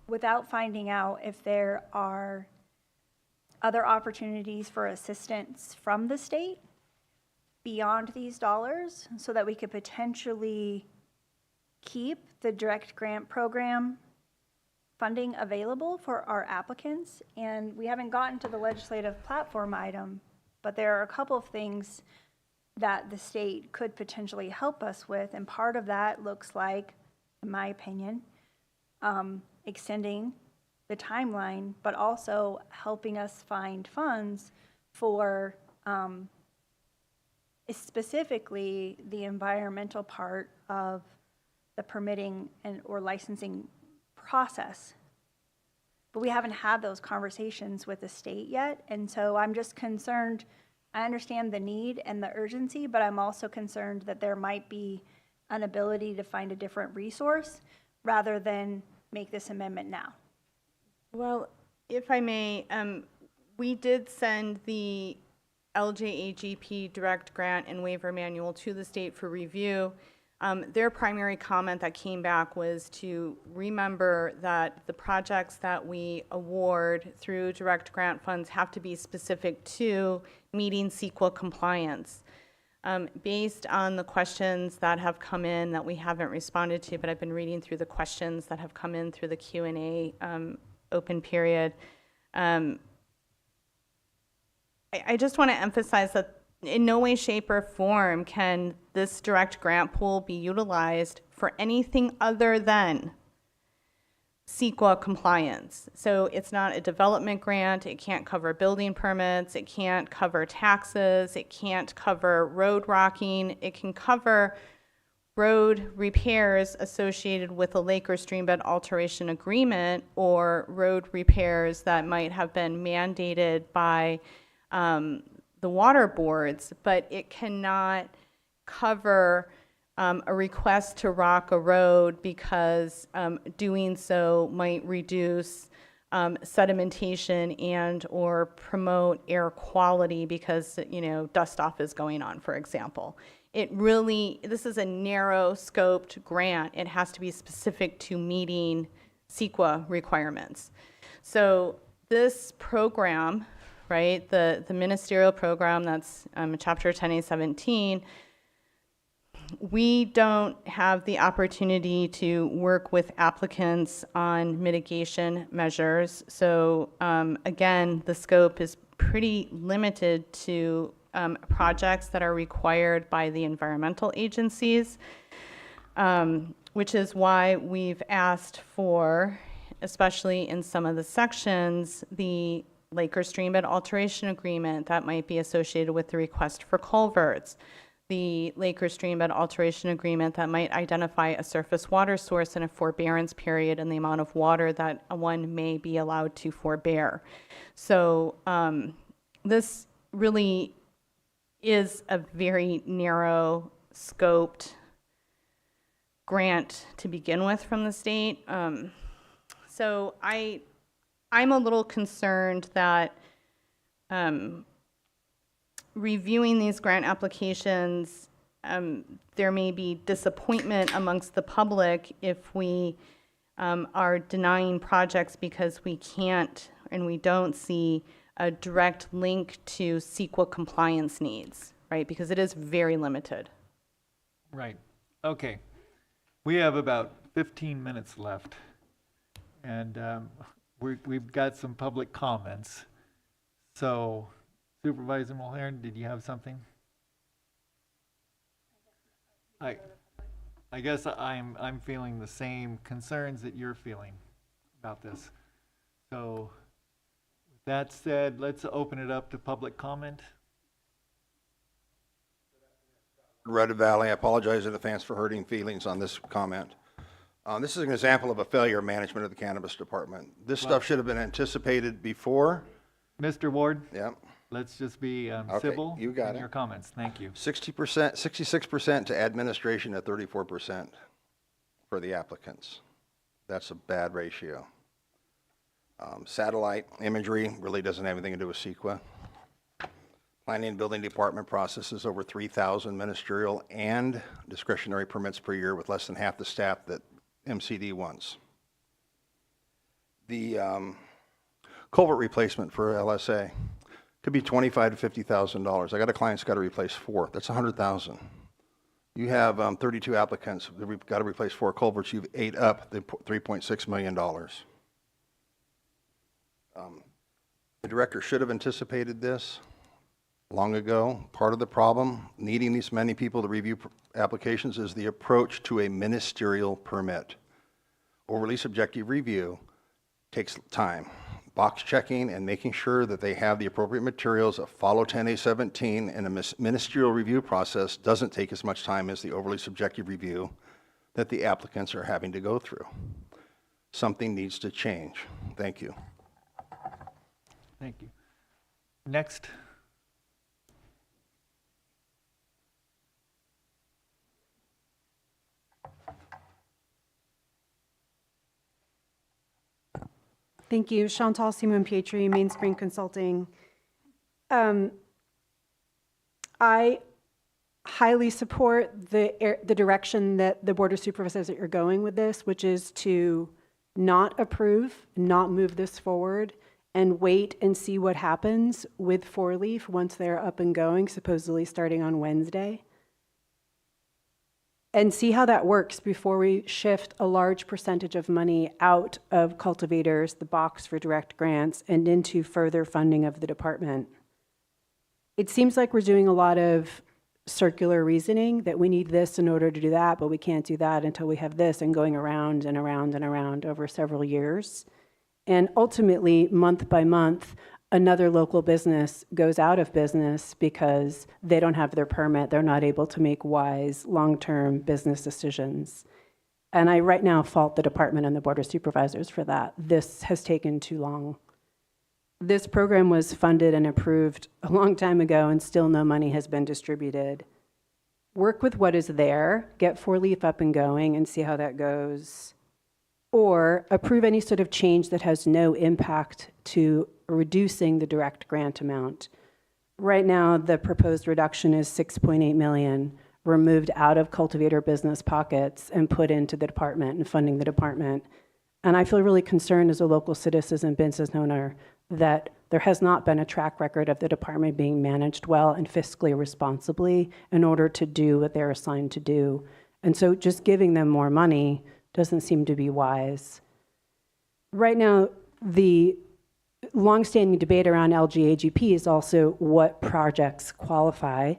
without finding out if there are other opportunities for assistance from the state beyond these dollars so that we could potentially keep the direct grant program funding available for our applicants. And we haven't gotten to the legislative platform item, but there are a couple of things that the state could potentially help us with. And part of that looks like, in my opinion, extending the timeline, but also helping us find funds for specifically the environmental part of the permitting and or licensing process. But we haven't had those conversations with the state yet. And so I'm just concerned. I understand the need and the urgency, but I'm also concerned that there might be an ability to find a different resource rather than make this amendment now. Well, if I may, we did send the LJAGP direct grant and waiver manual to the state for review. Their primary comment that came back was to remember that the projects that we award through direct grant funds have to be specific to meeting CEQA compliance. Based on the questions that have come in that we haven't responded to, but I've been reading through the questions that have come in through the Q&A open period, I just want to emphasize that in no way, shape, or form can this direct grant pool be utilized for anything other than CEQA compliance. So it's not a development grant, it can't cover building permits, it can't cover taxes, it can't cover road rocking, it can cover road repairs associated with a lake or streambed alteration agreement or road repairs that might have been mandated by the water boards, but it cannot cover a request to rock a road because doing so might reduce sedimentation and or promote air quality because, you know, dust off is going on, for example. It really, this is a narrow scoped grant. It has to be specific to meeting CEQA requirements. So this program, right, the ministerial program that's Chapter 10A17, we don't have the opportunity to work with applicants on mitigation measures. So again, the scope is pretty limited to projects that are required by the environmental agencies, which is why we've asked for, especially in some of the sections, the lake or streambed alteration agreement that might be associated with the request for culverts, the lake or streambed alteration agreement that might identify a surface water source and a forbearance period and the amount of water that one may be allowed to forbear. So this really is a very narrow scoped grant to begin with from the state. So I'm a little concerned that reviewing these grant applications, there may be disappointment amongst the public if we are denying projects because we can't and we don't see a direct link to CEQA compliance needs, right? Because it is very limited. Right. Okay. We have about 15 minutes left. And we've got some public comments. So Supervisor Mulhern, did you have something? I guess I'm feeling the same concerns that you're feeling about this. So with that said, let's open it up to public comment. Red Valley, I apologize in advance for hurting feelings on this comment. This is an example of a failure of management of the cannabis department. This stuff should have been anticipated before. Mr. Ward? Yeah. Let's just be Okay, civil you got in it. your comments. Thank you. 60%, 66% to administration at 34% for the applicants. That's a bad ratio. Satellite imagery really doesn't have anything to do with CEQA. Planning and Building Department processes over 3,000 ministerial and discretionary permits per year with less than half the staff that MCD wants. The culvert replacement for LSA. Could be $25,000 to $50,000. I got a client that's got to replace 4. That's $100,000. You have 32 applicants. We've got to replace 4 culverts. You've ate up the $3.6 million. The director should have anticipated this long ago. Part of the problem, needing these many people to review applications, is the approach to a ministerial permit. Overly subjective review takes time. Box checking and making sure that they have the appropriate materials that follow 10A17 and a ministerial review process doesn't take as much time as the overly subjective review that the applicants are having to go through. Something needs to change. Thank you. Thank you. Next. Thank you. Chantal Simon Pietri, Mainspring Consulting. I highly support the direction that the Board of Supervisors that you're going with this, which is to not approve, not move this forward, and wait and see what happens with 4-leaf once they're up and going, supposedly starting on Wednesday. And see how that works before we shift a large percentage of money out of cultivators, the box for direct grants, and into further funding of the department. It seems like we're doing a lot of circular reasoning that we need this in order to do that, but we can't do that until we have this, and going around and around and around over several years. And ultimately, month by month, another local business goes out of business because they don't have their permit. They're not able to make wise, long-term business decisions. And I right now fault the department and the Board of Supervisors for that. This has taken too long. This program was funded and approved a long time ago, and still no money has been distributed. Work with what is there, get 4-leaf up and going, and see how that goes. Or approve any sort of change that has no impact to reducing the direct grant amount. Right now, the proposed reduction is $6.8 million, removed out of cultivator business pockets and put into the department and funding the department. And I feel really concerned as a local citizen and business owner that there has not been a track record of the department being managed well and fiscally responsibly in order to do what they're assigned to do. And so just giving them more money doesn't seem to be wise. Right now, the longstanding debate around LJAGP is also what projects qualify.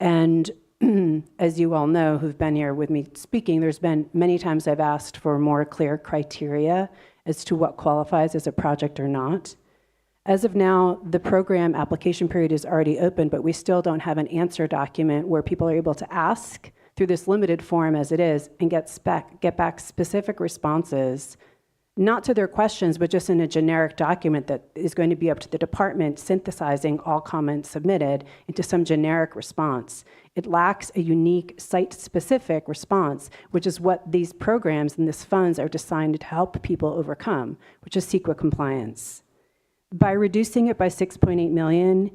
And as you all know, who've been here with me speaking, there's been many times I've asked for more clear criteria as to what qualifies as a project or not. As of now, the program application period is already open, but we still don't have an answer document where people are able to ask through this limited form as it is and get back specific responses, not to their questions, but just in a generic document that is going to be up to the department synthesizing all comments submitted into some generic response. It lacks a unique site-specific response, which is what these programs and these funds are designed to help people overcome, which is CEQA compliance. By reducing it by $6.8 million,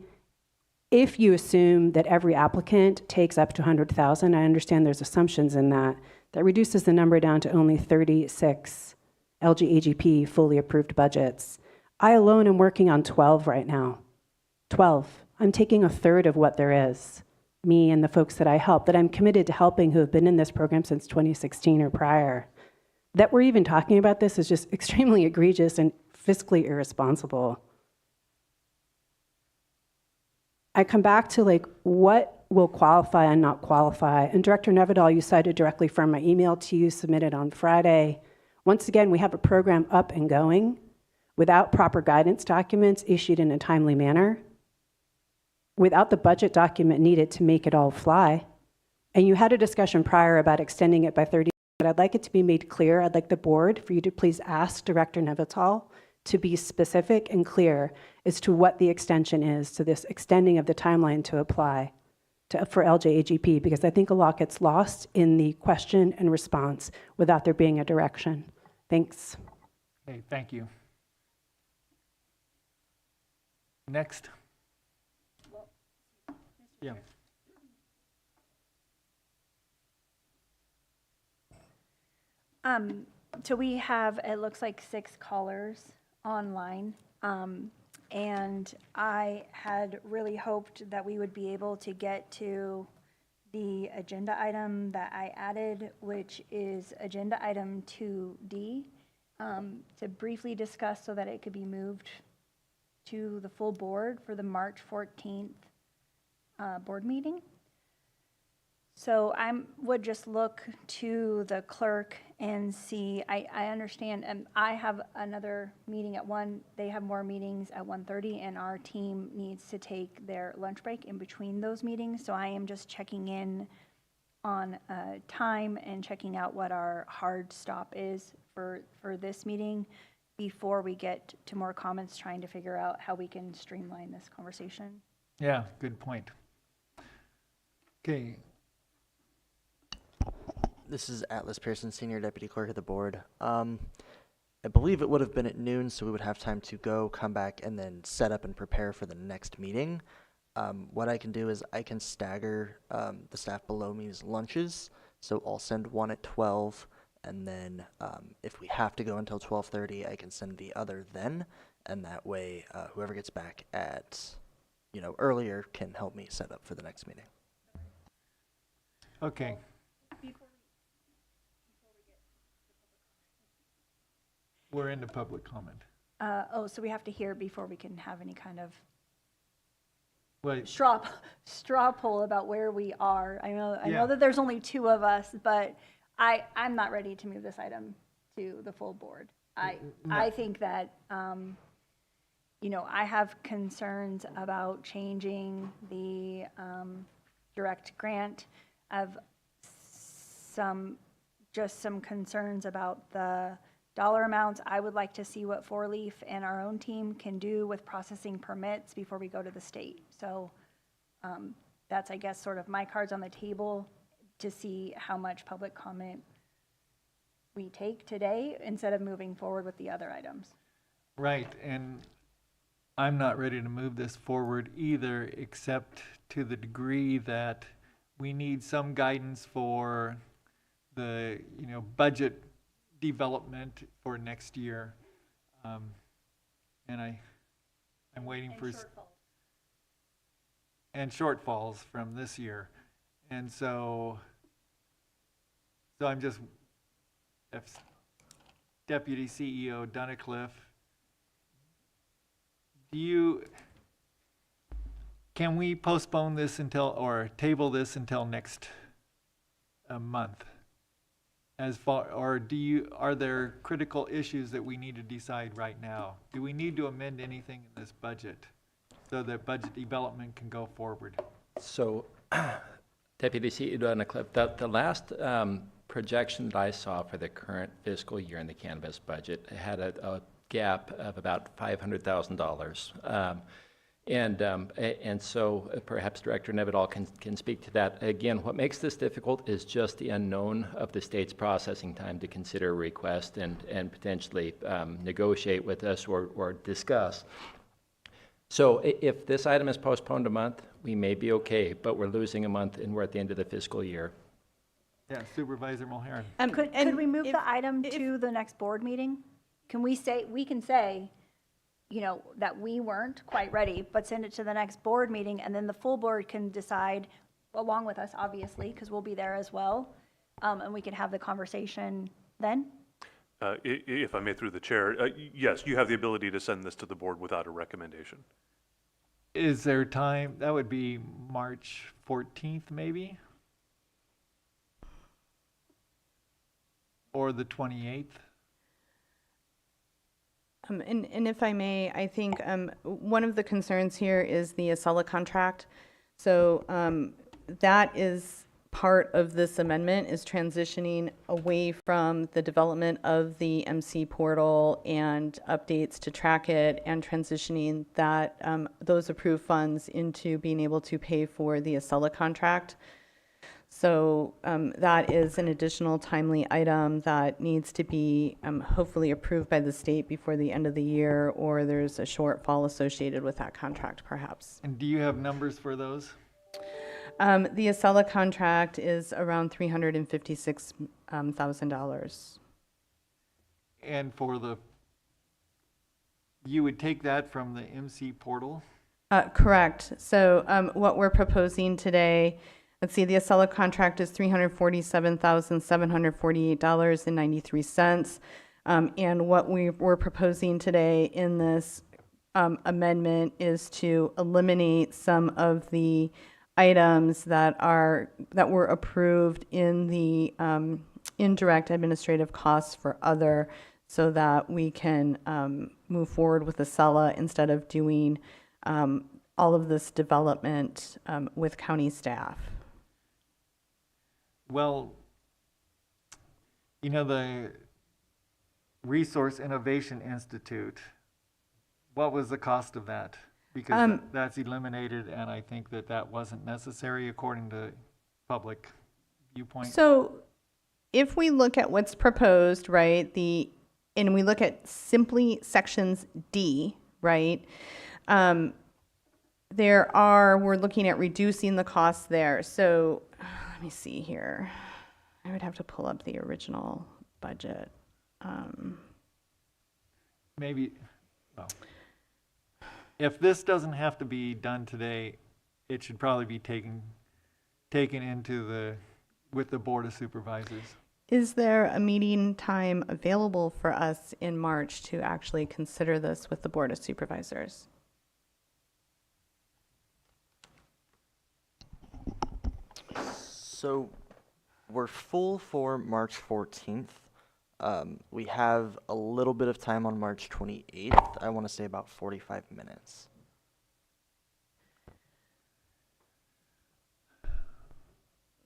if you assume that every applicant takes up to $100,000, I understand there's assumptions in that, that reduces the number down to only 36 LJAGP fully approved budgets. I alone am working on 12 right now. 12. I'm taking a third of what there is, me and the folks that I help, that I'm committed to helping who have been in this program since 2016 or prior. That we're even talking about this is just extremely egregious and fiscally irresponsible. I come back to like what will qualify and not qualify. And Director Nevedal, you cited directly from my email to you submitted on Friday. Once again, we have a program up and going without proper guidance documents issued in a timely manner, without the budget document needed to make it all fly. And you had a discussion prior about extending it by 30, but I'd like it to be made clear. I'd like the board for you to please ask Director Nevedal to be specific and clear as to what the extension is to this extending of the timeline to apply for LJAGP, because I think a lot gets lost in the question and response without there being a direction. Thanks. Okay, thank you. Next. Yeah. So we have, it looks like 6 callers online. And I had really hoped that we would be able to get to the agenda item that I added, which is agenda item 2D, to briefly discuss so that it could be moved to the full board for the March 14th board meeting. So would just look to the clerk and see, I understand, and I have another meeting at 1, they have more meetings at 1:30, and our team needs to take their lunch break in between those meetings. So I am just checking in on time and checking out what our hard stop is for this meeting before we get to more comments, trying to figure out how we can streamline this conversation. Yeah, good point. Okay. This is Atlas Pearson, Senior Deputy Clerk of the Board. I believe it would have been at noon, so we would have time to go, come back, and then set up and prepare for the next meeting. What I can do is I can stagger the staff below me's lunches, so I'll send one at 12, and then if we have to go until 12:30, I can send the other then, and that way whoever gets back at, earlier can help me set up for the next meeting. Okay. We're into public comment. So we have to hear before we can have any kind of Wait, straw poll about where we are. I know that there's only 2 of us, but I'm not ready to move this item to the full board. I think that, I have concerns about changing the direct grant. I have some concerns about the dollar amounts. I would like to see what 4-Leaf and our own team can do with processing permits before we go to the state. So that's, I guess, sort of my cards on the table to see how much public comment we take today instead of moving forward with the other items. right, and I'm not ready to move this forward either, except to the degree that we need some guidance for the, budget development for next year. And I'm waiting for shortfalls from this year. And so I'm just, if Deputy CEO Dunnicliff, can we postpone this or table this until next month? Are there critical issues that we need to decide right now? Do we need to amend anything in this budget so that budget development can go forward? So, Deputy CEO Dunnicliff, the last projection that I saw for the current fiscal year in the cannabis budget had a gap of about $500,000. And so perhaps Director Nevedal can speak to that. Again, what makes this difficult is just the unknown of the state's processing time to consider a request and potentially negotiate with us or discuss. So if this item is postponed a month, we may be okay, but we're losing a month and we're at the end of the fiscal year. Yeah, Supervisor Mulhern. Could we move the item to the next board meeting? We can say, that we weren't quite ready, but send it to the next board meeting, and then the full board can decide, along with us, obviously, because we'll be there as well, and we can have the conversation then? If I may, through the chair, yes, you have the ability to send this to the board without a recommendation. Is there time? That would be March 14th, maybe? Or the 28th? And if I may, I think one of the concerns here is the Acela contract. So that is part of this amendment, is transitioning away from the development of the MC portal and updates to track it, and transitioning that those approved funds into being able to pay for the Acela contract. So that is an additional timely item that needs to be hopefully approved by the state before the end of the year, or there's a shortfall associated with that contract perhaps. And do you have numbers for those? The Acela contract is around $356,000. And for the you would take that from the MC portal? Correct. So what we're proposing today, let's see, the Acela contract is $347,748.93. And what we're proposing today in this amendment is to eliminate some of the items that were approved in the indirect administrative costs for other, so that we can move forward with Acela instead of doing all of this development with county staff. Well, you know, the Resource Innovation Institute, what was the cost of that? Because that's eliminated, and I think that wasn't necessary according to public viewpoint. So if we look at what's proposed, right, and we look at simply sections D, right, we're looking at reducing the costs there. So let me see here. I would have to pull up the original budget. Maybe, well, if this doesn't have to be done today, it should probably be taken with the Board of Supervisors. Is there a meeting time available for us in March to actually consider this with the Board of Supervisors? So we're full for March 14th. We have a little bit of time on March 28th. I want to say about 45 minutes.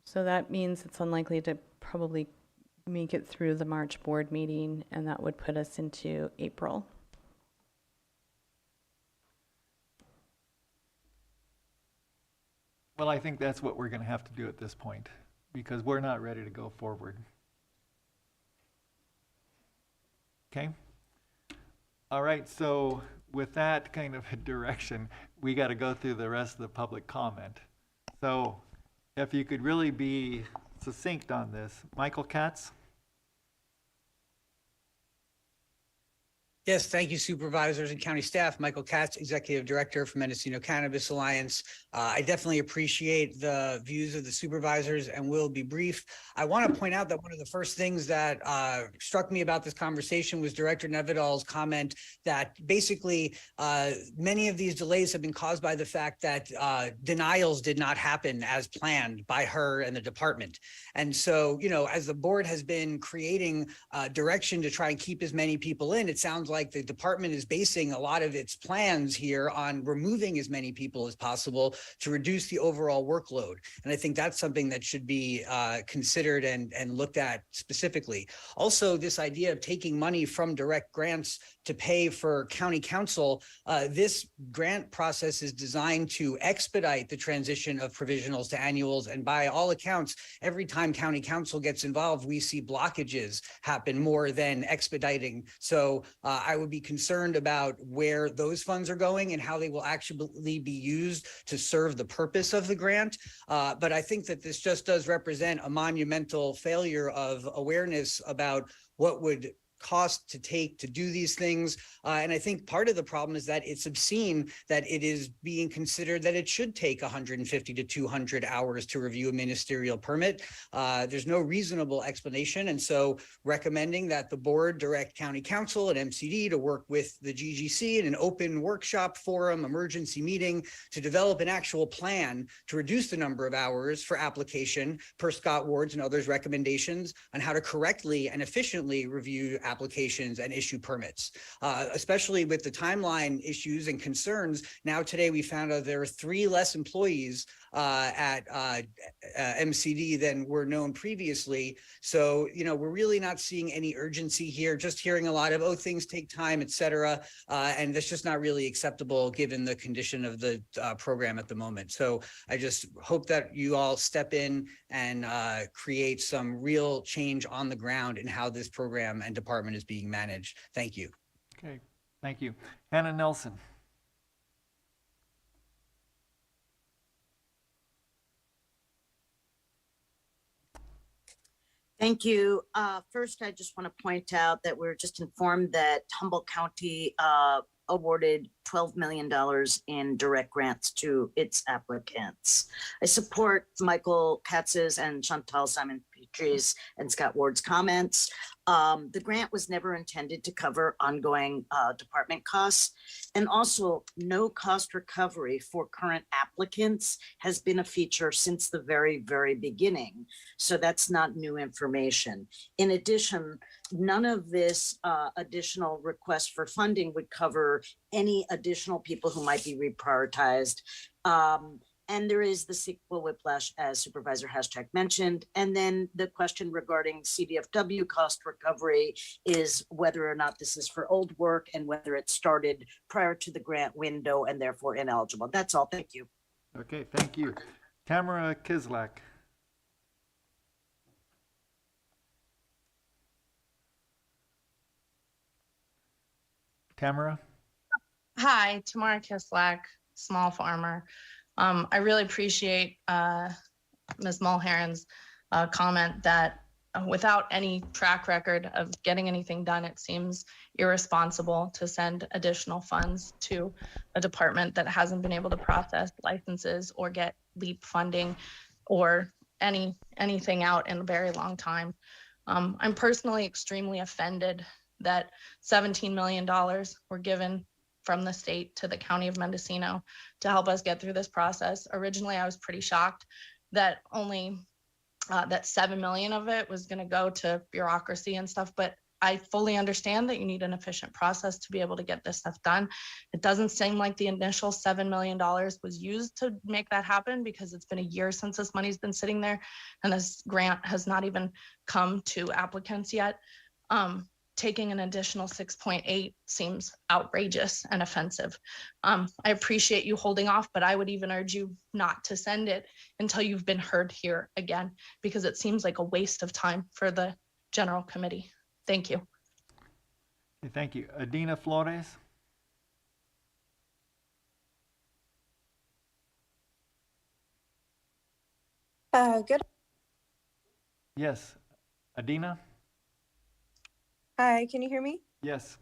So that means it's unlikely to probably make it through the March board meeting, and that would put us into April. Well, I think that's what we're going to have to do at this point, because we're not ready to go forward. Okay? All right, so with that kind of a direction, we got to go through the rest of the public comment. So if you could really be succinct on this. Michael Katz? Yes, thank you, supervisors and county staff. Michael Katz, Executive Director for Mendocino Cannabis Alliance. I definitely appreciate the views of the supervisors and will be brief. I want to point out that one of the first things that struck me about this conversation was Director Nevedal's comment that basically many of these delays have been caused by the fact that denials did not happen as planned by her and the department. And so, you know, as the board has been creating direction to try and keep as many people in, it sounds like the department is basing a lot of its plans here on removing as many people as possible to reduce the overall workload. And I think that's something that should be considered and looked at specifically. Also, this idea of taking money from direct grants to pay for county council, this grant process is designed to expedite the transition of provisionals to annuals. And by all accounts, every time county council gets involved, we see blockages happen more than expediting. So I would be concerned about where those funds are going and how they will actually be used to serve the purpose of the grant. But I think that this just does represent a monumental failure of awareness about what would cost to take to do these things. And I think part of the problem is that it's obscene that it is being considered that it should take 150 to 200 hours to review a ministerial permit. There's no reasonable explanation. And so recommending that the board direct county council and MCD to work with the GGC in an open workshop forum, emergency meeting to develop an actual plan to reduce the number of hours for application per Scott Ward's and others' recommendations on how to correctly and efficiently review applications and issue permits, especially with the timeline issues and concerns. Now today we found out there are 3 less employees at MCD than were known previously. So, you know, we're really not seeing any urgency here, just hearing a lot of, oh, things take time, et cetera. And that's just not really acceptable given the condition of the program at the moment. So I just hope that you all step in and create some real change on the ground in how this program and department is being managed. Thank you. Okay, thank you. Hannah Nelson. Thank you. First, I just want to point out that we're just informed that Humboldt County awarded $12 million in direct grants to its applicants. I support Michael Katz's and Chantal Simon Petrie's and Scott Ward's comments. The grant was never intended to cover ongoing department costs, and also no cost recovery for current applicants has been a feature since the very, very beginning. So that's not new information. In addition, none of this additional request for funding would cover any additional people who might be reprioritized. And there is the sequel whiplash, as Supervisor Hashtag mentioned. And then the question regarding CDFW cost recovery is whether or not this is for old work and whether it started prior to the grant window and therefore ineligible. That's all. Thank you. Okay, thank you. Tamara Kislak. Tamara? Hi, Tamara Kislak, small farmer. I really appreciate Ms. Mulheron's comment that without any track record of getting anything done, it seems irresponsible to send additional funds to a department that hasn't been able to process licenses or get LEAP funding or anything out in a very long time. I'm personally extremely offended that $17 million were given from the state to the County of Mendocino to help us get through this process. Originally, I was pretty shocked that only that 7 million of it was gonna go to bureaucracy and stuff, but I fully understand that you need an efficient process to be able to get this stuff done. It doesn't seem like the initial $7 million was used to make that happen because it's been a year since this money's been sitting there and this grant has not even come to applicants yet. Taking an additional 6.8 seems outrageous and offensive. I appreciate you holding off, but I would even urge you not to send it until you've been heard here again, because it seems like a waste of time for the general committee. Thank you. Okay, thank you. Adina Flores? Good. Yes. Adina? Hi, can you hear me? Yes.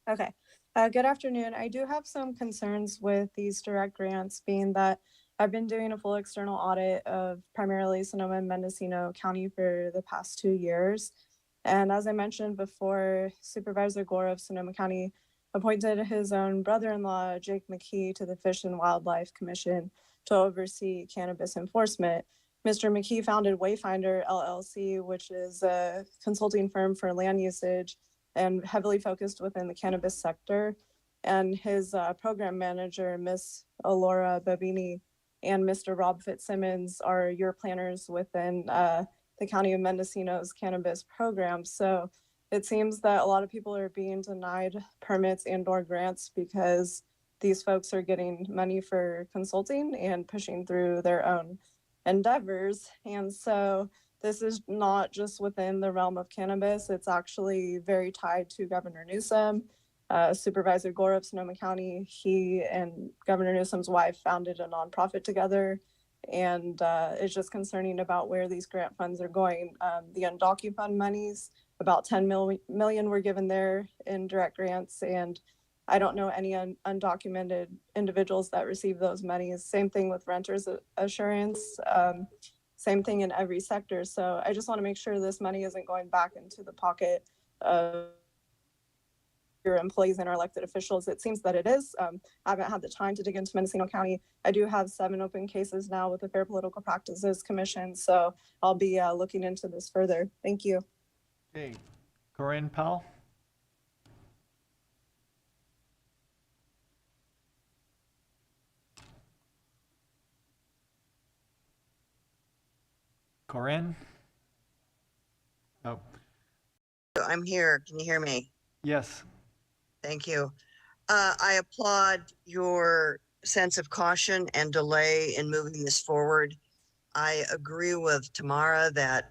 Okay. Good afternoon. I do have some concerns with these direct grants, being that I've been doing a full external audit of primarily Sonoma and Mendocino County for the past 2 years. And as I mentioned before, Supervisor Gore of Sonoma County appointed his own brother-in-law, Jake McKee, to the Fish and Wildlife Commission to oversee cannabis enforcement. Mr. McKee founded Wayfinder LLC, which is a consulting firm for land usage and heavily focused within the cannabis sector. And his program manager, Miss Alora Babini, and Mr. Rob Fitzsimmons are your planners within the County of Mendocino's cannabis program. So it seems that a lot of people are being denied permits and/or grants because these folks are getting money for consulting and pushing through their own endeavors. And so this is not just within the realm of cannabis, it's actually very tied to Governor Newsom. Supervisor Gore of Sonoma County, he and Governor Newsom's wife founded a nonprofit together, and it's just concerning about where these grant funds are going. The undocumented monies, about 10 million were given there in direct grants, and I don't know any undocumented individuals that receive those monies. Same thing with renters assurance, same thing in every sector. So I just want to make sure this money isn't going back into the pocket of your employees and our elected officials. It seems that it is. I haven't had the time to dig into Mendocino County. I do have 7 open cases now with the Fair Political Practices Commission, so I'll be looking into this further. Thank you. Okay. Corinne Powell? Corinne? Oh, I'm here. Can you hear me? yes. Thank you. I applaud your sense of caution and delay in moving this forward. I agree with Tamara that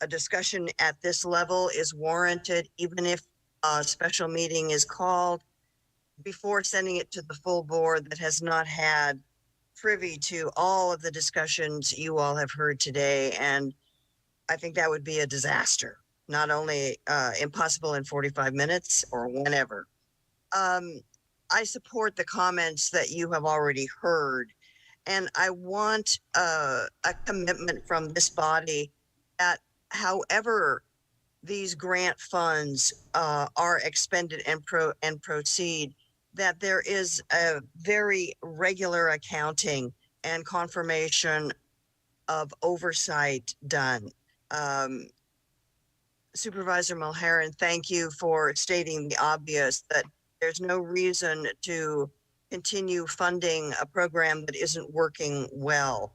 a discussion at this level is warranted, even if a special meeting is called before sending it to the full board that has not had privy to all of the discussions you all have heard today. And I think that would be a disaster, not only impossible in 45 minutes or whenever. I support the comments that you have already heard. And I want a commitment from this body that however these grant funds are expended and proceed, that there is a very regular accounting and confirmation of oversight done. Supervisor Mulherin, thank you for stating the obvious that there's no reason to continue funding a program that isn't working well.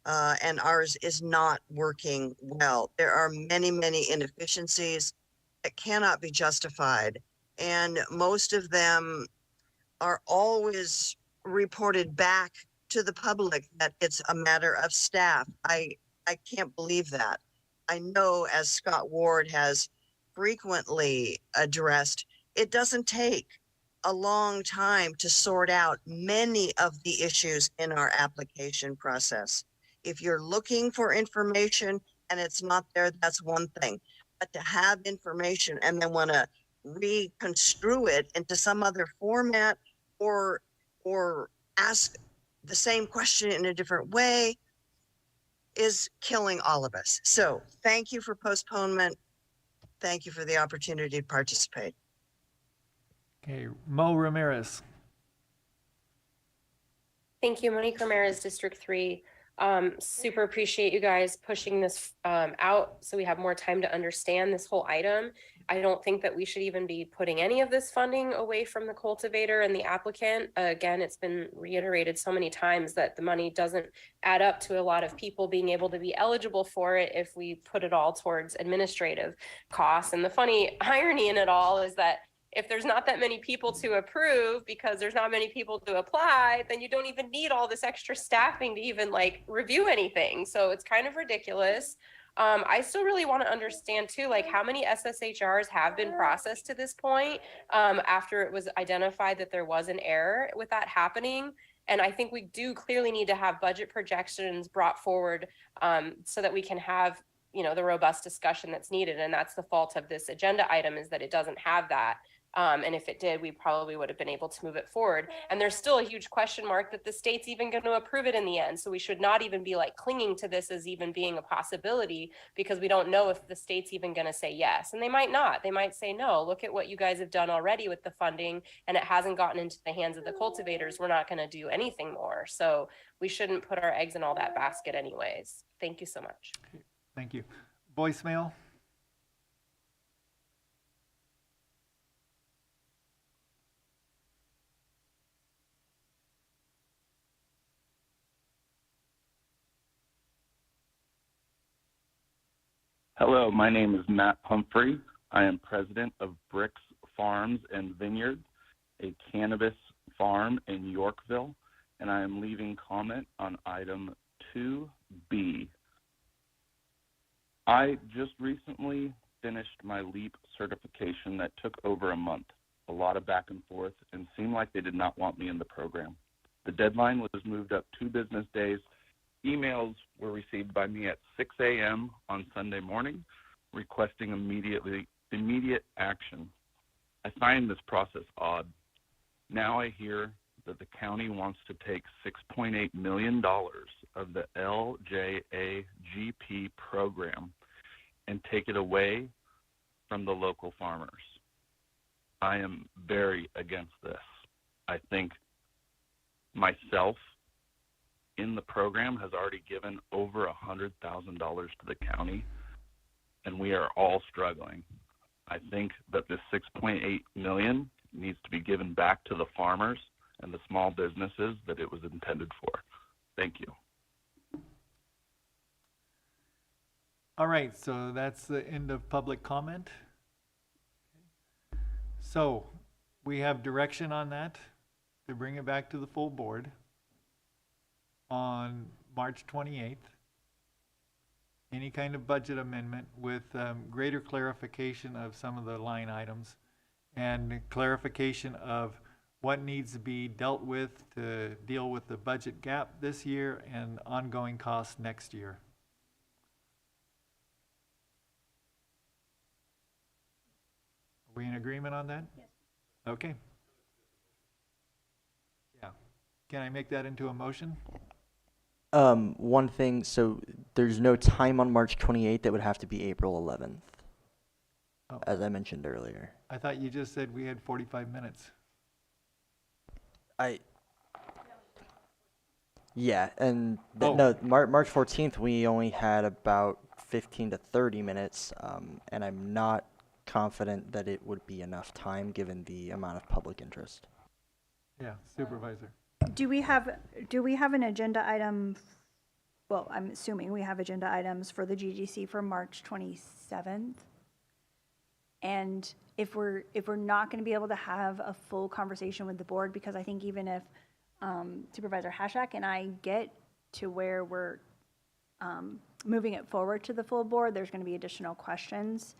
And ours is not working well. There are many, many inefficiencies that cannot be justified. And most of them are always reported back to the public that it's a matter of staff. I can't believe that. I know, as Scott Ward has frequently addressed, it doesn't take a long time to sort out many of the issues in our application process. If you're looking for information and it's not there, that's one thing. But to have information and then want to reconstrue it into some other format or ask the same question in a different way is killing all of us. So thank you for postponement. Thank you for the opportunity to participate. Okay, Mo Ramirez. Thank you, Monique Ramirez, District 3. Super appreciate you guys pushing this out so we have more time to understand this whole item. I don't think that we should even be putting any of this funding away from the cultivator and the applicant. Again, it's been reiterated so many times that the money doesn't add up to a lot of people being able to be eligible for it if we put it all towards administrative costs. And the funny irony in it all is that if there's not that many people to approve because there's not many people to apply, then you don't even need all this extra staffing to even like review anything. So it's kind of ridiculous. I still really want to understand too, like how many SSHRs have been processed to this point after it was identified that there was an error with that happening. And I think we do clearly need to have budget projections brought forward so that we can have, you know, the robust discussion that's needed. And that's the fault of this agenda item, is that it doesn't have that. And if it did, we probably would have been able to move it forward. And there's still a huge question mark that the state's even going to approve it in the end. So we should not even be like clinging to this as even being a possibility, because we don't know if the state's even going to say yes. And they might not. They might say, no, look at what you guys have done already with the funding, and it hasn't gotten into the hands of the cultivators. We're not going to do anything more. So we shouldn't put our eggs in all that basket anyways. Thank you so much. Thank you. Voicemail. Hello, my name is Matt Humphrey. I am president of Bricks Farms and Vineyards, a cannabis farm in Yorkville, and I am leaving comment on item 2B. I just recently finished my LEAP certification that took over a month, a lot of back and forth, and seemed like they did not want me in the program. The deadline was moved up 2 business days. Emails were received by me at 6 a.m. on Sunday morning requesting immediate action. I find this process odd. Now I hear that the county wants to take $6.8 million of the LJAGP program and take it away from the local farmers. I am very against this. I think myself in the program has already given over $100,000 to the county, and we are all struggling. I think that this $6.8 million needs to be given back to the farmers and the small businesses that it was intended for. Thank you. All right, so that's the end of public comment. So we have direction on that to bring it back to the full board on March 28th. Any kind of budget amendment with greater clarification of some of the line items and clarification of what needs to be dealt with to deal with the budget gap this year and ongoing costs next year. Are we in agreement on that? Yes. Okay. Can I make that into a motion? One thing, so there's no time on March 28th. It would have to be April 11th, Oh. as I mentioned earlier. I thought you just said we had 45 minutes. Yeah, and Oh. no, March 14th, we only had about 15 to 30 minutes, and I'm not confident that it would be enough time given the amount of public interest. Yeah, Supervisor. Do we have an agenda item? Well, I'm assuming we have agenda items for the GGC for March 27th. And if we're not going to be able to have a full conversation with the board, because I think even if Supervisor Hashak and I get to where we're moving it forward to the full board, there's going to be additional questions.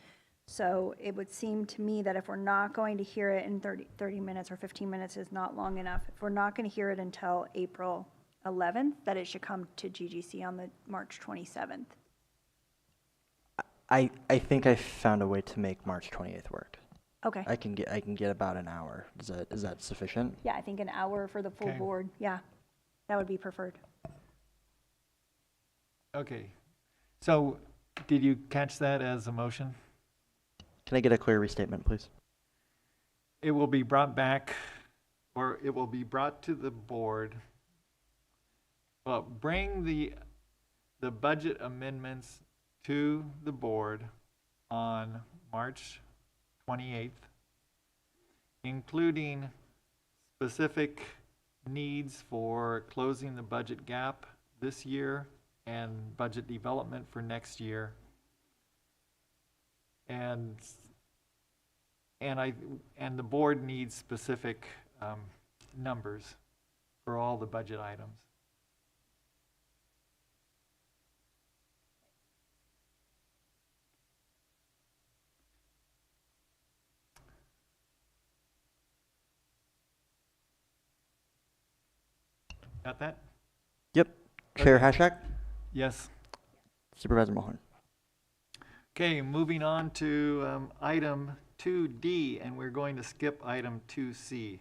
So it would seem to me that if we're not going to hear it in 30 minutes or 15 minutes is not long enough, if we're not going to hear it until April 11th, that it should come to GGC on the March 27th. I think I found a way to make March 28th work. Okay. I can get about an hour. Is that sufficient? Yeah, I think an hour for the full Okay. board. Yeah, that would be preferred. Okay. So did you catch that as a motion? Can I get a clear restatement, please? It will be brought back, or it will be brought to the board. Well, bring the budget amendments to the board on March 28th, including specific needs for closing the budget gap this year and budget development for next year. And the board needs specific numbers for all the budget items. Got that? Yep. Chair Okay. Hashak? Yes. Supervisor Mulhern? Okay, moving on to item 2D, and we're going to skip item 2C,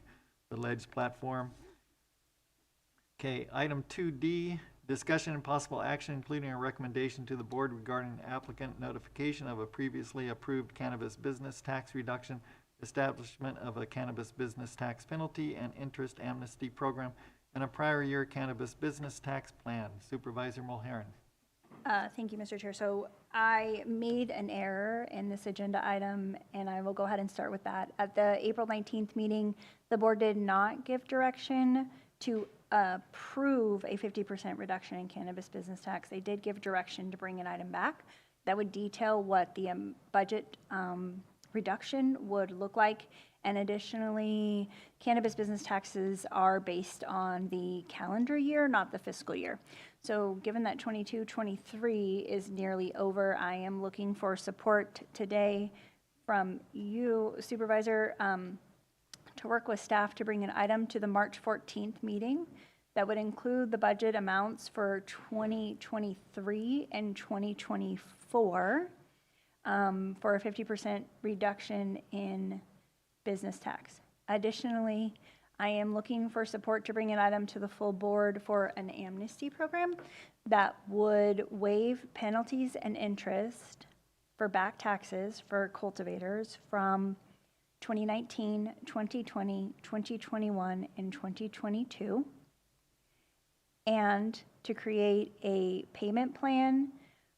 the LEDS platform. Okay, item 2D, discussion and possible action, including a recommendation to the board regarding applicant notification of a previously approved cannabis business tax reduction, establishment of a cannabis business tax penalty and interest amnesty program, and a prior year cannabis business tax plan. Supervisor Mulhern. Thank you, Mr. Chair. So I made an error in this agenda item, and I will go ahead and start with that. At the April 19th meeting, the board did not give direction to approve a 50% reduction in cannabis business tax. They did give direction to bring an item back that would detail what the budget reduction would look like. And additionally, cannabis business taxes are based on the calendar year, not the fiscal year. So given that 22-23 is nearly over, I am looking for support today from you, Supervisor, to work with staff to bring an item to the March 14th meeting that would include the budget amounts for 2023 and 2024 for a 50% reduction in business tax. Additionally, I am looking for support to bring an item to the full board for an amnesty program that would waive penalties and interest for back taxes for cultivators from 2019, 2020, 2021, and 2022, and to create a payment plan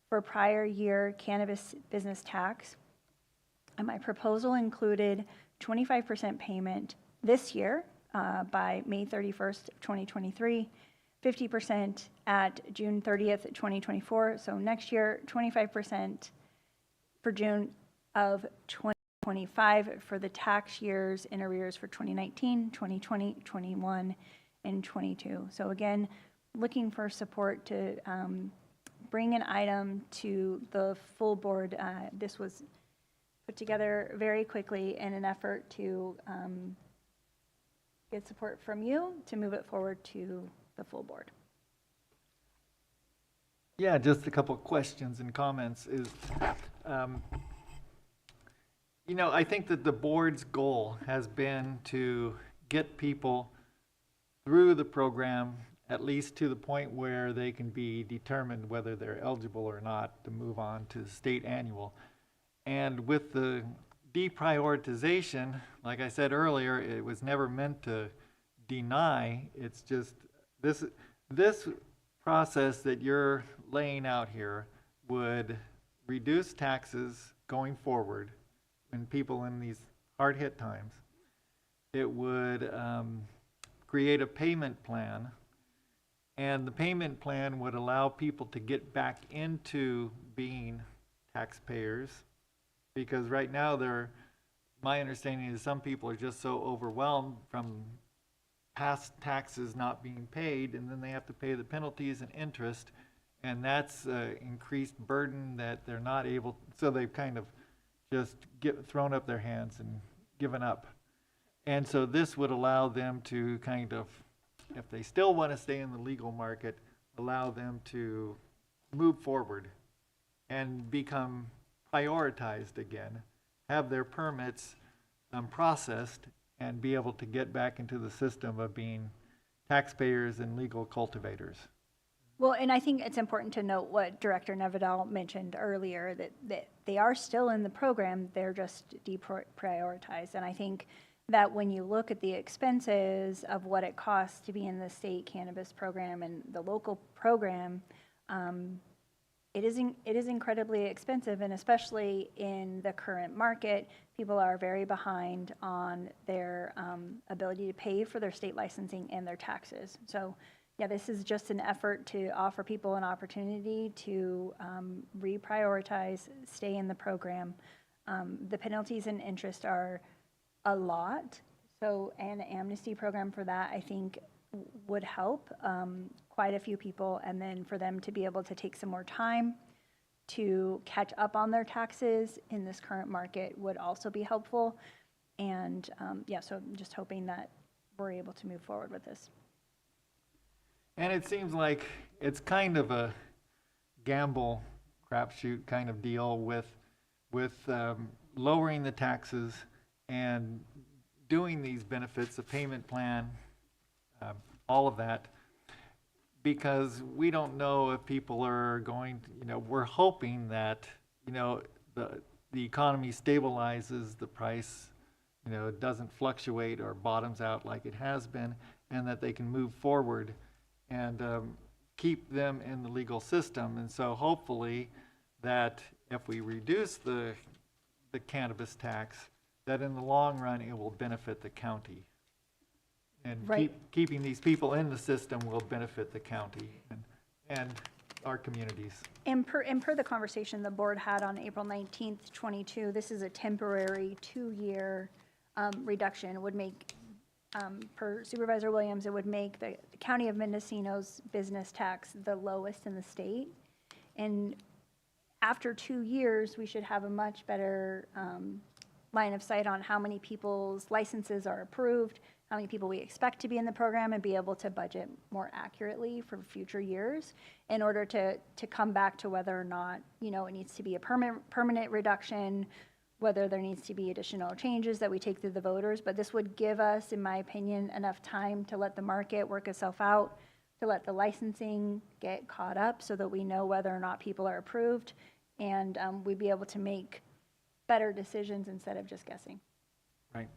for prior year cannabis business tax. And my proposal included 25% payment this year by May 31st, 2023, 50% at June 30th, 2024. So next year, 25% for June of 2025 for the tax years in arrears for 2019, 2020, 21, and 22. So again, looking for support to bring an item to the full board. This was put together very quickly in an effort to get support from you to move it forward to the full board. Yeah, just a couple of questions and comments is, you know, I think that the board's goal has been to get people through the program, at least to the point where they can be determined whether they're eligible or not to move on to state annual. And with the deprioritization, like I said earlier, it was never meant to deny. It's just this process that you're laying out here would reduce taxes going forward when people in these hard-hit times. It would create a payment plan, and the payment plan would allow people to get back into being taxpayers, because right now my understanding is some people are just so overwhelmed from past taxes not being paid, and then they have to pay the penalties and interest, and that's increased burden that they're not able, so they've kind of just thrown up their hands and given up. And so this would allow them to kind of, if they still want to stay in the legal market, allow them to move forward and become prioritized again, have their permits processed, and be able to get back into the system of being taxpayers and legal cultivators. Well, and I think it's important to note what Director Nevedal mentioned earlier, that they are still in the program, they're just deprioritized. And I think that when you look at the expenses of what it costs to be in the state cannabis program and the local program, it is incredibly expensive, and especially in the current market, people are very behind on their ability to pay for their state licensing and their taxes. So yeah, this is just an effort to offer people an opportunity to reprioritize, stay in the program. The penalties and interest are a lot, so an amnesty program for that, I think, would help quite a few people, and then for them to be able to take some more time to catch up on their taxes in this current market would also be helpful. And yeah, so I'm just hoping that we're able to move forward with this. And it seems like it's kind of a gamble, crapshoot kind of deal with lowering the taxes and doing these benefits, a payment plan, all of that, because we don't know if people are going to, we're hoping that, the economy stabilizes, the price, doesn't fluctuate or bottoms out like it has been, and that they can move forward and keep them in the legal system. And so hopefully that if we reduce the cannabis tax, that in the long run it will benefit the county. And Right. keeping these people in the system will benefit the county and our communities. And per the conversation the board had on April 19th, 22, this is a temporary 2-year reduction. It would make, per Supervisor Williams, it would make the County of Mendocino's business tax the lowest in the state. And after 2 years, we should have a much better line of sight on how many people's licenses are approved, how many people we expect to be in the program, and be able to budget more accurately for future years in order to come back to whether or not, it needs to be a permanent reduction, whether there needs to be additional changes that we take through the voters. But this would give us, in my opinion, enough time to let the market work itself out, to let the licensing get caught up so that we know whether or not people are approved, and we'd be able to make better decisions instead of just guessing. Right.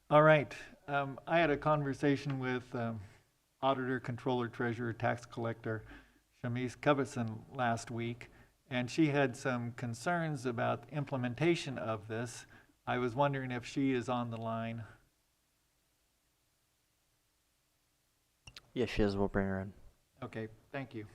All right. I had a conversation with Auditor, Controller, Treasurer, Tax Collector Shamise Covison last week, and she had some concerns about implementation of this. I was wondering if she is on the line. Yes, she is. We'll bring her in. Okay, thank you.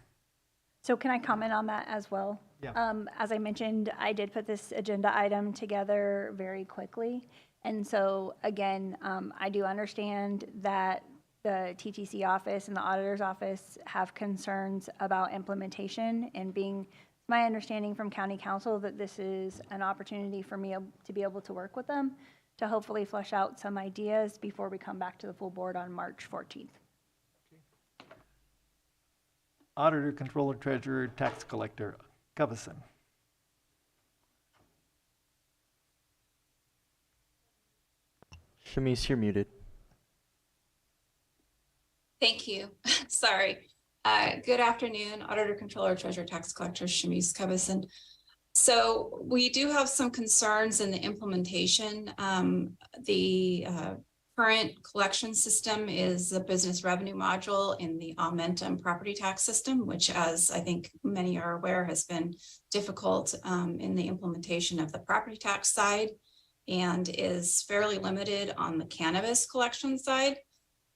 So can I comment on that as well? Yeah. As I mentioned, I did put this agenda item together very quickly. And so again, I do understand that the TTC office and the auditor's office have concerns about implementation, and being my understanding from county council that this is an opportunity for me to be able to work with them to hopefully flesh out some ideas before we come back to the full board on March 14th. Auditor, Controller, Treasurer, Tax Collector Covison. Shamise, you're muted. Thank you. Sorry. Good afternoon, Auditor, Controller, Treasurer, Tax Collector, Shamice Cubison. So we do have some concerns in the implementation. The current collection system is the business revenue module in the Aumentum property tax system, which, as I think many are aware, has been difficult in the implementation of the property tax side and is fairly limited on the cannabis collection side.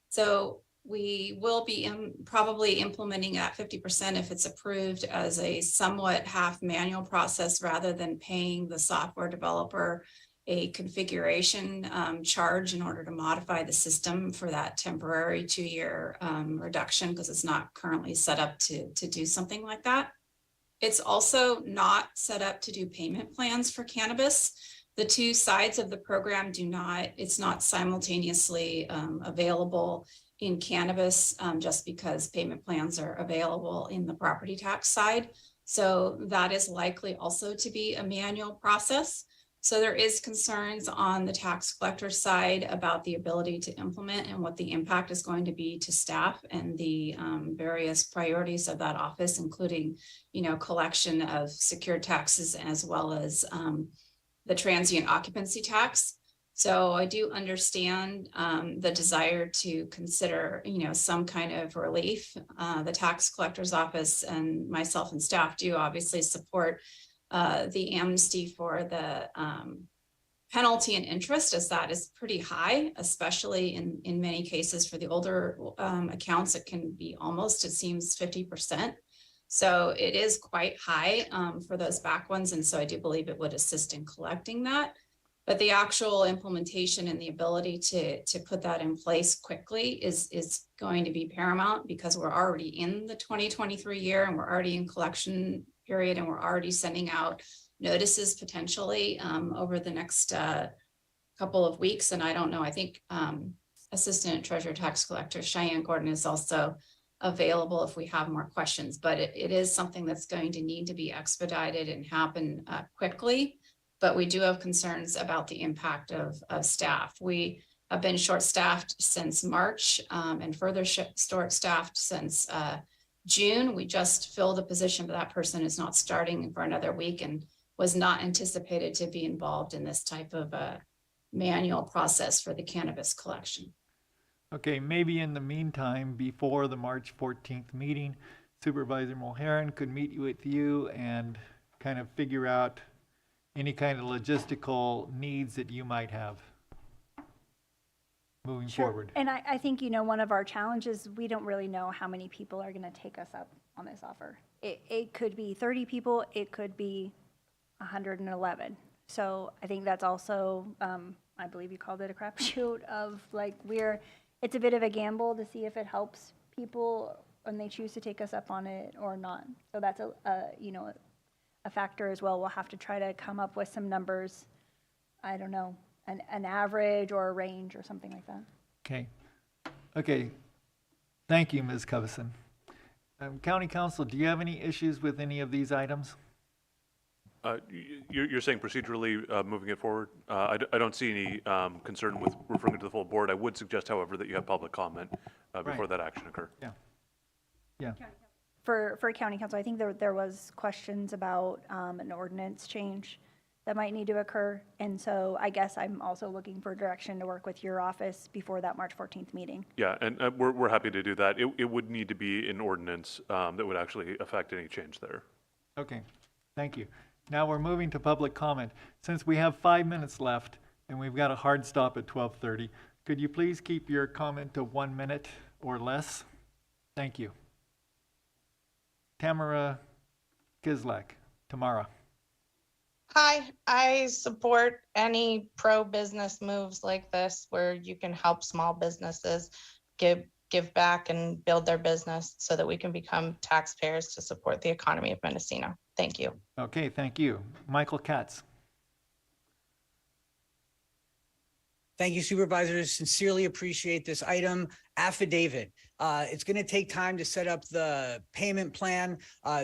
So we will be probably implementing at 50% if it's approved as a somewhat half manual process rather than paying the software developer a configuration charge in order to modify the system for that temporary 2-year reduction, because it's not currently set up to do something like that. It's also not set up to do payment plans for cannabis. The two sides of the program it's not simultaneously available in cannabis just because payment plans are available in the property tax side. So that is likely also to be a manual process. So there is concerns on the tax collector side about the ability to implement and what the impact is going to be to staff and the various priorities of that office, including, collection of secured taxes as well as the transient occupancy tax. So I do understand the desire to consider, some kind of relief. The tax collector's office and myself and staff do obviously support the amnesty for the penalty and interest, as that is pretty high, especially in many cases for the older accounts. It can be almost, it seems, 50%. So it is quite high for those back ones. And so I do believe it would assist in collecting that. But the actual implementation and the ability to put that in place quickly is going to be paramount, because we're already in the 2023 year and we're already in collection period, and we're already sending out notices potentially over the next couple of weeks. And I don't know, I think Assistant Treasurer Tax Collector Cheyenne Gordon is also available if we have more questions, but it is something that's going to need to be expedited and happen quickly. But we do have concerns about the impact of staff. We have been short-staffed since March and further short-staffed since June. We just filled a position, but that person is not starting for another week and was not anticipated to be involved in this type of manual process for the cannabis collection. Okay, maybe in the meantime, before the March 14th meeting, Supervisor Mulherin could meet with you and kind of figure out any kind of logistical needs that you might have moving forward. And I think, one of our challenges, we don't really know how many people are going to take us up on this offer. It could be 30 people, it could be 111. So I think that's also, I believe you called it a crapshoot of it's a bit of a gamble to see if it helps people when they choose to take us up on it or not. So that's a factor as well. We'll have to try to come up with some numbers. I don't know, an average or a range or something like that. Okay. Thank you, Ms. Covison. County Council, do you have any issues with any of these items? You're saying procedurally moving it forward? I don't see any concern with referring it to the full board. I would suggest, however, that you have public comment before that action occur. Yeah. For County Council, I think there was questions about an ordinance change that might need to occur. And so I guess I'm also looking for direction to work with your office before that March 14th meeting. Yeah, and we're happy to do that. It would need to be an ordinance that would actually affect any change there. Okay, thank you. Now we're moving to public comment. Since we have 5 minutes left and we've got a hard stop at 12:30, could you please keep your comment to 1 minute or less? Thank you. Tamara Kislak, Tamara. Hi, I support any pro-business moves like this where you can help small businesses give back and build their business so that we can become taxpayers to support the economy of Mendocino. Thank you. Okay, thank you. Michael Katz. Thank you, supervisors. Sincerely appreciate this item. Affidavit. It's going to take time to set up the payment plan.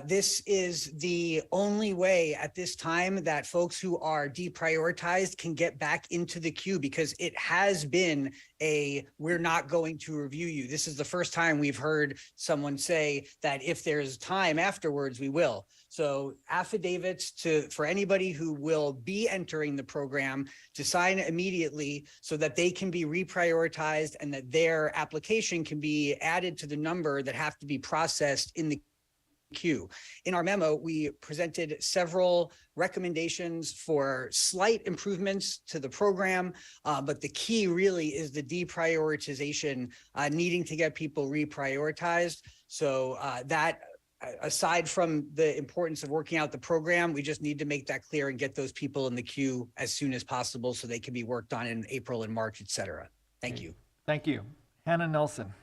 This is the only way at this time that folks who are deprioritized can get back into the queue, because it has been we're not going to review you. This is the first time we've heard someone say that if there's time afterwards, we will. So affidavits for anybody who will be entering the program to sign immediately so that they can be reprioritized and that their application can be added to the number that have to be processed in the queue. In our memo, we presented several recommendations for slight improvements to the program, but the key really is the deprioritization, needing to get people reprioritized. So that, aside from the importance of working out the program, we just need to make that clear and get those people in the queue as soon as possible so they can be worked on in April and March, et cetera. Thank you. Thank you. Hannah Nelson.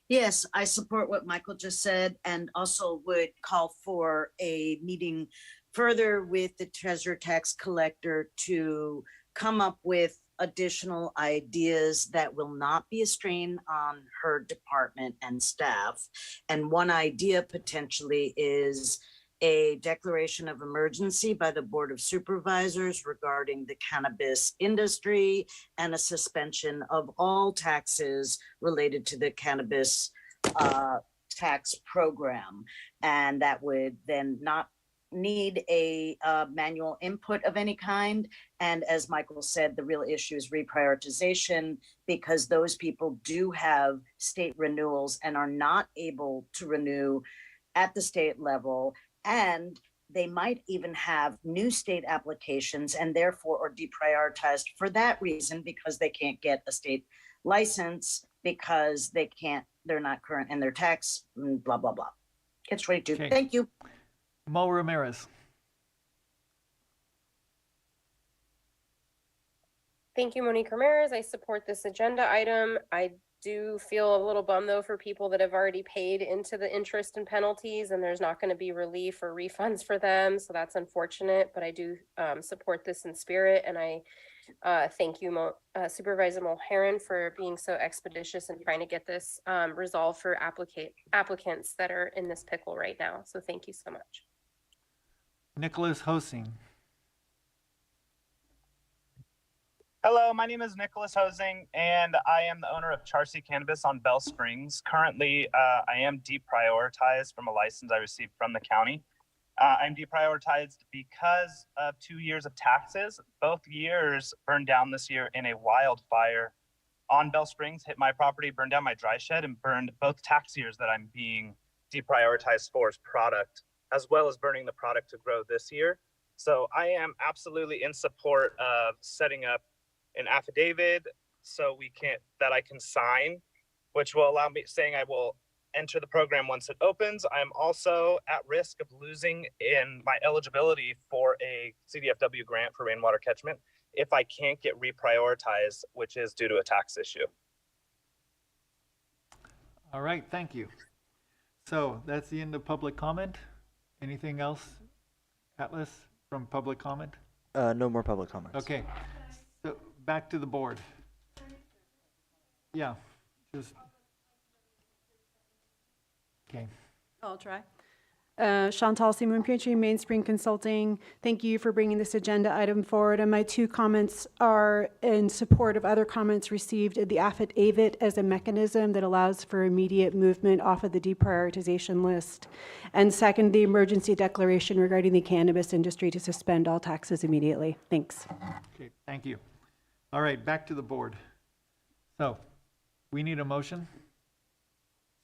Yes, I support what Michael just said, and also would call for a meeting further with the treasurer tax collector to come up with additional ideas that will not be a strain on her department and staff. And one idea potentially is a declaration of emergency by the Board of Supervisors regarding the cannabis industry and a suspension of all taxes related to the cannabis tax program. And that would then not need a manual input of any kind. And as Michael said, the real issue is reprioritization, because those people do have state renewals and are not able to renew at the state level. And they might even have new state applications and therefore are deprioritized for that reason, because they can't get a state license because they're not current in their tax, blah, blah, blah. Catch 22. Okay. Thank you. Mo Ramirez. Thank you, Monique Ramirez. I support this agenda item. I do feel a little bummed though for people that have already paid into the interest and penalties, and there's not going to be relief or refunds for them. So that's unfortunate, but I do support this in spirit. And I thank you, Supervisor Mulheron, for being so expeditious and trying to get this resolved for applicants that are in this pickle right now. So thank you so much. Nicholas Hosing. Hello, my name is Nicholas Hosing, and I am the owner of Charcy Cannabis on Bell Springs. Currently, I am deprioritized from a license I received from the county. I'm deprioritized because of 2 years of taxes. Both years burned down this year in a wildfire on Bell Springs, hit my property, burned down my dry shed, and burned both tax years that I'm being deprioritized for as product, as well as burning the product to grow this year. So I am absolutely in support of setting up an affidavit that I can sign, which will allow me, saying I will enter the program once it opens. I'm also at risk of losing in my eligibility for a CDFW grant for rainwater catchment if I can't get reprioritized, which is due to a tax issue. All right, thank you. So that's the end of public comment. Anything else, Atlas, from public comment? No more public comments. Okay, so back to the board. Yeah, just. Okay. I'll try. Chantal Simon Pietri, Mainspring Consulting. Thank you for bringing this agenda item forward. And my two comments are in support of other comments received at the affidavit as a mechanism that allows for immediate movement off of the deprioritization list. And second, the emergency declaration regarding the cannabis industry to suspend all taxes immediately. Thanks. Okay, thank you. All right, back to the board. So we need a motion.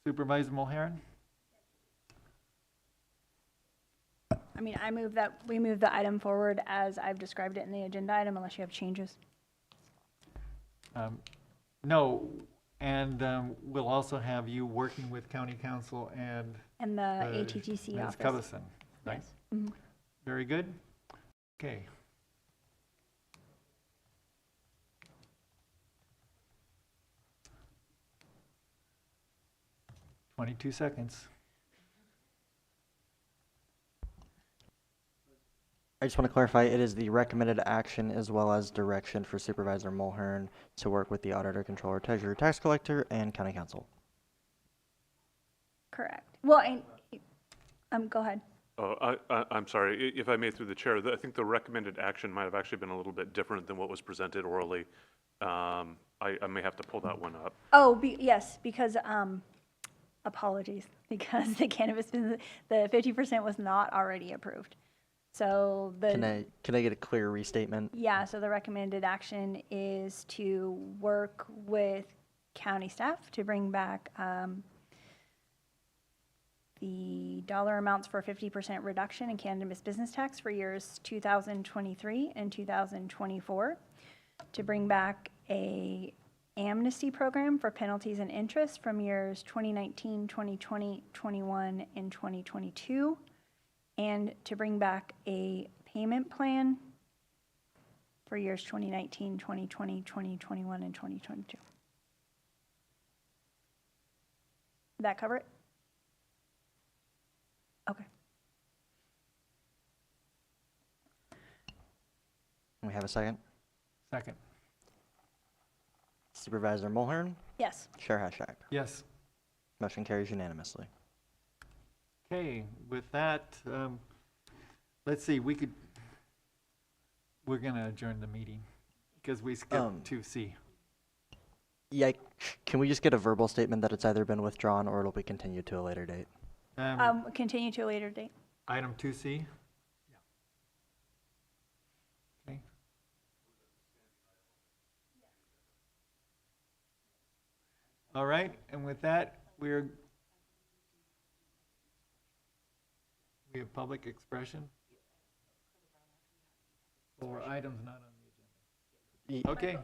Supervisor Mulheron? I mean, I move that we move the item forward as I've described it in the agenda item, unless you have changes. No, and we'll also have you working with county council and And the ATTC Ms. office. Covison, right? Yes. Mhm. Very good. Okay. I just want to clarify, it is the recommended action as well as direction for Supervisor Mulhern to work with the auditor, controller, treasurer, tax collector, and county council. Correct. Well, and, go ahead. Oh, I'm sorry, if I may through the chair, I think the recommended action might have actually been a little bit different than what was presented orally. I may have to pull that one up. Oh, yes, because, apologies, because the cannabis business, the 50% was not already approved. So Can I get a clear restatement? yeah, so the recommended action is to work with county staff to bring back, the dollar amounts for 50% reduction in cannabis business tax for years 2023 and 2024, to bring back a amnesty program for penalties and interest from years 2019, 2020, 21, and 2022, and to bring back a payment plan for years 2019, 2020, 2021, and 2022. Did that cover it? Okay. We have a second. Second. Supervisor Mulhern, Yes. Chair Hashak. Yes. Motion carries unanimously. Okay, with that, let's see, we're going to adjourn the meeting because we skipped 2C. Yeah, can we just get a verbal statement that it's either been withdrawn or it'll be continued to a later date? Continue to a later date. Item 2C? Okay. All right, and with that, we have public expression for items not on the agenda. Okay.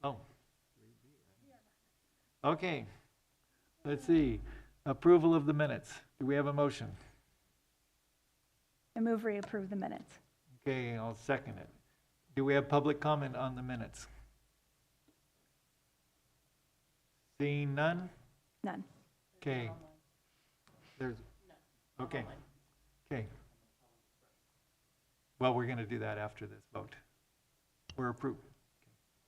Oh. Okay. Let's see. Approval of the minutes. Do we have a motion? I move we approve the minutes. Okay, I'll second it. Do we have public comment on the minutes? Seeing none? None. Okay. Okay. Okay. Well, we're going to do that after this vote. We're approved.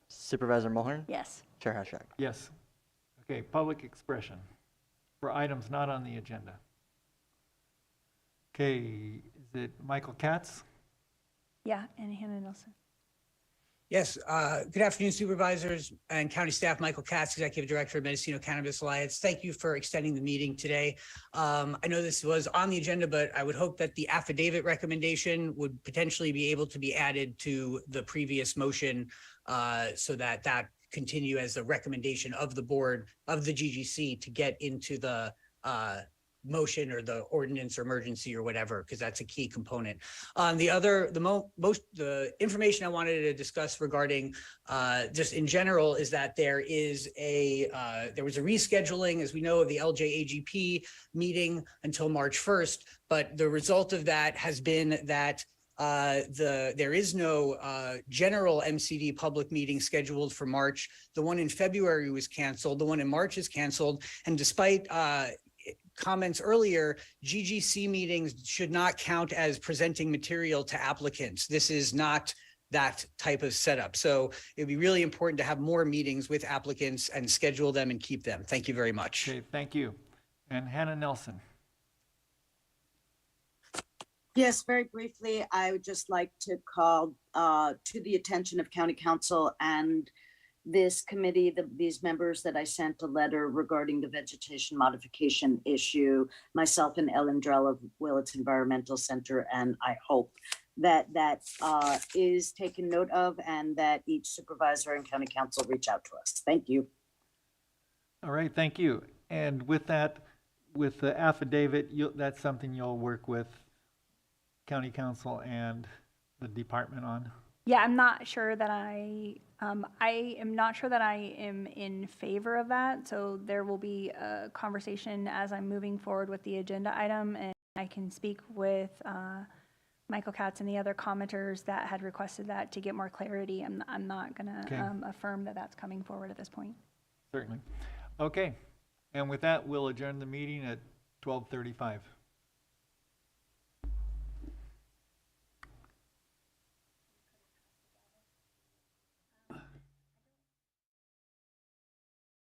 Supervisor Mulhern? Yes. Chair Hashak. Yes. Okay, public expression for items not on the agenda. Okay, is it Michael Katz? Yeah, and Hannah Nelson. Yes, good afternoon, supervisors and county staff. Michael Katz, Executive Director of Mendocino Cannabis Alliance. Thank you for extending the meeting today. I know this was on the agenda, but I would hope that the affidavit recommendation would potentially be able to be added to the previous motion so that that continue as a recommendation of the board of the GGC to get into the motion or the ordinance or emergency or whatever, because that's a key component. The information I wanted to discuss regarding just in general is that there was a rescheduling, as we know, of the LJAGP meeting until March 1st, but the result of that has been that there is no general MCD public meeting scheduled for March. The one in February was canceled. The one in March is canceled. And despite comments earlier, GGC meetings should not count as presenting material to applicants. This is not that type of setup. So it'd be really important to have more meetings with applicants and schedule them and keep them. Thank you very much. Okay, thank you. And Hannah Nelson. Yes, very briefly, I would just like to call to the attention of County Council and this committee, these members, that I sent a letter regarding the vegetation modification issue, myself and Ellen Drell of Willits Environmental Center, and I hope that is taken note of and that each supervisor and county council reach out to us. Thank you. All right, thank you. And with that, with the affidavit, that's something you'll work with county council and the department on? Yeah, I'm not sure that I am not sure that I am in favor of that. So there will be a conversation as I'm moving forward with the agenda item, and I can speak with Michael Katz and the other commenters that had requested that to get more clarity. I'm not going to affirm that that's coming forward at this point. Certainly. Okay. And with that, we'll adjourn the meeting at 12:35.